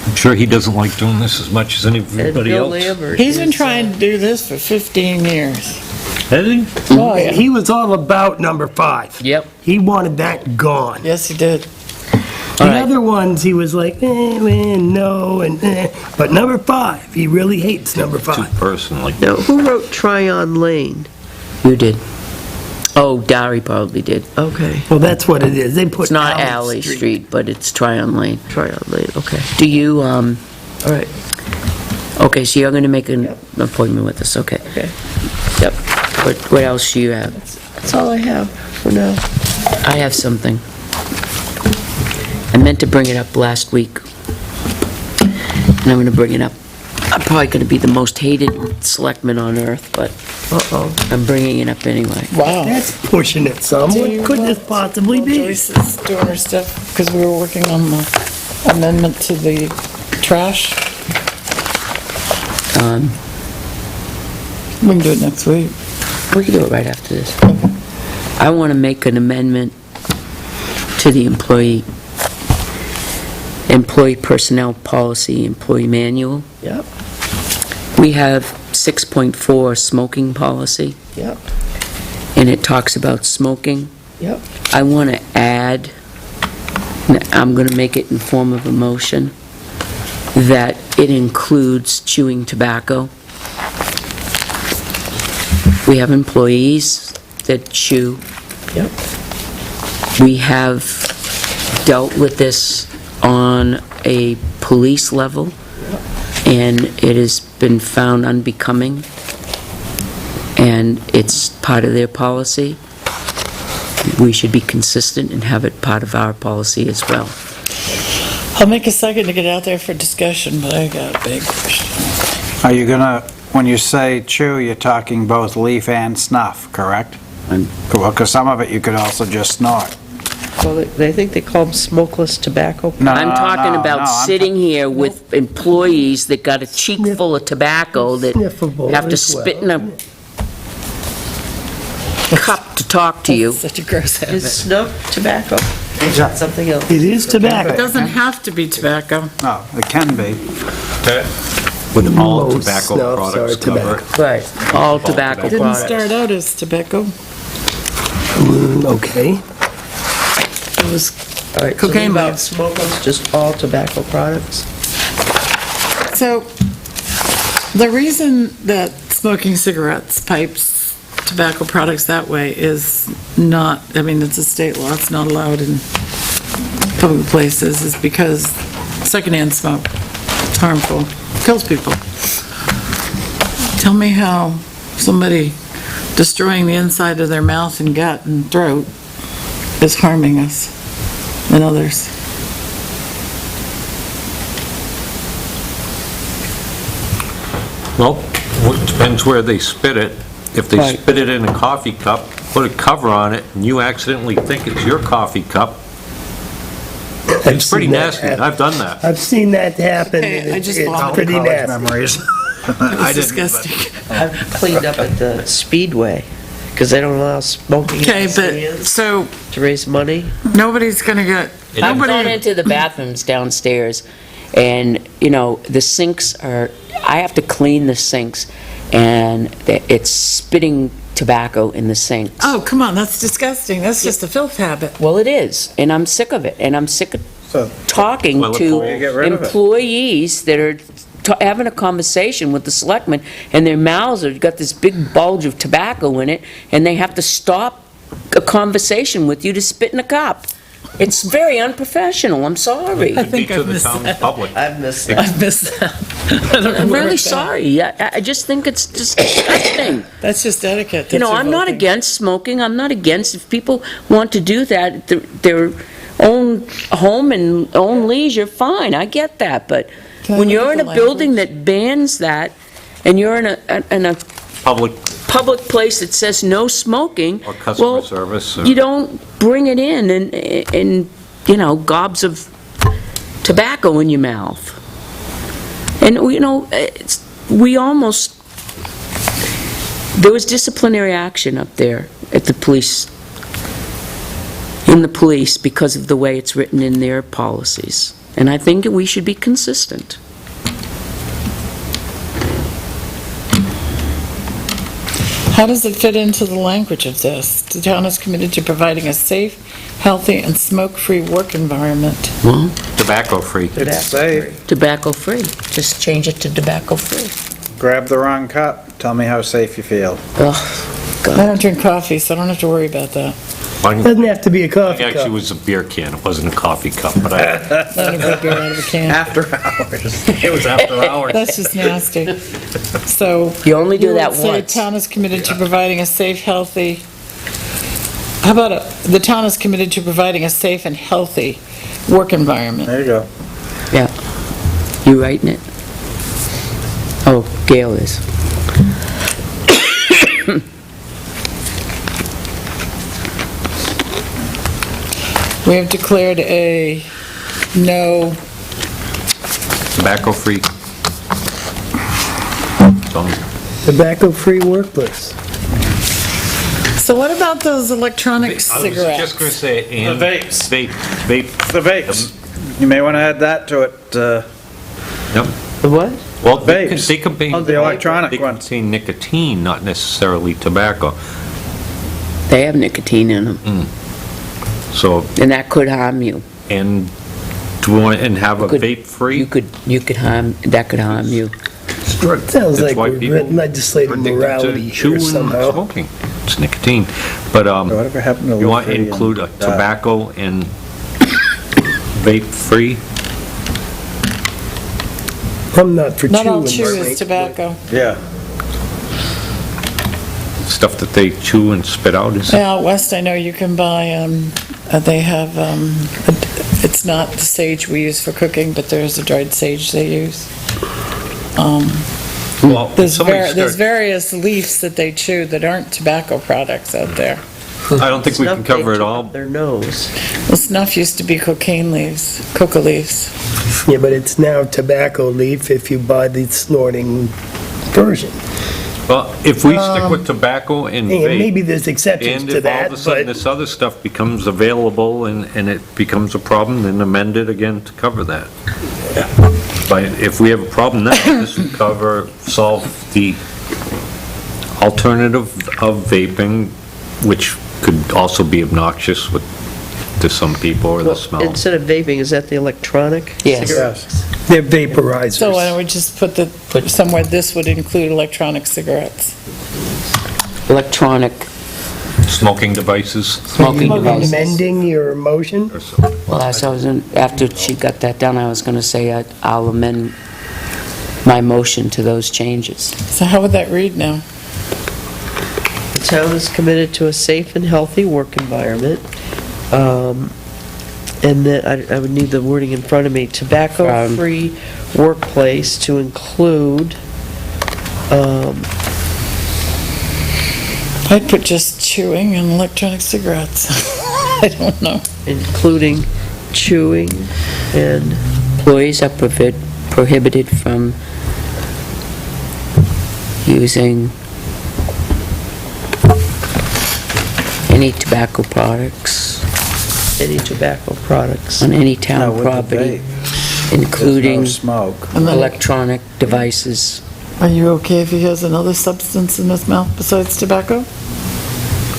I'm sure he doesn't like doing this as much as And anybody Bill else. Lambert. He's been is, trying to do this for 15 years. Has he? Oh, And yeah. he was all about number 5. Yep. He wanted that gone. Yes, he did. The All right. other ones, he was like, no, and but number 5, he really hates number Too 5. personally. Now, who wrote Tryon Lane? You did. Oh, Dari probably did. Okay, Well, that's what it is. They put It's not Alley Alley Street, but it's Tryon Lane. Tryon Lane, okay, Do you, all right, okay, so you're going to make an Yep. appointment with us, okay. okay. Yep. What else do you have? That's all I have for now. I have something. I meant to bring it up last week, and I'm going to bring it up. I'm probably going to be the most hated selectman on earth, but Uh-oh. I'm bringing it up anyway. Wow. That's pushing it some. What could this possibly be? Joyce is doing her stuff because we were working on the amendment to the trash. We can do it next week. We can do it right after this. I want to make an amendment to the employee personnel policy, employee manual. Yep, We have 6.4 smoking policy, yep, and it talks about smoking. yep. I want to add, I'm going to make it in form of a motion, that it includes chewing tobacco. We have employees that chew. Yep. We have dealt with this on a police level, and it has been found unbecoming, and it's part of their policy. We should be consistent and have it part of our policy as well. I'll make a second to get out there for discussion, but I got a big question. Are you gonna, when you say chew, you're talking both leaf and snuff, correct? I'm- Well, because some of it you could also just snort. Well, they think they call them smokeless tobacco. No, I'm talking no, about no, I'm sitting here with employees that got a cheek full of tobacco that Sniffable have to as spit in well. a cup to talk to you. Such a gross habit. Is snuff tobacco? Something else? It is It tobacco. doesn't have to be tobacco. No, it can be. With all Most tobacco snuffs products are tobacco. covered. Right. All tobacco Didn't products. start out as tobacco. Okay. It was All right, so Cocaine leave out leaves. smokeless, just all tobacco products? So, the reason that smoking cigarettes, pipes, tobacco products that way is not, I mean, it's a state law, it's not allowed in public places, is because secondhand smoke, it's harmful, kills people. Tell me how somebody destroying the inside of their mouth and gut and throat is harming us and others. Well, it depends where they spit it. If they Right. spit it in a coffee cup, put a cover on it, and you accidentally think it's your coffee cup, it's pretty nasty. I've done that. I've seen that happen, Okay, and I it's just it's vomited. pretty College nasty. memories. It's I didn't, but- disgusting. I've cleaned up at the Speedway, because they don't allow smoking in Okay, the but, stands so, to raise money. nobody's gonna get, I've gone nobody, into the bathrooms downstairs, and, you know, the sinks are, I have to clean the sinks, and it's spitting tobacco in the sinks. oh, come on, that's disgusting, that's just a filth habit. Well, it is, and I'm sick of it, and I'm sick of So, talking Toilet to bowl. You get rid of it. employees that are having a conversation with the selectmen, and their mouths have got this big bulge of tobacco in it, and they have to stop a conversation with you to spit in a cup. It's very unprofessional, I'm sorry. I think Be to I've the missed town that. public. I've missed that. I've missed that. I don't know I'm where really it's at. sorry. I just think it's just disgusting. That's just etiquette. You know, That's I'm not revolting. against smoking, I'm not against, if people want to do that, at their own home and own leisure, fine, I get that, but Can I when look you're at in the a building language? that bans that, and you're in a Public public place that says no smoking, or customer well, service. or- you don't bring it in, you know, gobs of tobacco in your mouth. And, you know, we almost, there was disciplinary action up there at the police, in the police, because of the way it's written in their policies. And I think we should be consistent. How does it fit into the language of this? The town is committed to providing a safe, healthy, and smoke-free work environment. Well, Tobacco-free. It's safe. tobacco-free, just change it to tobacco-free. Grab the wrong cup, tell me how safe you feel. Ugh, I God. don't drink coffee, so I don't have to worry about that. Mine Doesn't have to be a coffee actually cup. was a beer can, it wasn't a coffee cup, but I, Not a good beer out of a can. After hours. it was after hours. That's just nasty. So. You only do would that say once. town is committed to providing a safe, healthy, how about the town is committed to providing a safe and healthy work environment? There you go. Yeah. You writing it? Oh, Gail is. We have declared a no, Tobacco-free. Zone. Tobacco-free workplace. so what about those electronic I was just cigarettes? gonna say, and. The vapes. Vape. The vapes. You may want to add that to it. Yep. The what? Well, they Vapes. contain. Oh, the electronic They ones. contain nicotine, not necessarily tobacco. They have nicotine in them, So, and that could harm you. and do you want, and have a Could- vape-free? You could harm, that could harm you. Sounds That's like why we've people written legislative addicted to morality here chewing and somehow. Smoking, it's nicotine. But, Whatever happened to you want to Lou Ferry include a and, tobacco and vape-free? I'm not for Not all chewing. chew but- is tobacco. Yeah. Stuff that they chew and spit out is, Yeah, out west, I know you can buy, they have, it's not the sage we use for cooking, but there's a dried sage they use. well, There's somebody there's started, various leaves that they chew that aren't tobacco products out there. I don't think we can Snuff, they cover it took all. up their nose. Well, snuff used to be cocaine leaves, coca leaves. Yeah, but it's now tobacco leaf if you buy the snorting version. Well, if we stick with tobacco and And maybe vape, there's exceptions and to if all that, of a sudden but this other stuff becomes available and it becomes a problem, then amend it again to cover that. But if we have a problem now, this would solve the alternative of vaping, which could also be obnoxious to some people, or the Well, smell. instead of vaping, is that the electronic? Yes. cigarettes? they're vaporizers. So why don't we just put somewhere this would include electronic cigarettes? Electronic Smoking devices. smoking devices. Amending your motion? Or so. Well, after she got that done, I was going to say I'll amend my motion to those changes. So how would that read now? The town is committed to a safe and healthy work environment. And then I would need the wording in front of me, tobacco-free workplace to include, I'd put just chewing and electronic cigarettes. I don't know. including chewing and, Employees are prohibited from using any tobacco products any tobacco products. on any town property, including smoke. And then, electronic devices. are you okay if he has another substance in his mouth besides tobacco?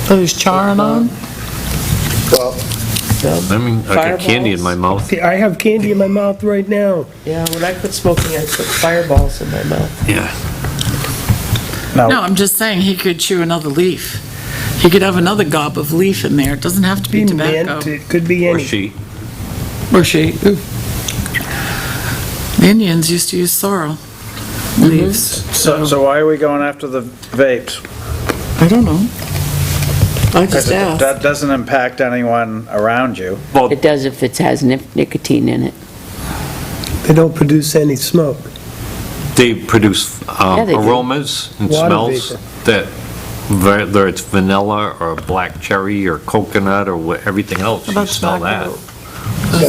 That he's charring on? I mean, I got candy in my mouth. I have candy in my mouth right now. Yeah, when I quit smoking, I put fireballs in my mouth. Yeah. No, I'm just saying he could chew another leaf. He could have another gob of leaf in there. It doesn't have to be tobacco. It could be Or any. she. Or she. Ooh. The Indians used to use sorrel leaves. So why are we going after the vapes? I don't know. I Because just asked. that doesn't impact anyone around you. Well, It does if it has nicotine in it. They don't produce any smoke. they produce Yeah, they do. aromas and Water smells vapor. that, whether it's vanilla or black cherry or coconut or everything else, you About smell that. tobacco.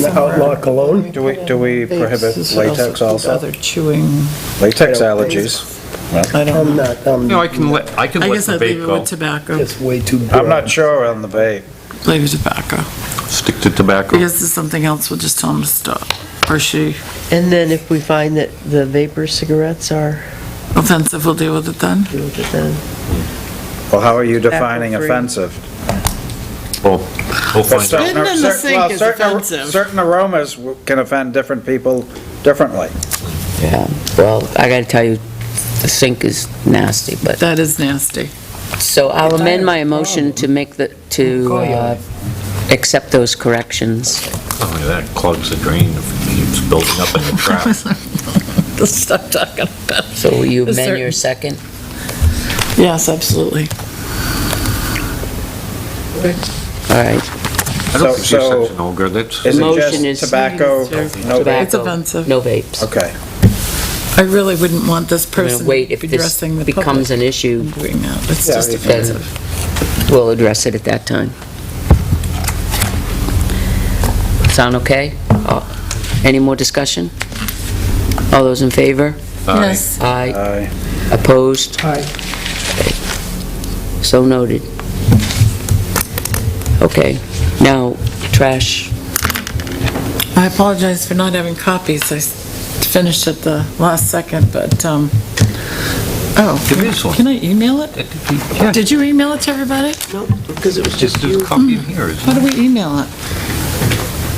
Gonna outlaw cologne? Do we prohibit Vapes is what latex else- also? Other chewing, Latex allergies. I don't I'm know. not, You know, I can let I the guess I'd leave vape it go. with tobacco. it's way too broad. I'm not sure on the vape. Leave it tobacco. Stick to tobacco. Because there's something else, we'll just tell him to stop. Or she. And then if we find that the vapor cigarettes are, Offensive, we'll deal with it then. deal with it then. Well, how are you defining Tobacco-free. offensive? We'll find out. Spitting in the sink is offensive. Certain aromas can offend different people differently. Yeah, well, I gotta tell you, the sink is nasty, but, That is nasty. so I'll amend my motion to make accept those corrections. Oh, that clogs the drain if it keeps building up in the trap. Let's stop talking about it. So will you Is amend there- your second? Yes, absolutely. All right. I don't think So- you're such an ogre, that's, Is it Motion is- just tobacco, no vape? It's offensive. No vapes. Okay. I really wouldn't want this I'm gonna person wait, if this addressing the becomes public an issue, doing that. It's Yeah, just you then offensive. we'll address it at that time. Sound okay? Any more discussion? All those in favor? Yes. Aye. Aye. Opposed? Aye. So noted. Okay, now, trash. I apologize for not having copies. I finished at the last second, but, oh. There is one. Can I email it? yeah, Did you email it to everybody? No, because it was just just there's a you copy in here, isn't How do we email it?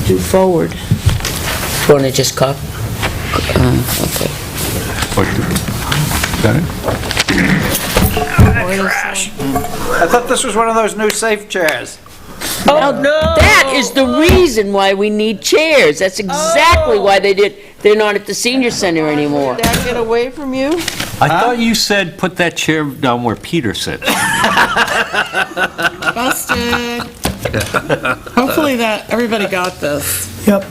do forward. Want to just okay. it? Got it? I thought this was one of those new safe chairs. Oh, no! That is the reason why we need chairs. That's exactly why they're not at the senior center anymore. Did that get away from you? I thought you said put that chair down where Peter sits. Busted. Hopefully that, everybody got this. Yep.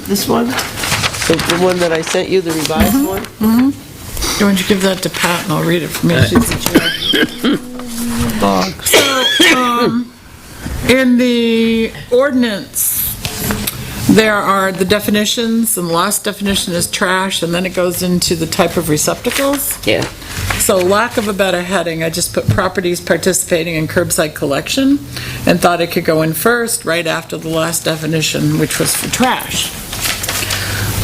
This one? The one that I sent you, the revised one? Why don't you give that to Pat and I'll read it for me. She's the chair. So, In the ordinance, there are the definitions, and the last definition is trash, and then it goes into the type of receptacles. Yeah. So lack of a better heading, I just put properties participating in curbside collection, and thought it could go in first, right after the last definition, which was for trash.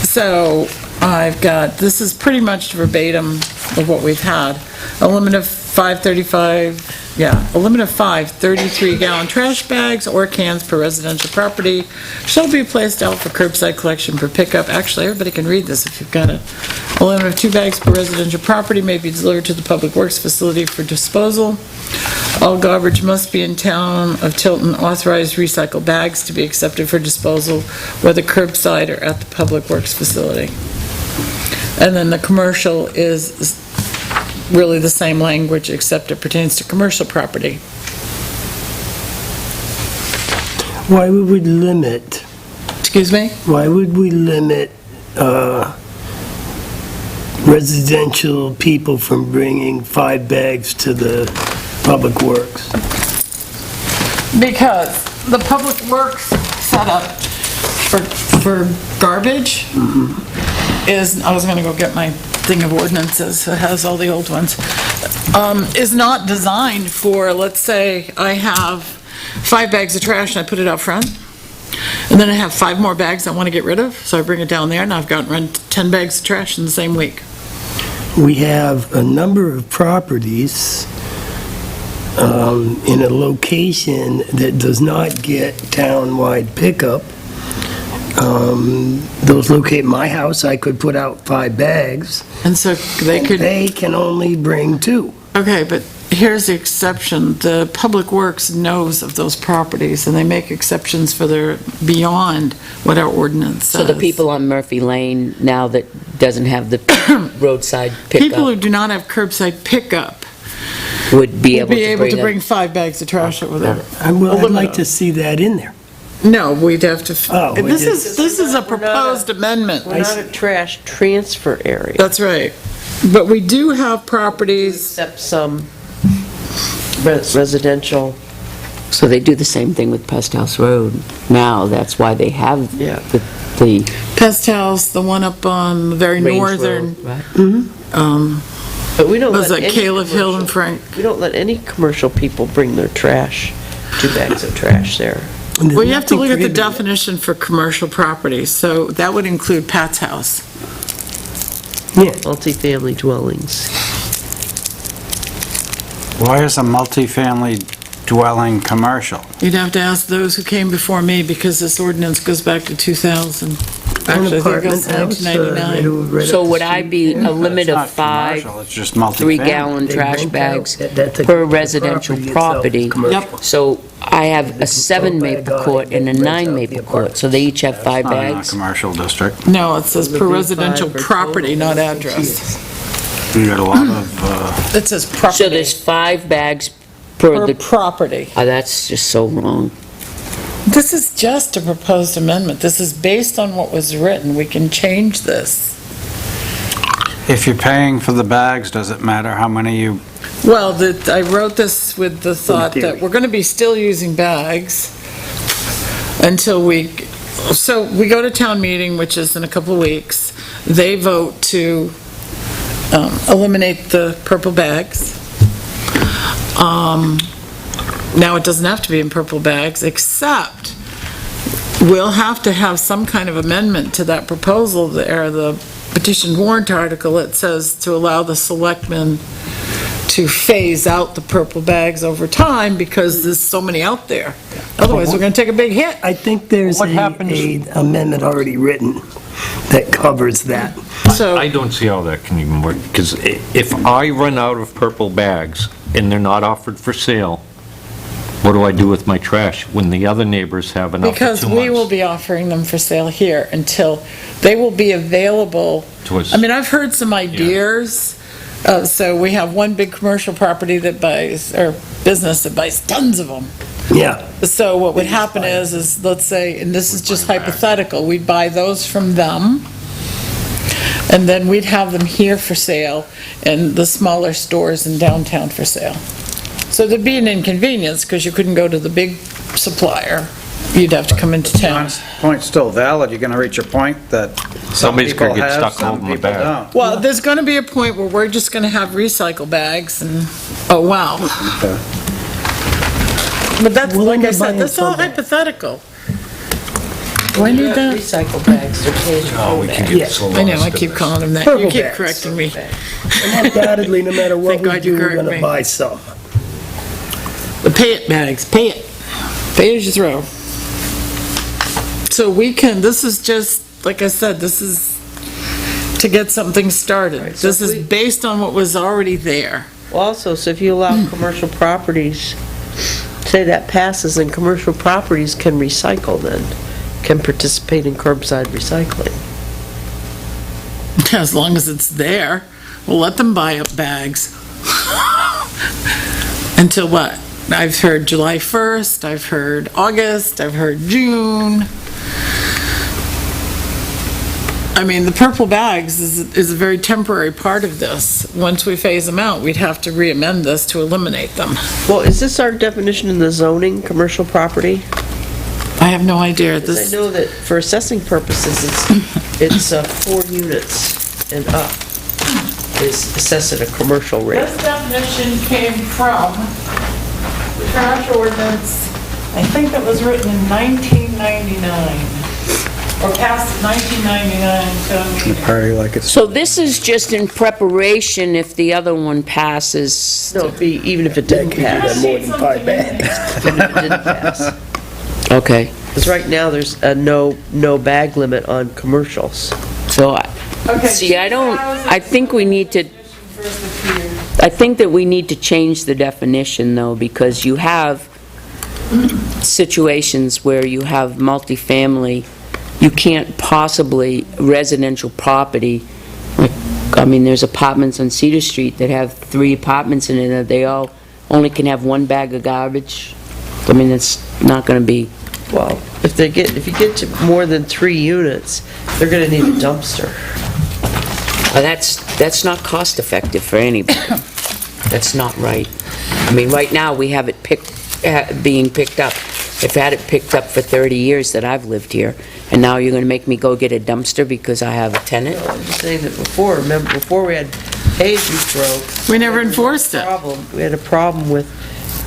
So I've got, this is pretty much verbatim of what we've had. A limit of 5 33-gallon trash bags or cans per residential property shall be placed out for curbside collection for pickup. Actually, everybody can read this if you've got it. A limit of 2 bags per residential property may be delivered to the Public Works facility for disposal. All garbage must be in town of Tilton authorized recycle bags to be accepted for disposal, whether curbside or at the Public Works facility. And then the commercial is really the same language, except it pertains to commercial property. Why would we limit, Excuse me? why would we limit residential people from bringing 5 bags to the Public Works? Because the Public Works setup for garbage is, I was gonna go get my thing of ordinances, it has all the old ones, is not designed for, let's say, I have 5 bags of trash and I put it out front, and then I have 5 more bags I want to get rid of, so I bring it down there, and I've gotten rid of 10 bags of trash in the same week. We have a number of properties in a location that does not get town-wide pickup. Those locate my house, I could put out 5 bags. And so they could, They can only bring 2. okay, but here's the exception. The Public Works knows of those properties, and they make exceptions for their, beyond what our ordinance So says. the people on Murphy Lane now that doesn't have the roadside People who pickup do not have curbside pickup would be would be able to a- bring 5 bags of trash over there. I'd like to see that in there. No, we'd have to, Oh, we this just- is a proposed amendment. We're not a trash transfer area, That's right. But we do have properties, except some residential, So they do the same thing with Pest House Road now, that's why they have Yeah. the Pest House, the one up on the very Range northern, Road, right? but we don't was let it any Caleb Hill and commercial- Frank? We don't let any commercial people bring their trash, 2 bags of trash there. And there's Well, you have to nothing look at the prohibited. definition for commercial property, so that would include Pat's house. Yeah, Multifamily dwellings. Why is a multifamily dwelling commercial? You'd have to ask those who came before me, because this ordinance goes back to 2000. an Actually, I think it apartment goes to house, 1999. right So up the would I street be there. a limit It's of not 5 commercial, it's just multifamily. 3-gallon They trash rent bags out- that's a- per the residential itself is property? commercial. Yep. So I have a 7 by a Maple guy Court and a that rents 9 out the Maple Court, apartment. so they each have 5 Not in a bags? commercial district. No, it says per Would be residential 5 or property, total. not address. You got a lot of, It says So property, there's 5 bags per per the, property. that's just so wrong. This is just a proposed amendment. This is based on what was written. We can change this. if you're paying for the bags, does it matter how many you, Well, I wrote this with the thought that theory. we're going to be still using bags until so we go to town meeting, which is in a couple of weeks. They vote to eliminate the purple bags. Now, it doesn't have to be in purple bags, except we'll have to have some kind of amendment to that proposal there, the petition warrant article. It says to allow the selectmen to phase out the purple bags over time, because there's so many out there. Otherwise, we're going to take a big hit. I think there's What a happens- amendment already written that covers that. So, I don't see how that can even work, because if I run out of purple bags and they're not offered for sale, what do I do with my trash when the other neighbors have enough for 2 months? because we will be offering them for sale here until they will be available. To us. I mean, I've heard some ideas. So we have one big commercial property that buys, or business that buys tons of them. Yeah, So what would happen is, let's say, and this is just hypothetical, we'd buy those from them, and then we'd have them here for sale, and the smaller stores in downtown for sale. So there'd be an inconvenience, because you couldn't go to the big supplier. You'd have to come into town. John's point's still valid, you're gonna reach a point that some Somebody's people gonna get have, stuck some holding the people bag. don't. Well, there's gonna be a point where we're just gonna have recycle bags and, oh, wow. Okay. But that's, Willing like I to buy said, that's all some bags. hypothetical. Do I need that? Recycle bags, they're paying Oh, we can Yeah. get so I know, I lost in keep this. calling them that. You Purple keep bags. correcting me. And undoubtedly, no matter what Thank we God do, you we're correct gonna me. buy some. The pay it bags, pay it. Pay as you throw. So we can, this is just, like I said, this is to get something started. Right, so This if is we- based on what was already there. Well, also, so if you allow commercial properties, say that passes, and commercial properties can recycle then, can participate in curbside recycling. As long as it's there, we'll let them buy up bags. Until what? I've heard July 1st, I've heard August, I've heard June. I mean, the purple bags is a very temporary part of this. Once we phase them out, we'd have to re-amend this to eliminate them. Well, is this our definition in the zoning, commercial property? I have no idea. Because This, I know that for assessing purposes, it's 4 units and up is assessed at a commercial rate. this definition came from the trash ordinance, I think it was written in 1999, or past 1999, so I mean, Party like it's. So this is just in preparation if the other one passes. No, it'd be, even if it didn't You got pass, more than 5 bags. even if it didn't pass. Okay, Because right now, there's a no bag limit on commercials. so, Okay. see, I think we need to, I think that we need to change the definition, though, because you have situations where you have multifamily, you can't possibly, residential property, like, I mean, there's apartments on Cedar Street that have 3 apartments in it, and they all only can have 1 bag of garbage. I mean, it's not gonna be, Well, if you get to more than 3 units, they're gonna need a dumpster. that's not cost-effective for anybody. That's not right. I mean, right now, we have it being picked up. I've had it picked up for 30 years that I've lived here, and now you're gonna make me go get a dumpster because I have a tenant? I'm just saying that before, remember, before we had pay-as-you-throw. We never enforced it. We had a problem with,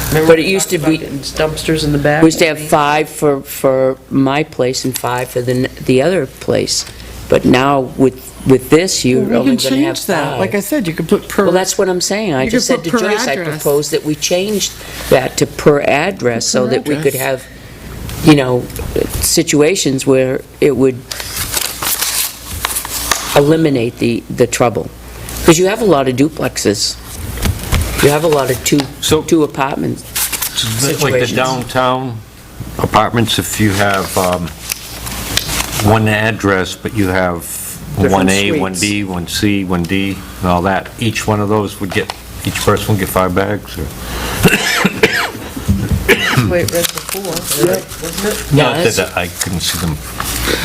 remember But it we used to talked be- about getting dumpsters in the back? We used to have 5 for my place and 5 for the other place. But now, with this, you're we only can gonna have change that. 5. Like I said, you could put per. Well, that's what I'm saying. I You just could said to put per Joyce, I address. proposed that we changed that to per address so Per that we could address. have, situations where it would eliminate the trouble. Because you have a lot of duplexes. You have a lot of So- two apartments. Like the situations. downtown apartments, if you have one address, but you have Different 1A, 1B, 1C, 1D, and all that, each one of those would get, each person would get 5 bags, or? That's the way it read before, wasn't it? Yeah, Not that's- that I couldn't see them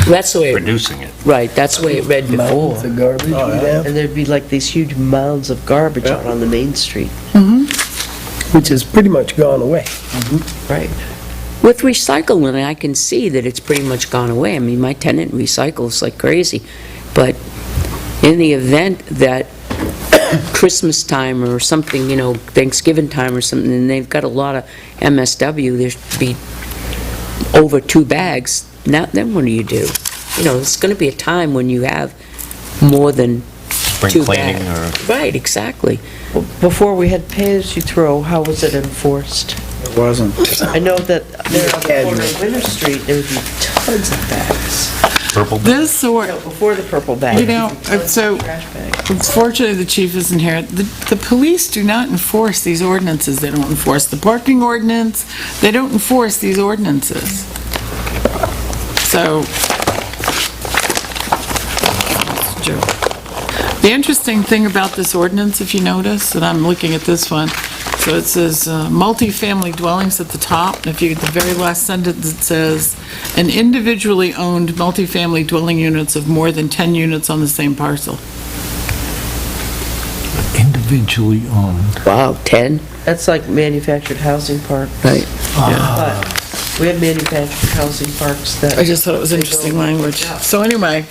That's the way, producing it. right, that's the way it read before. Mounds of garbage we have, And there'd be like these huge mounds of garbage out on the main street. which has pretty much gone away. Right. With recycling, I can see that it's pretty much gone away. I mean, my tenant recycles like crazy. But in the event that Christmas time or something, Thanksgiving time or something, and they've got a lot of MSW, there'd be over 2 bags, now, then what do you do? It's gonna be a time when you have more than 2 Spring cleaning bags. or... Right, exactly. Well, before we had pay-as-you-throw, how was it enforced? It wasn't. I know that there on the corner of Winter Street, there would be tons of bags. Purple? This or, No, before the purple bag. so, Trash bag. unfortunately, the chief isn't here. The police do not enforce these ordinances. They don't enforce the parking ordinance. They don't enforce these ordinances. So, Joe. The interesting thing about this ordinance, if you notice, and I'm looking at this one, so it says multifamily dwellings at the top, and if you get the very last sentence, it says, an individually owned multifamily dwelling units of more than 10 units on the same parcel. Individually owned. Wow, 10? That's like manufactured housing park. Right. But We have manufactured housing parks that. I just thought it was interesting language. So anyway,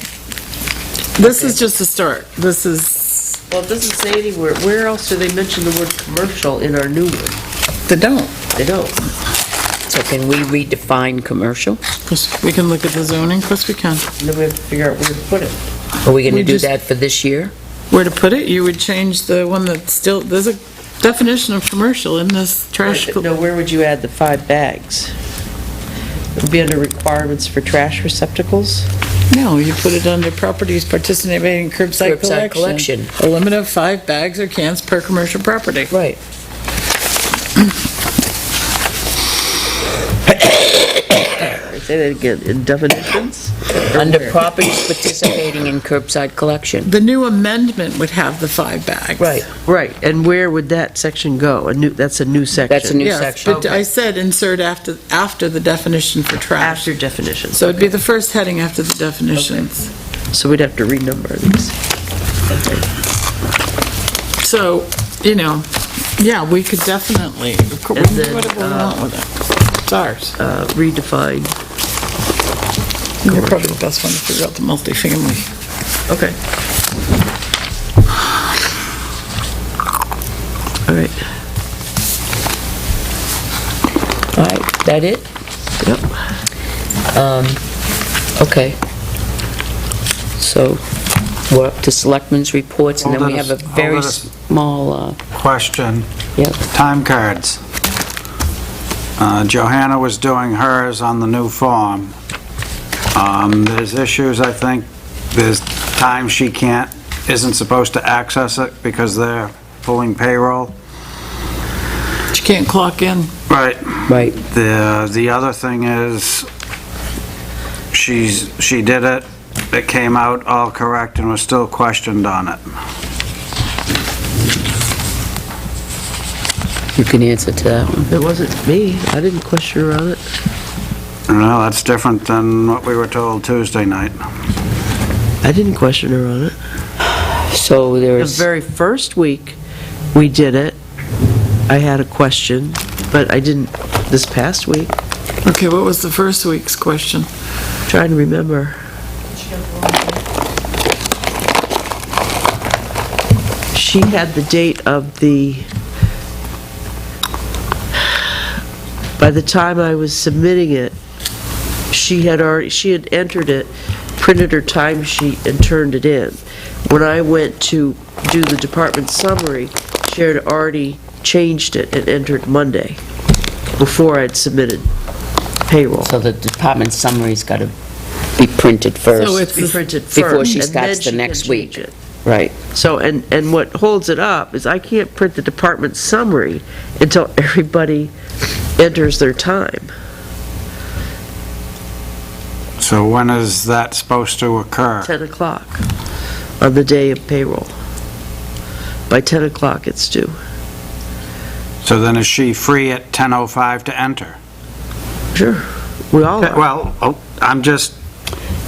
this is just a start. This is, Well, it doesn't say anywhere, where else do they mention the word commercial in our new one? they don't. They don't. So can we redefine commercial? 'Cause we can look at the zoning, of course we can. And then we have to figure out where to put it. Are we gonna We do just- that for this year? Where to put it, you would change the one that's still, there's a definition of commercial in this trash. No, where would you add the 5 bags? It would be under requirements for trash receptacles? No, you put it under properties participating in curbside Curbside collection. collection. A limit of 5 bags or cans per commercial property. Right. Say that again, in definitions? Under properties participating in curbside collection. The new amendment would have the 5 bags. Right, and where would that section go? That's a new section? That's a new Yes, section. but I said insert after the definition for trash. After definitions. So it'd be the first heading after the definitions. So we'd have to renumber these. So, yeah, we could definitely, we can And do then, whatever we want with it. It's ours. Redefine. You're probably the best one to figure out the multifamily. Okay. All right. All right, that it? Yep. Okay. So we're up to selectmen's reports, and then we have a very Hold it. small, Question, yep. time cards. Johanna was doing hers on the new form. There's issues, I think, there's times she isn't supposed to access it because they're pulling payroll. But you can't clock in. Right. Right. The other thing is, she did it, it came out all correct and was still questioned on it. You can answer to that one. It wasn't me. I didn't question her on it. Well, that's different than what we were told Tuesday night. I didn't question her on it. So The there's, very first week we did it, I had a question, but I didn't this past week. Okay, what was the first week's question? Trying to remember. She had the date of by the time I was submitting it, she had entered it, printed her timesheet and turned it in. When I went to do the department summary, she had already changed it and entered Monday, before I'd submitted payroll. so the department summary's got to be printed first. So it's Be printed first. Before she and then starts the she can next week. change it. Right. So, and what holds it up is I can't print the department summary until everybody enters their time. So when is that supposed to occur? 10 o'clock on the day of payroll. By 10 o'clock, it's due. So then is she free at 10:05 to enter? Sure, we all are. Well, I'm just,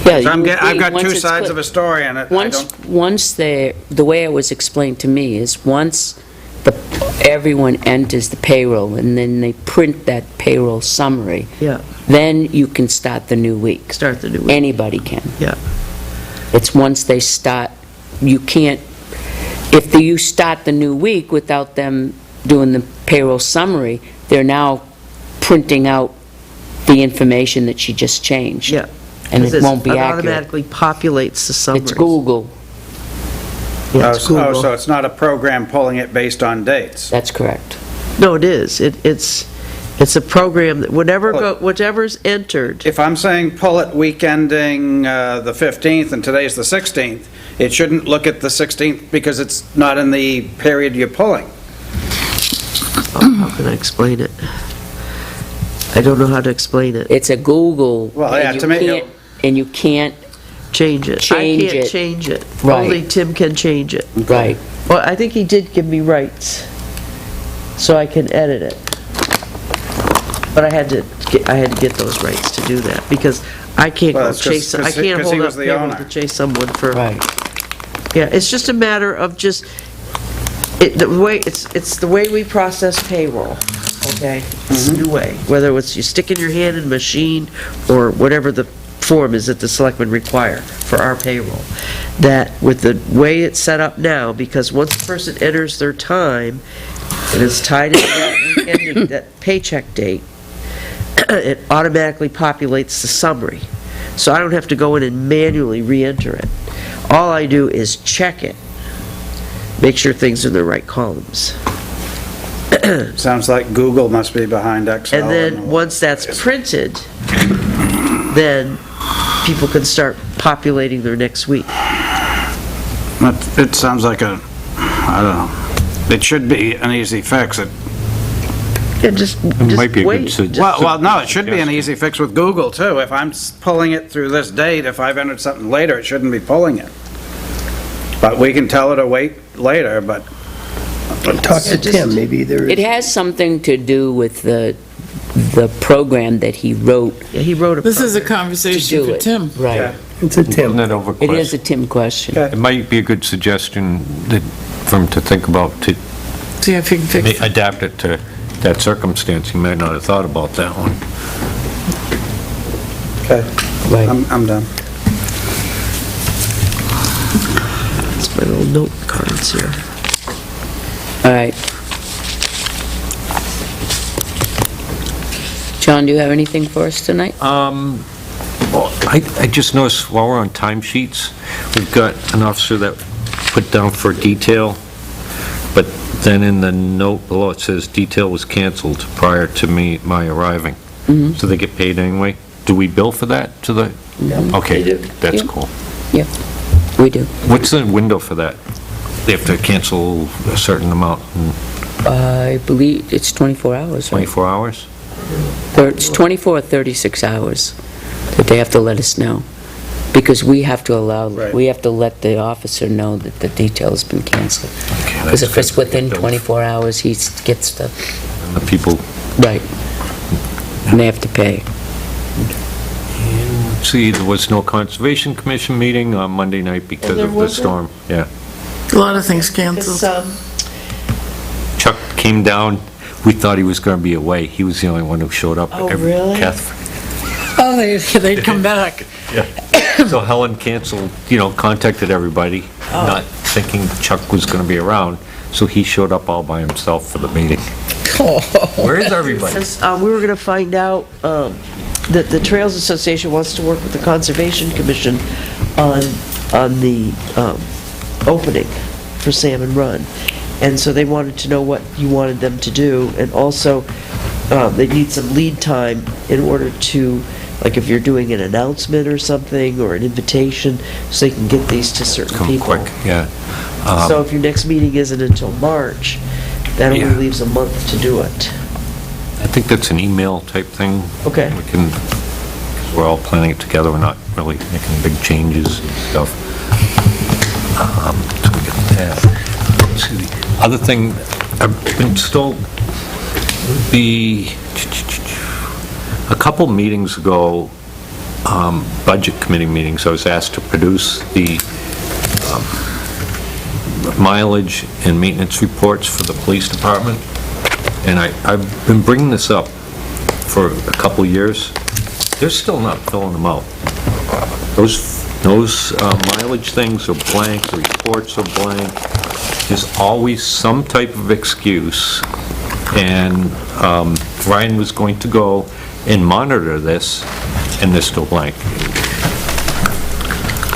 Yeah. I've got two sides of a story and I Once the way it was explained to me is once everyone enters the payroll and then they print that payroll summary, Yeah, then you can start the new week. start the new week. Anybody can. Yeah. It's once they start, you can't, if you start the new week without them doing the payroll summary, they're now printing out the information that she just changed. Yeah. And it won't be It accurate. automatically populates the summary. It's Google, Yeah, it's Oh, Google. so it's not a program pulling it based on dates? that's correct. No, it is. It's a program that whatever's entered, If I'm saying pull it week ending the 15th and today's the 16th, it shouldn't look at the 16th because it's not in the period you're pulling. how can I explain it? I don't know how to explain it. It's a Google. Well, and yeah, you to me, can't- And you can't, Change it. Change I can't it. change it. Right. Only Tim can change it. right, Well, I think he did give me rights, so I can edit it. But I had to get those rights to do that, because I can't Well, go it's 'cause- chase, I 'cause he- can't 'cause he hold was up the payroll owner. to chase someone for. right. Yeah, it's just a matter of the way, it's the way we process payroll, okay? It's a new way, whether it's you stick in your hand in a machine or whatever the form is that the selectmen require for our payroll. That with the way it's set up now, because once a person enters their time and it's tied into that weekend, that paycheck date, it automatically populates the summary. So I don't have to go in and manually re-enter it. All I do is check it, make sure things are in the right columns. Sounds like Google must be behind Excel. And then, once that's printed, then people can start populating their next week. It sounds like I don't know. It should be an easy fix. And just might be a good wait. suggestion. Well, no, it should be an easy fix with Google, too. If I'm pulling it through this date, if I've entered something later, it shouldn't be pulling it. But we can tell it to wait later, but Talk to Tim, maybe there It is. has something to do with the program that he wrote Yeah, he wrote a This is a to conversation do for it. Tim. Right. It's a Tim. Isn't that over It is a Tim question. Okay. It might be a good suggestion that, for him to think about, to See if he can fix it. adapt it to that circumstance. He might not have thought about that one. okay, Right. I'm done. It's my little note cards here. All right. John, do you have anything for us tonight? Well, I just noticed while we're on timesheets, we've got an officer that put down for detail, but then in the note below it says detail was canceled prior to my arriving. So they get paid anyway? Do we bill for that to the? No. Okay, We do. that's Yeah. cool. Yep, we do. What's the window for that? They have to cancel a certain amount in I believe it's 24 hours, right? 24 hours? It's 24 or 36 hours that they have to let us know. Because we have to Right. we have to let the officer know that the detail has been canceled. Okay, Because that's if it's good. within 24 hours, he gets the, And the people, right. And they have to pay. let's see, there was no Conservation Commission meeting on Monday night because there of the wasn't? storm. Yeah. A lot of things It's, canceled. Chuck came down, we thought he was going to be away. He was the only one who showed up. Oh, really? Oh, they'd come back. So Helen canceled, contacted everybody, Oh. not thinking Chuck was going to be around, so he showed up all by himself for the meeting. Where is everybody? Says, we were gonna find out, that the Trails Association wants to work with the Conservation Commission on the, opening for Salmon Run. And so they wanted to know what you wanted them to do, and also, they need some lead time in order to, like if you're doing an announcement or something, or an invitation, so they can get these to certain Come people. quick, yeah. So if your next meeting isn't until March, that only Yeah. leaves a month to do it. I think that's an email type thing. Okay. We can, because we're all planning it together, we're not really making big changes and stuff. So we get that. Let's see, the other thing, I've been told would be, a couple meetings ago, budget committee meetings, I was asked to produce the mileage and maintenance reports for the police department. And I've been bringing this up for a couple years. They're still not filling them out. Those mileage things are blank, the reports are blank. There's always some type of excuse. And Ryan was going to go and monitor this, and they're still blank.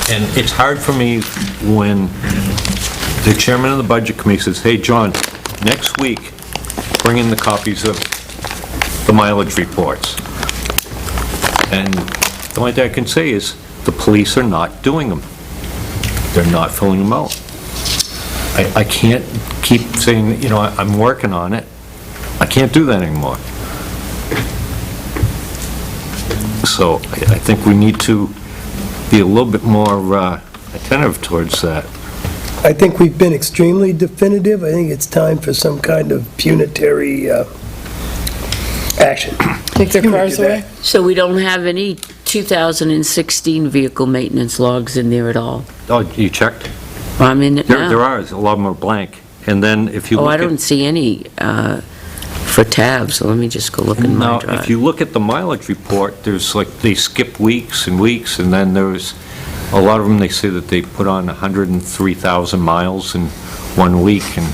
And it's hard for me when the chairman of the budget committee says, "Hey, John, next week, bring in the copies of the mileage reports." And the only thing I can say is, the police are not doing them. They're not filling them out. I can't keep saying, I'm working on it. I can't do that anymore. So I think we need to be a little bit more attentive towards that. I think we've been extremely definitive. I think it's time for some kind of punitary action. Take their cars away? So we don't have any 2016 vehicle maintenance logs in there at all? Oh, you checked? I'm in it There now. are, a lot of them are blank. And then if you Oh, look I at... don't see any for tabs, so let me just go look in my Now, drive. if you look at the mileage report, there's like, they skip weeks and weeks, and then there's, a lot of them, they say that they put on 103,000 miles in 1 week, and...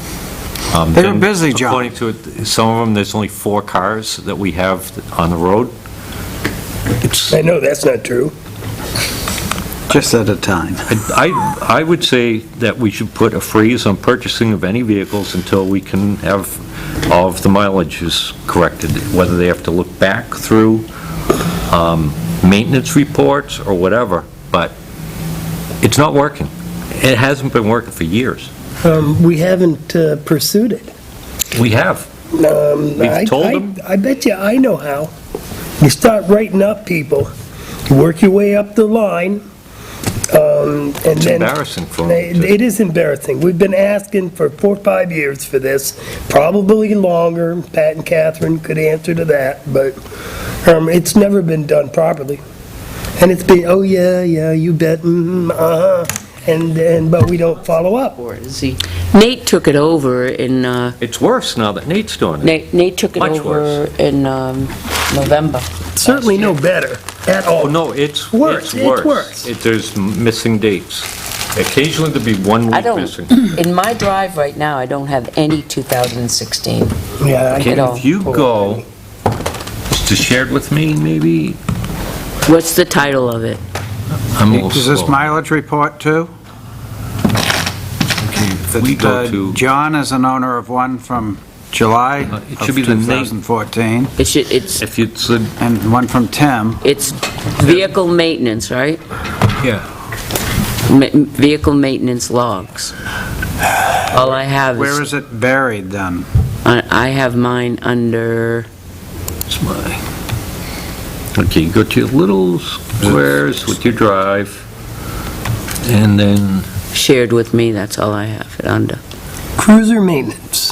They were then busy, John. According to it, some of them, there's only 4 cars that we have on the road. It's, I know that's not true. Just at a time. I would say that we should put a freeze on purchasing of any vehicles until we can have all of the mileages corrected, whether they have to look back through maintenance reports or whatever, but it's not working. It hasn't been working for years. We haven't pursued it. We have. We've told them. I bet you I know how. You start writing up people, you work your way up the line, and It's then... embarrassing for them. It is embarrassing. We've been asking for 4 or 5 years for this, probably longer. Pat and Catherine could answer to that, but it's never been done properly. And it's been, oh, yeah, you bet, but we don't follow up. Or is he? Nate took it over in, It's worse now that Nate's doing it. Nate took it Much over worse. in November. Certainly no better at all. Oh, no, it's Worse, worse. it's worse. There's missing dates. Occasionally there'll be 1 I week don't, missing. in my drive right now, I don't have any 2016. Yeah, I Okay, at all. if you go to shared with me, maybe, What's the title of it? I'm a little Is this slow. mileage report too? Okay, if we go to, John is an owner of one from July It of should be the Nate. 2014, It's if you said, and one from Tim. vehicle maintenance, right? yeah, Vehicle maintenance logs. All I have Where is, is it buried then? I have mine under, it's my, okay, you go to your little squares with your drive, and then, shared with me, that's all I have it under. Cruiser maintenance,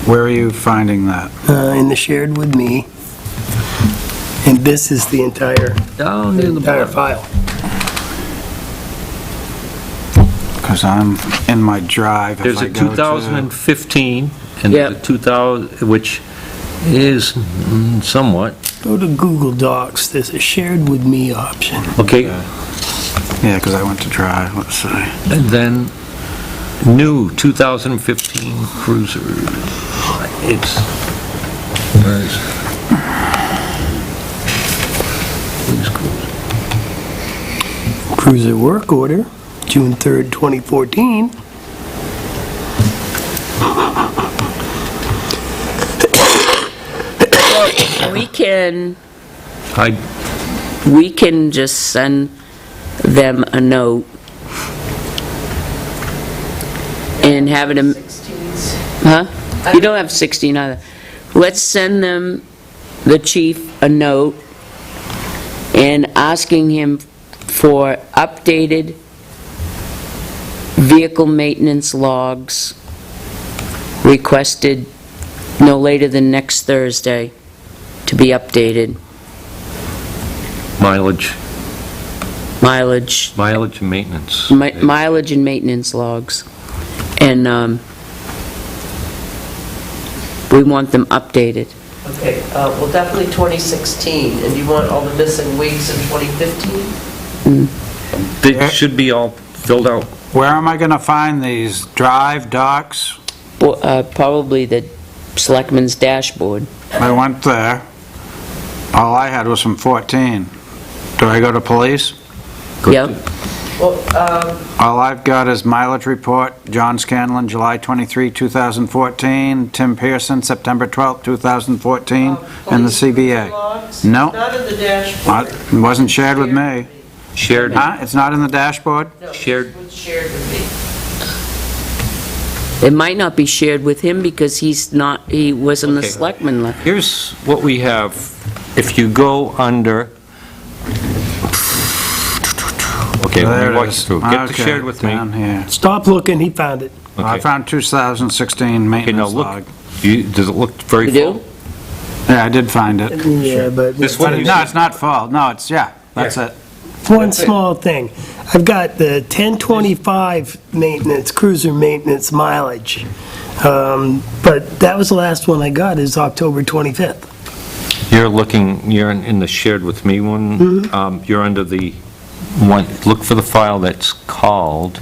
Where are you finding that? in the shared with me. And this is the entire down in the entire bottom. file. Because I'm in my drive. If There's I a go to- 2015, and Yep. the 2000, which is somewhat, Go to Google Docs, there's a shared with me option. okay, Yeah, because I went to drive, let's see. and then new 2015 Cruiser. It's, where is it? Please, Cruiser. Cruiser work order, June 3rd, 2014. We can just send them a note and have it, huh? You don't have 16 either. Let's send them, the chief, a note and asking him for updated vehicle maintenance logs requested no later than next Thursday to be updated. Mileage, Mileage, mileage and maintenance. mileage and maintenance logs. And we want them updated. Okay, well, definitely 2016, and you want all the missing weeks in 2015? They should be all filled out. Where am I going to find these? Drive, docs? Probably the selectmen's dashboard. I went there. All I had was from 14. Do I go to police? Yep. Well, All I've got is mileage report, John Scanlon, July 23, 2014, Tim Pearson, September 12, 2014, and the CBA. logs? No. Not in the dashboard. It wasn't shared with me. Shared, Huh? It's not in the dashboard? No, shared- it was shared with me. It might not be shared with him because he wasn't the Okay. selectman. here's what we have. If you go under, okay, let There me it walk you is. through. Get to Okay, shared with me. down here. Stop looking, he found it. I Okay. found 2016 Okay, now maintenance look, log. does it look very You full? do? Yeah, I did find it. Yeah, but... This one But you no, it's not full. No, it's, yeah, that's Yeah. it. One small thing. I've got the 1025 maintenance, cruiser maintenance mileage. But that was the last one I got, is October 25th. You're in the shared with me one. You're under the one, look for the file that's called,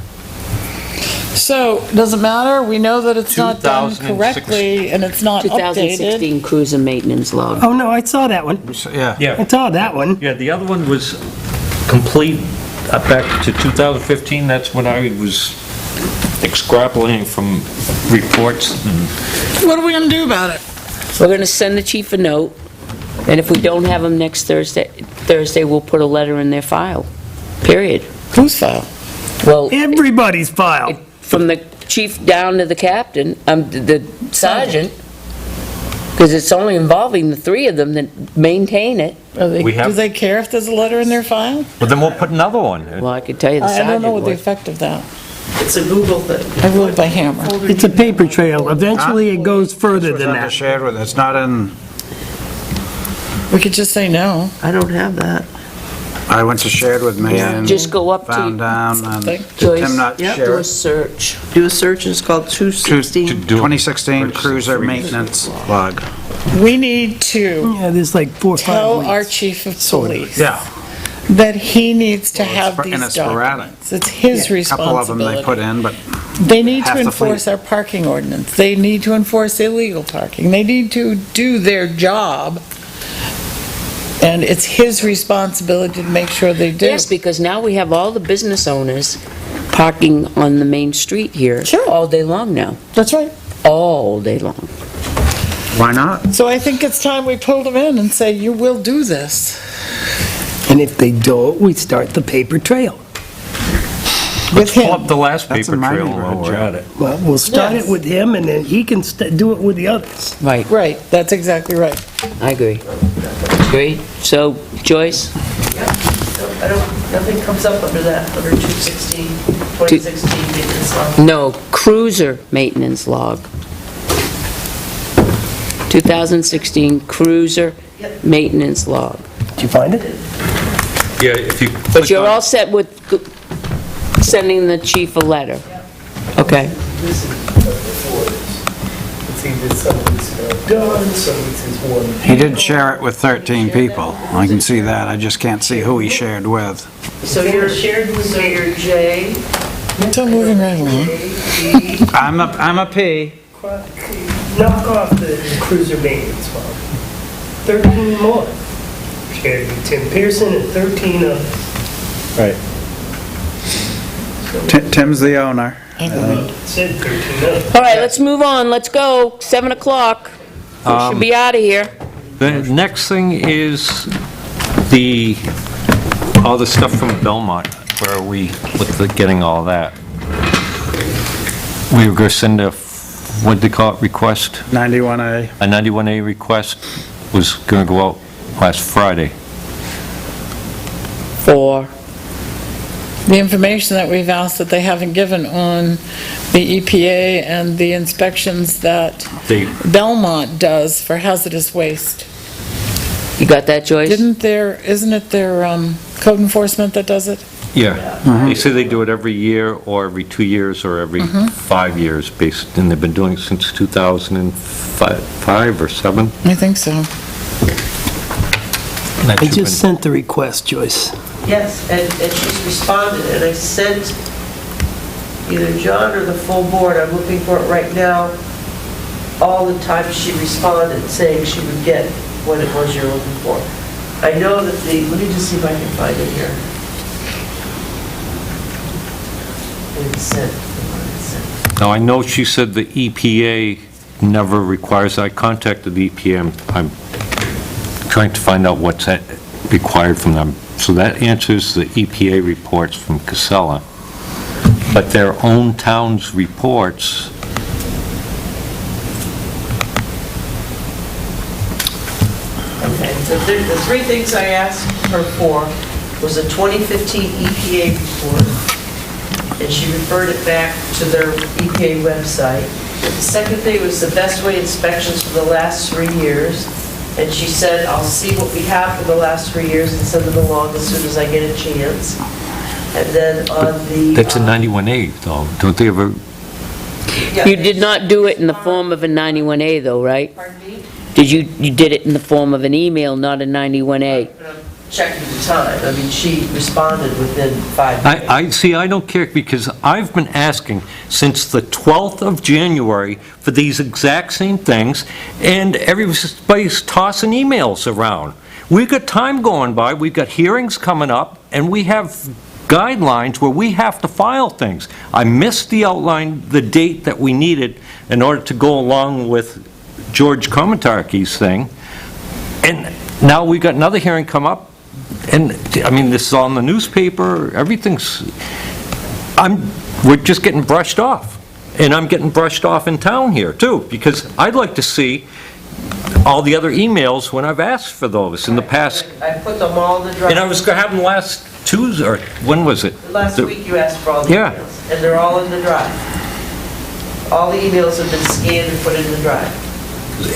So, doesn't matter, we know that it's not done 2006. correctly, and it's not updated. 2016 cruiser maintenance log. Oh, no, I saw that one. Yeah. I saw that one. Yeah, the other one was complete back to 2015. That's when I was extrapolating from reports. What are we gonna do about it? We're gonna send the chief a note, and if we don't have them next Thursday, we'll put a letter in their file, period. Whose file? Well, Everybody's file. from the chief down to the captain, the sergeant, because it's only involving the three of them that maintain it. We have- Do they care if there's a letter in their file? Well, then we'll put another one. Well, I could tell you the I sergeant don't know what the would. effect of that. It's a Google thing. I will by hammer. It's a paper trail. Eventually, it goes further It's than under that. shared with, it's not in, We could just say no. I don't have that. I went to shared with me and Just go up found to down, and Think. did Joyce, Tim not Yep. share do a it? search. Do a search, it's called 216. 2016 cruiser maintenance log. We need to Yeah, there's like 4 or 5 tell weeks. our chief of police Yeah, that he needs to have and these it's sporadic. documents. It's his a couple of them they put responsibility. in, but They need half to the fleet. enforce our parking ordinance. They need to enforce illegal parking. They need to do their job. And it's his responsibility to make sure they do. Yes, because now we have all the business owners parking on the main street here. Sure. All day long now, That's right. all day long. why not? So I think it's time we pull them in and say, you will do this. And if they don't, we start the paper trail. With Pull him. up the last That's paper in my trail neighborhood, while we're Joe. at it. Well, we'll start Yes. it with him, and then he can do it with the others. Right, Right, that's exactly right. I agree. Agree? So, Joyce? I don't, nothing comes up under that, under 216, 2016 maintenance law. No, cruiser maintenance log. 2016 cruiser Yep. maintenance log. Did you find it? Yeah, if you. But click you're on- all set with sending the chief a letter? Okay. It's either somebody's done, somebody's one. He did share it with 13 people. I can see that. I just can't see who he shared with. So you're shared with your J, So moving right along. D, I'm a P. Knock off the cruiser maintenance one. 13 more. Shared with Tim Pearson and 13 others. Right. Tim's the owner. Said 13 others. All right, let's move on. Let's go. 7 o'clock. We should be out of here. The next thing is all the stuff from Belmont, where are we with getting all that? We were going to send what'd they call it, request? 91A. A 91A request was going to go out last Friday. For, The information that we've asked that they haven't given on the EPA and the inspections that They, Belmont does for hazardous waste. you got that, Joyce? Isn't it their code enforcement that does it? yeah, they say they do it every year, or every 2 years, or every 5 years, and they've been doing it since 2005 or 7. I think so. I just sent the request, Joyce. yes, and she's responded, and I sent either John or the full board, I'm looking for it right now, all the times she responded saying she would get what it was you're looking for. I know that let me just see if I can find it here. It's sent. Now, I know she said the EPA never requires, I contacted the EPA, I'm trying to find out what's required from them. So that answers the EPA reports from Casella. But their own town's reports, Okay, so the three things I asked her for was a 2015 EPA report, and she referred it back to their EPA website. The second thing was the best way inspections for the last 3 years. And she said, I'll see what we have for the last 3 years and send them along as soon as I get a chance. And then on the... That's a 91A, though. Don't they ever, yeah, You did not do it in the form of a 91A though, right? Pardon me? You did it in the form of an email, not a 91A. But I'm checking the time. I mean, she responded within 5 minutes. I see, I don't care, because I've been asking since the 12th of January for these exact same things, and everybody's tossing emails around. We've got time going by, we've got hearings coming up, and we have guidelines where we have to file things. I missed the outline, the date that we needed in order to go along with George Komatarki's thing, and now we've got another hearing come up, and, I mean, this is all in the newspaper, everything's, we're just getting brushed off. And I'm getting brushed off in town here, too, because I'd like to see all the other emails when I've asked for those in the past. I put them all in the drive. And I was going to have them last Tuesday, or when was it? Last week you asked for all the Yeah. emails, and they're all in the drive. All the emails have been scanned and put in the drive.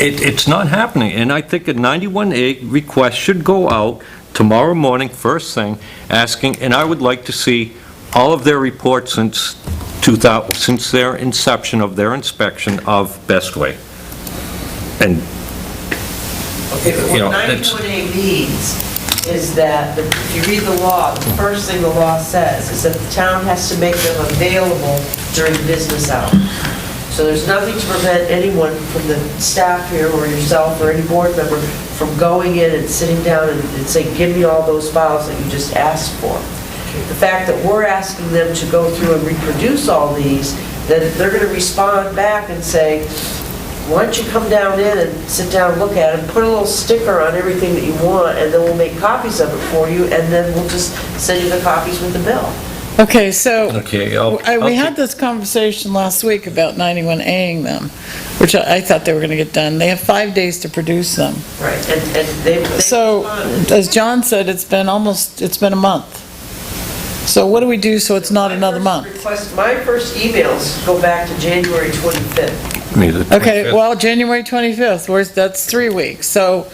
It's not happening, and I think a 91A request should go out tomorrow morning, first thing, asking, and I would like to see all of their reports since their inception of their inspection of Bestway. And, Okay, but You know, what that's- 91A means is that, if you read the law, the first thing the law says is that the town has to make them available during business hours. So there's nothing to prevent anyone from the staff here, or yourself, or any board member, from going in and sitting down and saying, give me all those files that you just asked for. The fact that we're asking them to go through and reproduce all these, then they're going to respond back and say, why don't you come down in and sit down and look at it, and put a little sticker on everything that you want, and then we'll make copies of it for you, and then we'll just send you the copies with the bill. Okay, so, okay, we had this conversation last week about 91Aing them, which I thought they were going to get done. They have 5 days to produce them. Right, and they So, responded. as John said, it's been a month. So what do we do so it's not another month? My first emails go back to January 25th. Okay, well, January 25th, that's 3 weeks. So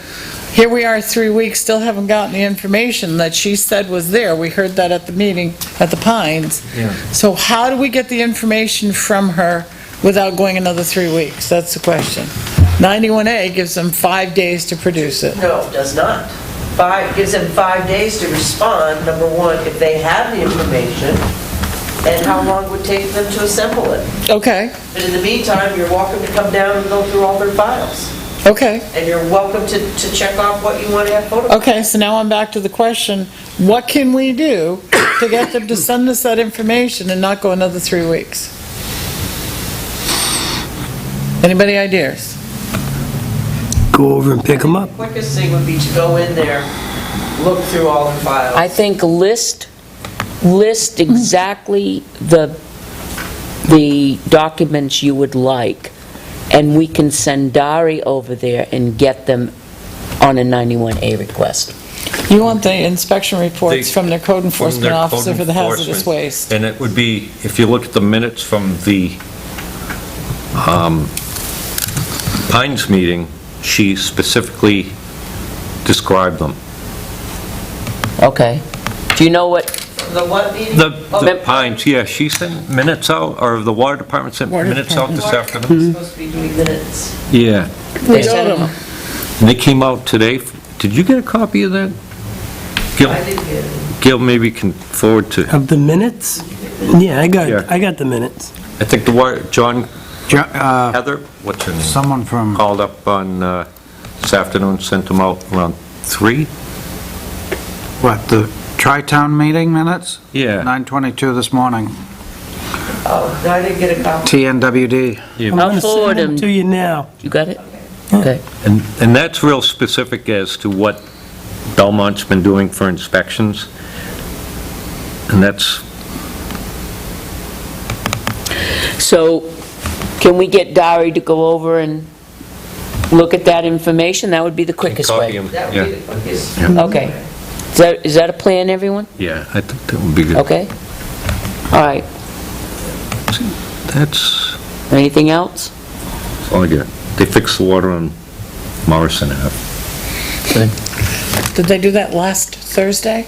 here we are, 3 weeks, still haven't gotten the information that she said was there. We heard that at the meeting at the Pines. Yeah. So how do we get the information from her without going another 3 weeks? That's the question. 91A gives them 5 days to produce it. No, it does not. Gives them 5 days to respond, number one, if they have the information, and how long it would take them to assemble it. Okay, But in the meantime, you're welcome to come down and go through all their files. okay. And you're welcome to check off what you want to have photographed. Okay, so now I'm back to the question, what can we do to get them to send us that information and not go another 3 weeks? Anybody ideas? Go over and pick them up. Quickest thing would be to go in there, look through all the files. I think list exactly the documents you would like, and we can send Dari over there and get them on a 91A request. You want the inspection reports from their code From enforcement their code officer for the hazardous enforcement. waste. And it would be, if you look at the minutes from the Pines meeting, she specifically described them. Okay. Do you know what, The what meeting? The Pines, yeah, she sent minutes out, or the water department sent Water minutes out this We're afternoon? supposed to be doing minutes. Yeah. We sent got them. And they came out today. Did you get a copy of that? Gil, I didn't get it. Gil maybe can forward to, Of the minutes? Yeah, I got the minutes. I think the water, John, uh, Heather, what's her name? someone from, Called up on, this afternoon, sent them out around 3? what, the Tri-Town meeting minutes? Yeah. 9:22 this morning, Oh, no, I didn't get a copy. TNWD. I'm I'll gonna forward send them them. to you now. You got it? Okay. And that's real specific as to what Belmont's been doing for inspections. And that's, So, can we get Dari to go over and look at that information? That would be the quickest copy way. them. That would be the quickest. Okay. Is that a plan, everyone? Yeah, I think that would be good. Okay. All right. That's Anything else? all I got. They fixed the water on Morrison Ave. Did they do that last Thursday?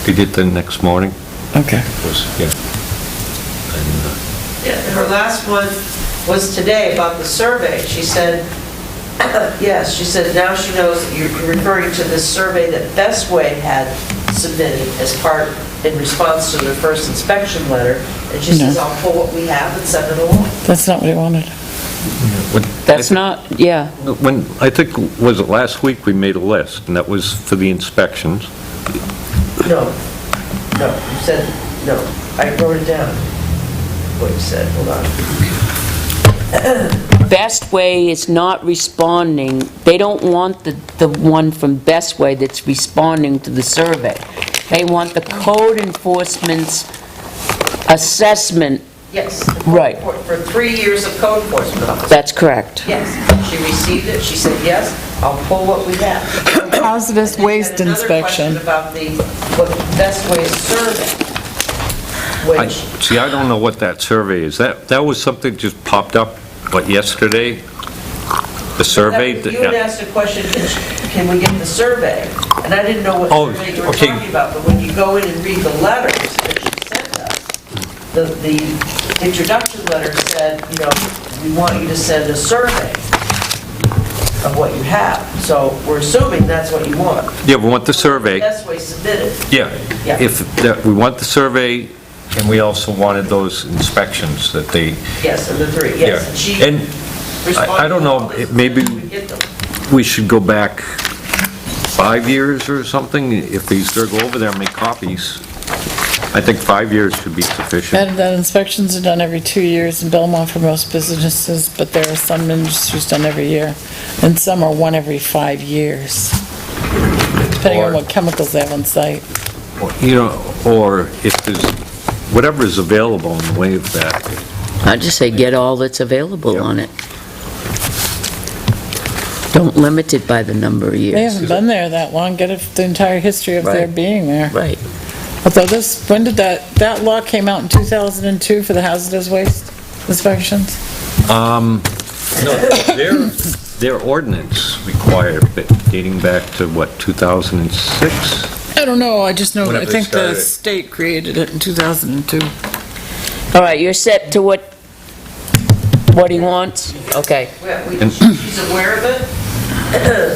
They did the next morning, Okay. yeah. Yeah, her last one was today about the survey. She said, yes, she said now she knows that you're referring to this survey that Best Way had submitted as part, in response to their first inspection letter. And she says, No. I'll pull what we have and send it along. That's not what he wanted. That's not, yeah. When, I think, was it last week, we made a list, and that was for the inspections. No, you said, no. I wrote it down, what you said, hold on. Best Way is not responding, they don't want the one from Best Way that's responding to the survey. They want the code enforcement's assessment. Yes. Right. For 3 years of code enforcement officer. That's correct. Yes, she received it, she said, yes, I'll pull what we have. Hazardous waste And inspection. another question about what Best Way survey, which, See, I don't know what that survey is. That was something just popped up, what, yesterday? The survey? you had asked a question, can we get the survey? And I didn't know what Oh, survey you were okay. talking about, but when you go in and read the letters that she sent us, the introduction letter said, you know, we want you to send a survey of what you have. So we're assuming that's what you want. Yeah, we want the survey. Best Way submitted. Yeah. Yeah. We want the survey, and we also wanted those inspections that they, Yes, and the three, yeah. yes. And she And responded I don't to all know, this, maybe we get them. we should go back 5 years or something, if they still go over there and make copies. I think 5 years should be sufficient. That inspections are done every 2 years in Belmont for most businesses, but there are some industries done every year, and some are one every 5 years, depending on Or- what chemicals they have on site. You know, or if there's, whatever is available in the way of that. I'd just say get all that's available Yep. on it. Don't limit it by the number of They years. haven't been there that long, get the entire history of their Right. being there. Right. Although when did that law came out in 2002 for the hazardous waste inspections? No, their ordinance required, it dating back to, what, 2006? I don't know, I just know, I Whenever they think the started. state created it in 2002. All right, you're set to what he wants? Okay. She's aware of it,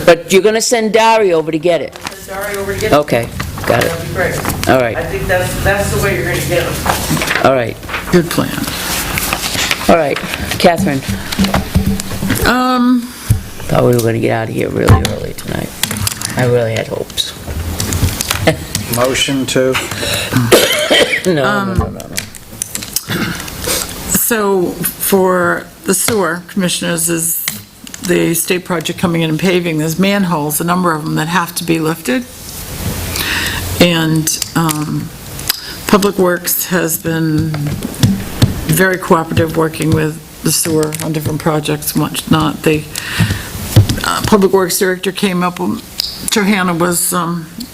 But you're gonna send Dari over to get it? send Dari over to get it. Okay, got it. That'd be great. All I right, think that's the way you're gonna get them. all right, Good plan. all right. Catherine, thought we were gonna get out of here really early tonight. I really had hopes. Motion to, No. So for the sewer commissioners, is the state project coming in and paving, there's manholes, a number of them that have to be lifted. And Public Works has been very cooperative, working with the sewer on different projects and whatnot. The Public Works Director came up, Johanna was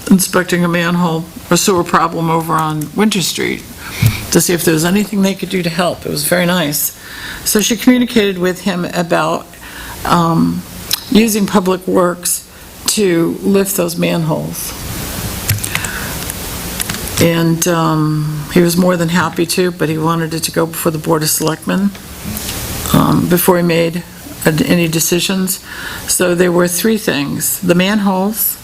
inspecting a manhole, a sewer problem over on Winter Street, to see if there was anything they could do to help. It was very nice. So she communicated with him about using Public Works to lift those manholes. And he was more than happy to, but he wanted it to go before the Board of Selectmen before he made any decisions. So there were three things: the manholes,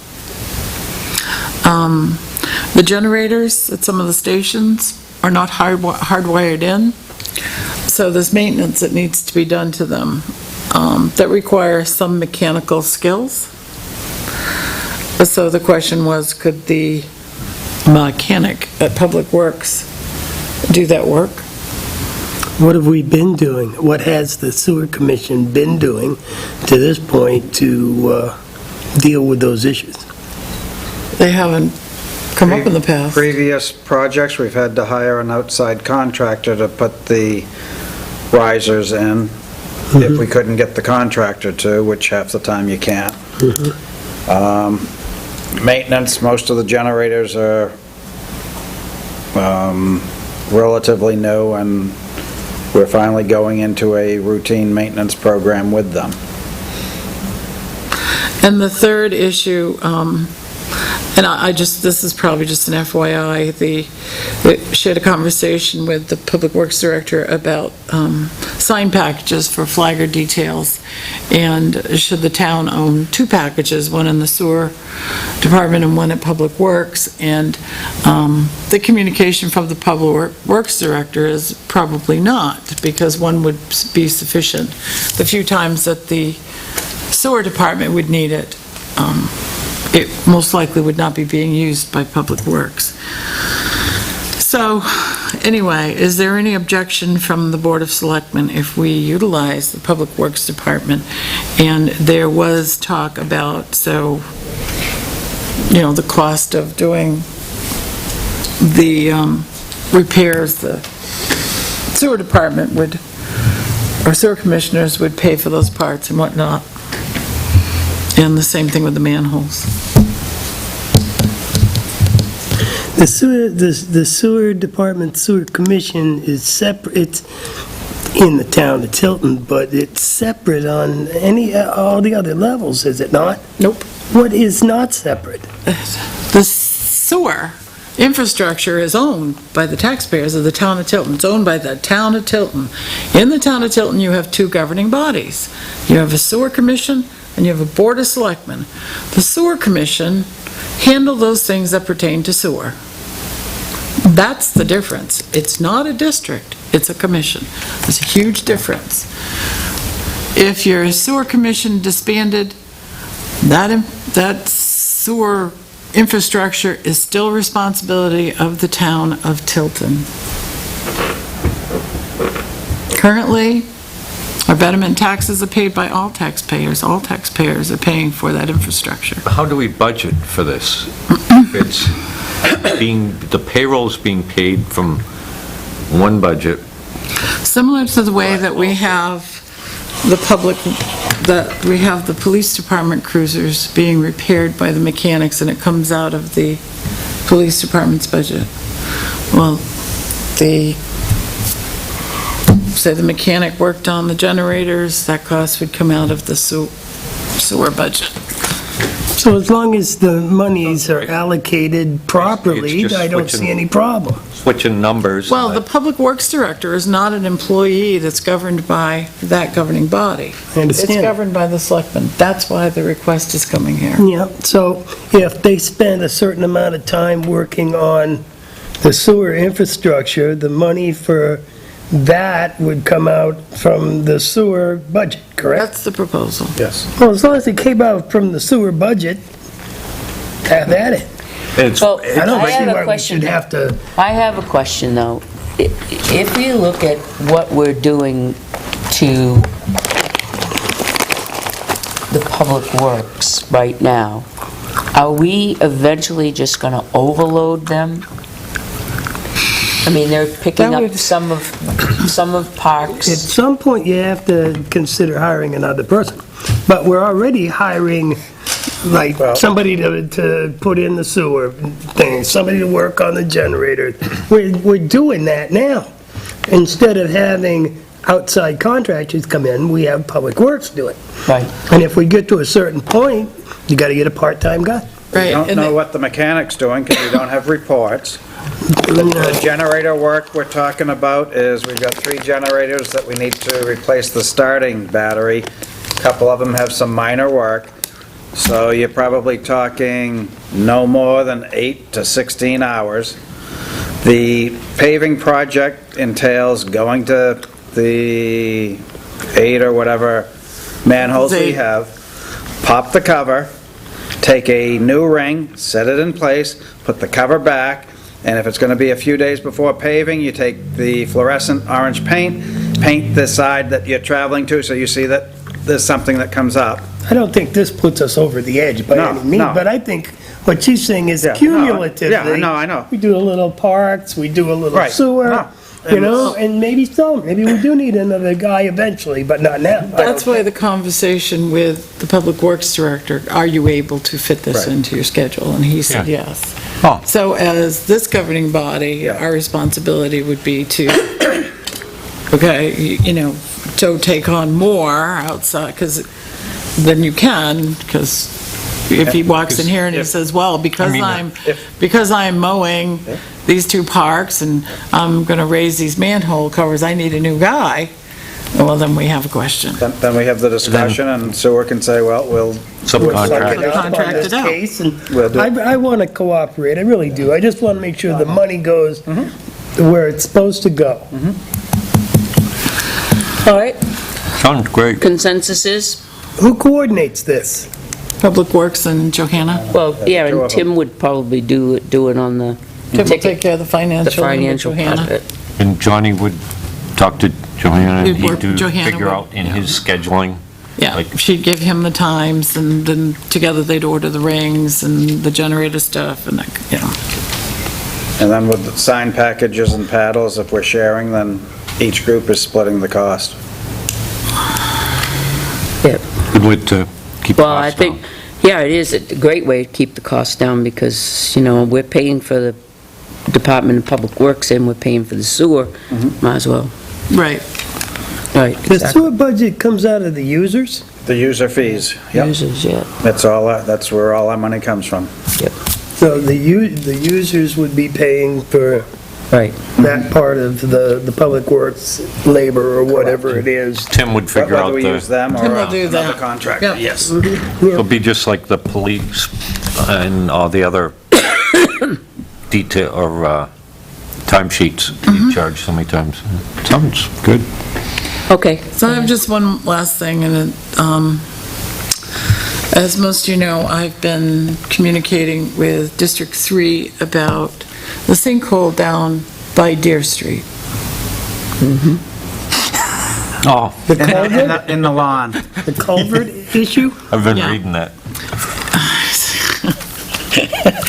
the generators at some of the stations are not hardwired in, so there's maintenance that needs to be done to them that require some mechanical skills. So the question was, could the mechanic at Public Works do that work? What have we been doing? What has the sewer commission been doing to this point to deal with those issues? They haven't come up in the past. previous projects, we've had to hire an outside contractor to put the risers in, if we couldn't get the contractor to, which half the time you can't. Maintenance, most of the generators are relatively new, and we're finally going into a routine maintenance program with them. And the third issue, and this is probably just an FYI, she had a conversation with the Public Works Director about sign packages for flagger details, and should the town own 2 packages, one in the sewer department and one at Public Works, and the communication from the Public Works Director is probably not, because one would be sufficient. The few times that the sewer department would need it, it most likely would not be being used by Public Works. So, anyway, is there any objection from the Board of Selectmen if we utilize the Public Works Department? And there was talk about, the cost of doing the repairs, the sewer department would, or sewer commissioners would pay for those parts and whatnot. And the same thing with the manholes. The sewer department, sewer commission is separate, it's in the town of Tilton, but it's separate on all the other levels, is it not? Nope. What is not separate? The sewer infrastructure is owned by the taxpayers of the town of Tilton. It's owned by the town of Tilton. In the town of Tilton, you have 2 governing bodies. You have a sewer commission and you have a board of selectmen. The sewer commission handle those things that pertain to sewer. That's the difference. It's not a district, it's a commission. There's a huge difference. If your sewer commission disbanded, that sewer infrastructure is still responsibility of the town of Tilton. Currently, our betterment taxes are paid by all taxpayers. All taxpayers are paying for that infrastructure. How do we budget for this? It's the payroll's being paid from one budget. Similar to the way that we have the police department cruisers being repaired by the mechanics, and it comes out of the police department's budget. Well, say the mechanic worked on the generators, that cost would come out of the sewer budget. So as long as the monies are allocated properly, It's just I don't see switching- any problem. Switching numbers. Well, the Public Works Director is not an employee that's governed by that governing body. I understand. It's governed by the selectmen. That's why the request is coming here. Yeah, so if they spend a certain amount of time working on the sewer infrastructure, the money for that would come out from the sewer budget, correct? That's the proposal. Yes. Well, as long as it came out from the sewer budget, have at it. Well, I don't I see have a why we question. should have to, I have a question, though. If we look at what we're doing to the Public Works right now, are we eventually just going to overload them? I mean, they're picking That up would- some of at Parks. some point, you have to consider hiring another person. But we're already hiring, like, somebody to put in the sewer thing, somebody to work on the generator. We're doing that now. Instead of having outside contractors come in, we have Public Works do it. Right. And if we get to a certain point, you gotta get a part-time guy. We Right, don't and know the- what the mechanic's doing because we don't have reports. The generator work we're talking about is, we've got 3 generators that we need to replace the starting battery. A couple of them have some minor work. So you're probably talking no more than 8 to 16 hours. The paving project entails going to the 8 or whatever manholes we have, pop the cover, take a new ring, set it in place, put the cover back, and if it's going to be a few days before paving, you take the fluorescent orange paint the side that you're traveling to, so you see that there's something that comes up. I don't think this puts us over the edge by No, any means, no. but I think what she's saying is Yeah, no, cumulatively. yeah, I know. We do a little parks, we do a little Right, sewer, no. you know, and maybe maybe we do need another guy eventually, but not now. That's why the conversation with the Public Works Director, are you able to fit this Right. into your schedule? And he said yes. Oh. So as this governing body, our responsibility would be to, okay, to take on more outside, because then you can, because if he walks in here and he says, well, because I'm mowing these two parks and I'm gonna raise these manhole covers, I need a new guy, well, then we have a question. Then we have the discussion, and sewer can say, well, we'll Subcontract. Contract it out. Case, and We'll do it. I want to cooperate, I really do. I just want to make sure the money goes where it's supposed to go. All right, Sounds great. consensus is, Who coordinates this? Public Works and Johanna. well, yeah, Two of and Tim would probably do it on the Tim will take care of the the financial. and financial part Johanna. of it. And Johnny would talk to Johanna, and He'd work he'd with Johanna, figure out in his scheduling. Yeah, Like- she'd give him the times, and then together they'd order the rings and the generator stuff, and that, you know. And then with the sign packages and paddles, if we're sharing, then each group is splitting the cost. Good way to keep Well, I costs down. think, yeah, it is a great way to keep the costs down, because, we're paying for the Department of Public Works and we're paying for the sewer, might as well. Right. Right, The exactly. sewer budget comes out of the users? The user fees, yep. Users, yeah, That's where all our money comes from. So the users would be paying for right. that part of the public works labor or whatever it is. Tim would figure out Whether we use the, them or Tim will do another that. contractor, Yep. yes. it'll be just like the police and all the other detail, or timesheets you charge so many times. Sounds good. Okay, So I have just one last thing, and as most of you know, I've been communicating with District 3 about the sinkhole down by Deer Street. Oh, In the lawn. The culvert issue? I've been Yeah. reading that.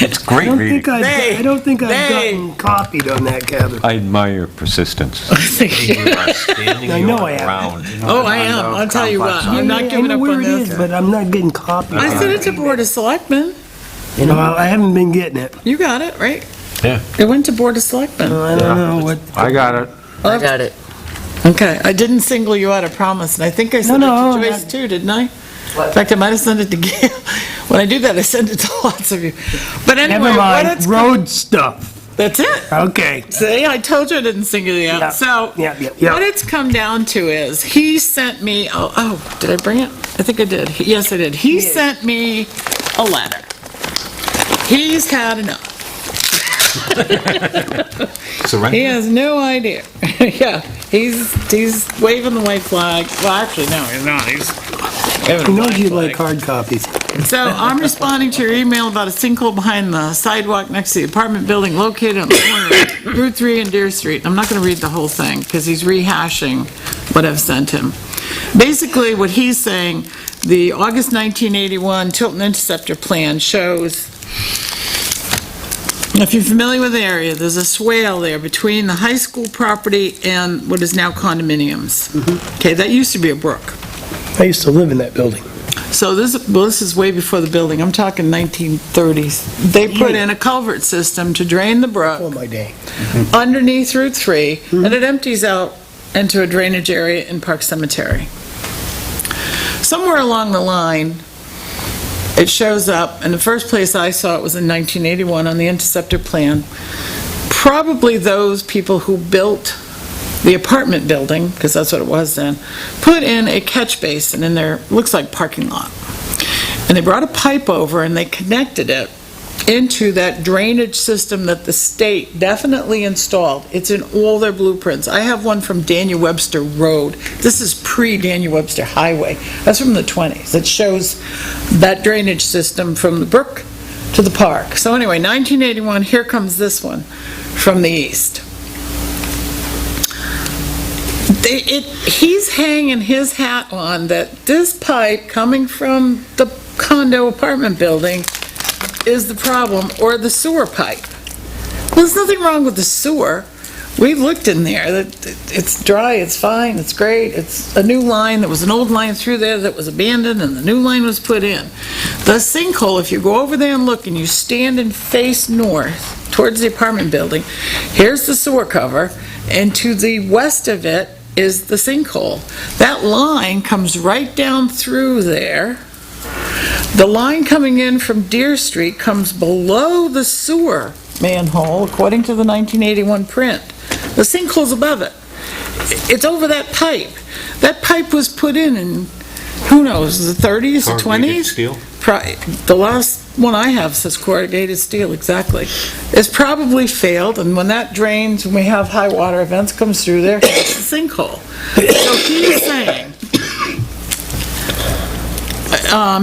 It's great reading. I don't think I've gotten copied on that, Kevin. I admire your persistence. I know I have. Around. Oh, I am, I'll tell you what, I'm not giving I up know where on it is, this. but I'm not getting copied. I sent it to Board of Selectmen, Well, I haven't been getting it. you got it, right? Yeah. It went to Board of Selectmen. I don't know what. I got it. I got it. Okay, I didn't single you out, I promise, and I think I sent it No, to Joyce too, didn't I? In fact, I might have sent it to Gail. When I do that, I send it to lots of you. But anyway, Never what mind, it's... road stuff. That's it. Okay. See, I told you I didn't single you Yeah, out. So, yeah. what it's come down to is, he sent me, did I bring it? I think I did. Yes, I did. He sent me a letter. He's had enough. Surrender. He has no idea. Yeah, he's waving the white flag. Well, actually, no, he's not. He's waving He the knows black you flag. like hard copies. So I'm responding to your email about a sinkhole behind the sidewalk next to the apartment building located on the corner of Route 3 and Deer Street. I'm not going to read the whole thing because he's rehashing what I've sent him. Basically, what he's saying, the August 1981 Tilton Interceptor Plan shows, if you're familiar with the area, there's a swale there between the high school property and what is now condominiums. Okay, that used to be a brook. I used to live in that building. So this is way before the building, I'm talking 1930s. They put in a culvert system to drain the brook Oh, my day. underneath Route 3, and it empties out into a drainage area in Park Cemetery. Somewhere along the line, it shows up, and the first place I saw it was in 1981 on the Interceptor Plan. Probably those people who built the apartment building, because that's what it was then, put in a catch basin in their, looks like parking lot. And they brought a pipe over and they connected it into that drainage system that the state definitely installed. It's in all their blueprints. I have one from Daniel Webster Road. This is pre-Daniel Webster Highway. That's from the 20s. It shows that drainage system from the brook to the park. So anyway, 1981, here comes this one from the east. He's hanging his hat on that this pipe coming from the condo apartment building is the problem, or the sewer pipe. Well, there's nothing wrong with the sewer. We looked in there, it's dry, it's fine, it's great, it's a new line, there was an old line through there that was abandoned and the new line was put in. The sinkhole, if you go over there and look and you stand and face north towards the apartment building, here's the sewer cover, and to the west of it is the sinkhole. That line comes right down through there. The line coming in from Deer Street comes below the sewer manhole, according to the 1981 print. The sinkhole's above it. It's over that pipe. That pipe was put in, who knows, the 30s, the 20s? Corrugated steel? The last one I have says corrugated steel, exactly. It's probably failed, and when that drains, when we have high water events comes through there, it's a sinkhole. So he's saying,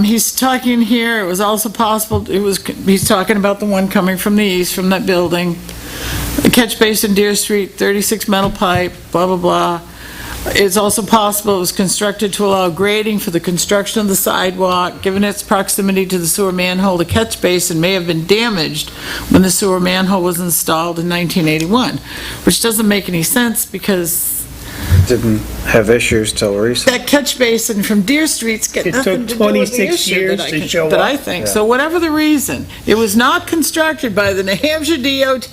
he's talking here, it was also possible, he's talking about the one coming from the east, from that building, the catch basin, Deer Street, 36 metal pipe, blah, blah, blah. It's also possible it was constructed to allow grading for the construction of the sidewalk. Given its proximity to the sewer manhole, the catch basin may have been damaged when the sewer manhole was installed in 1981, which doesn't make any sense because Didn't have issues till recently. that catch basin from Deer Street's got It nothing took to do with the 26 issue years that I to can- show that up. I think. So whatever the reason, it was not constructed by the New Hampshire DOT,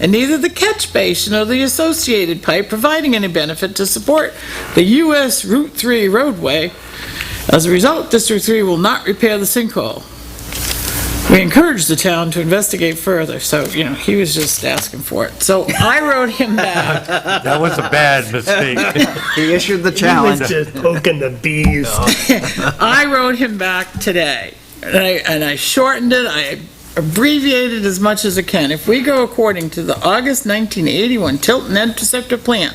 and neither the catch basin or the associated pipe providing any benefit to support the US Route 3 roadway. As a result, District 3 will not repair the sinkhole. We encourage the town to investigate further, so, he was just asking for it. So I wrote him back. That was a bad mistake. He issued the He was challenge. just poking the bees. I wrote him back today, and I shortened it, I abbreviated as much as I can. If we go according to the August 1981 Tilton Interceptor Plan,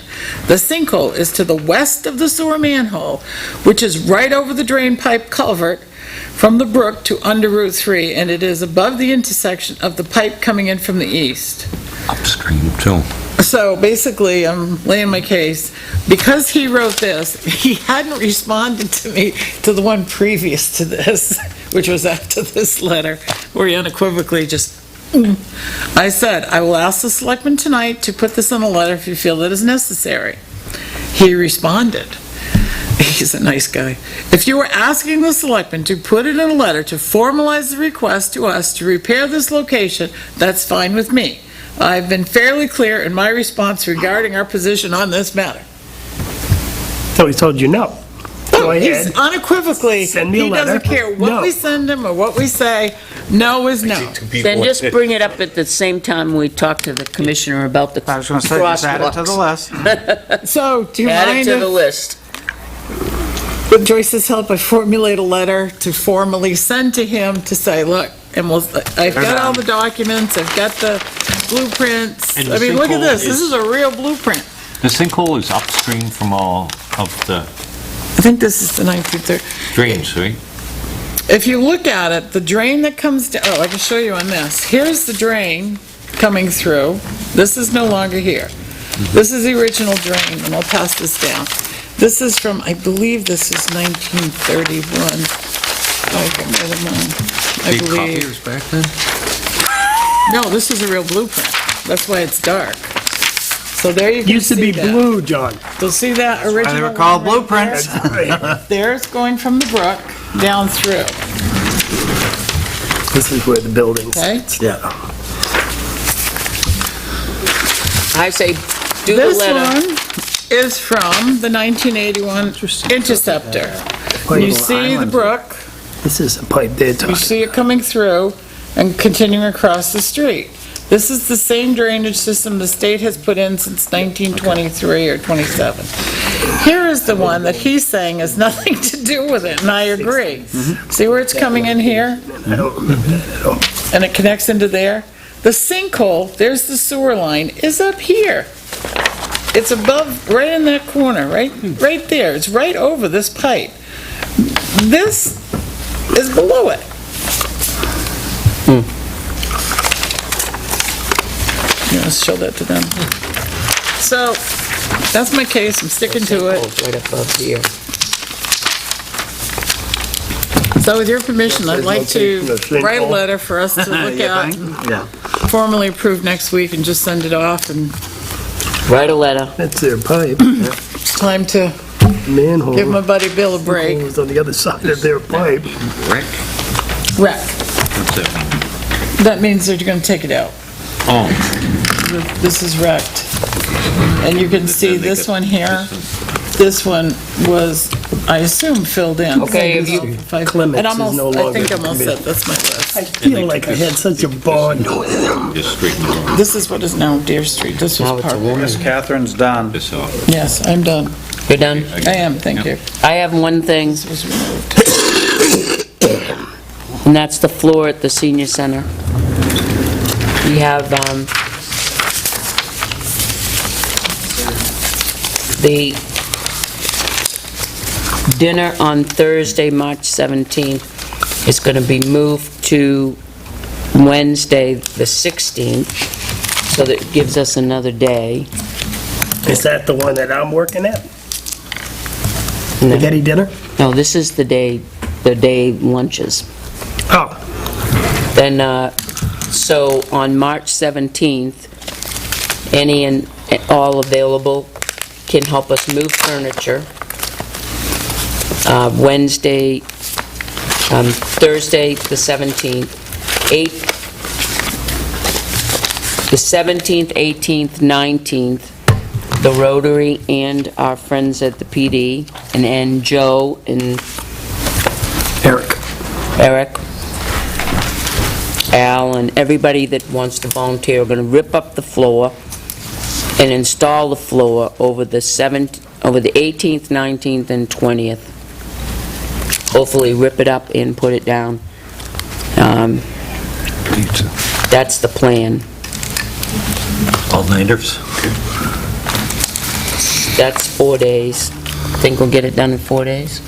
the sinkhole is to the west of the sewer manhole, which is right over the drain pipe culvert from the brook to under Route 3, and it is above the intersection of the pipe coming in from the east. Upstream, too. So basically, I'm laying my case, because he wrote this, he hadn't responded to me to the one previous to this, which was after this letter, where he unequivocally just, I said, I will ask the selectmen tonight to put this in a letter if you feel that is necessary. He responded. He's a nice guy. If you were asking the selectmen to put it in a letter to formalize the request to us to repair this location, that's fine with me. I've been fairly clear in my response regarding our position on this matter. So he told you no. Go He's ahead. unequivocally, Send me a he doesn't letter. care what No. we send him or what we say, no is no. Then just bring it up at the same time we talk to the commissioner about the I was gonna say, just add it to the crosswalks. list. So, do you Add it mind to the if, list. with Joyce's help, I formulate a letter to formally send to him to say, look, and I've got all the documents, I've got the blueprints. And I the mean, look at sinkhole this is a real blueprint. The sinkhole is upstream from all of the I think this is the 1930. drains, right? If you look at it, the drain that comes down, I can show you on this. Here's the drain coming through. This is no longer here. This is the original drain, and I'll pass this down. This is from, I believe this is 1931. I can write them on. I Big believe. copiers back then? No, this is a real blueprint. That's why it's dark. So there you can Used to see be that. blue, John. You'll see that original. They were called one right blueprints. there. There's going from the brook down through, This is where the building's. okay? Yeah. I say, do the This letter. one is from the 1981 Interceptor. You see the brook, This is the pipe they're you talking. see it coming through and continuing across the street. This is the same drainage system the state has put in since 1923 or 27. Here is the one that he's saying has nothing to do with it, and I agree. See where it's coming in here? I don't remember that at all. And it connects into there. The sinkhole, there's the sewer line, is up here. It's above, right in that corner, right there. It's right over this pipe. This is below it. You want to show that to them? So, that's my case, I'm sticking to it. Sinkhole's right above here. So with your permission, I'd like to write a letter for us to look at, and Yeah. formally approve next week and just send it off, and Write a letter. That's their pipe. it's time to Manhole. give my buddy Bill a break. Manhole is on the other side of their pipe. Rick? Wreck. What's that mean? That means that you're gonna take it out. Oh. This is wrecked. And you can see this one here, This one was, I assume, filled in. Okay, have you- Clements And is almost, no I longer think the I'm all committee. set, that's my list. I feel like I had such a bond with him. Just straighten it out. This is what is now Deer Street, this Now was it's a Park. Miss Catherine's done. This off. Yes, I'm done. You're done? I am, thank you. I have one thing, This was removed. and that's the floor at the senior center. We have, the dinner on Thursday, March 17th is going to be moved to Wednesday, the 16th, so that gives us another day. Is that the one that I'm working at? No. Spaghetti dinner? No, this is the day lunches. Oh, Then, so on March 17th, any and all available can help us move furniture. Thursday, the 17th, the 17th, 18th, 19th, the Rotary and our friends at the PD, and Joe and Eric. Al, and everybody that wants to volunteer are going to rip up the floor and install the floor over the 18th, 19th, and 20th. Hopefully rip it up and put it down. That's the plan. All-nighters? That's 4 days. Think we'll get it done in 4 days?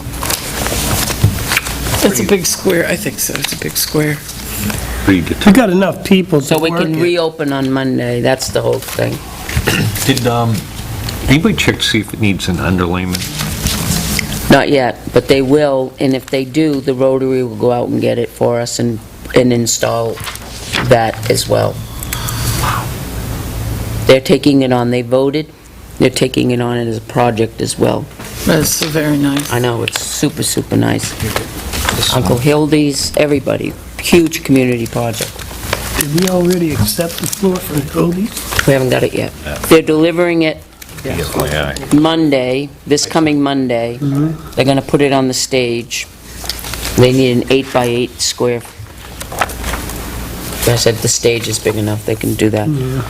It's a big square, I think so, it's a big square. We got enough people to So we work can it. reopen on Monday, that's the whole thing. Did, anybody check to see if it needs an underlayment? Not yet, but they will, and if they do, the Rotary will go out and get it for us and install that as well. They're taking it on, they voted, they're taking it on as a project as well. That's so very nice. I know, it's super, super nice. Uncle Hildy's, everybody, huge community project. Did we already accept the floor from Cody's? We haven't got it yet. They're delivering it Monday, this coming Monday. They're gonna put it on the stage. They need an 8x8 square. I said the stage is big enough, they can do that.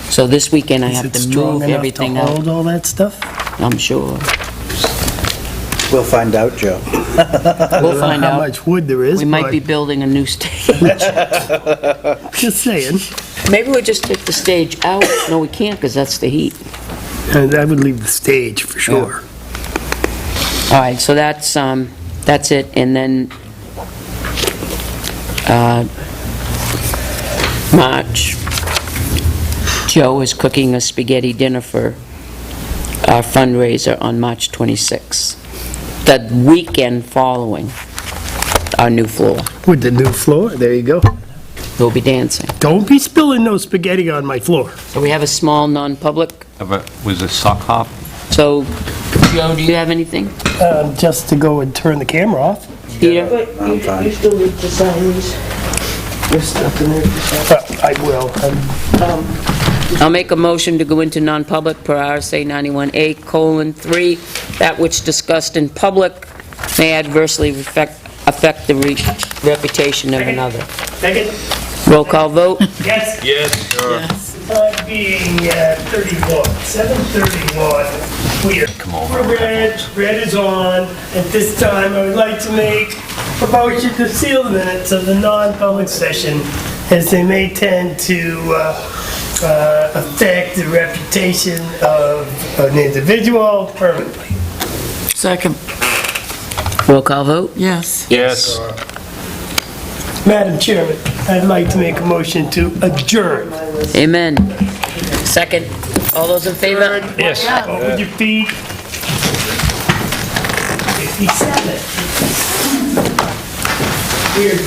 So this weekend I Is have it to strong move enough to everything out, hold all that stuff? I'm sure. We'll find out, Joe. We'll find How out. much wood there is, We might but be building a new stage. just saying. Maybe we'll just take the stage out. No, we can't, because that's the heat. And I would leave the stage for sure. All right, so that's it, and then, March, Joe is cooking a spaghetti dinner for our fundraiser on March 26th, the weekend following our new floor. With the new floor, there you go. We'll be dancing. Don't be spilling no spaghetti on my floor. So we have a small non-public, Was it sock hop? so, Joe, do you have anything? Just to go and turn the camera off. Peter? I'm fine. still need to sign these. There's stuff in there. I will. I'll make a motion to go into non-public per RSA 91A:3, that which discussed in public may adversely affect the reputation of another. Second? Roll call vote? Yes. Yes, sure. Time being 7:31. We are red is on. At this time, I would like to make a motion to seal the minutes of the non-public session, as they may tend to affect the reputation of an individual permanently. Second, Roll call vote? yes. Yes. Madam Chairman, I'd like to make a motion to adjourn. Amen. Second. All those in favor? Yes. Over your feet. 57. We're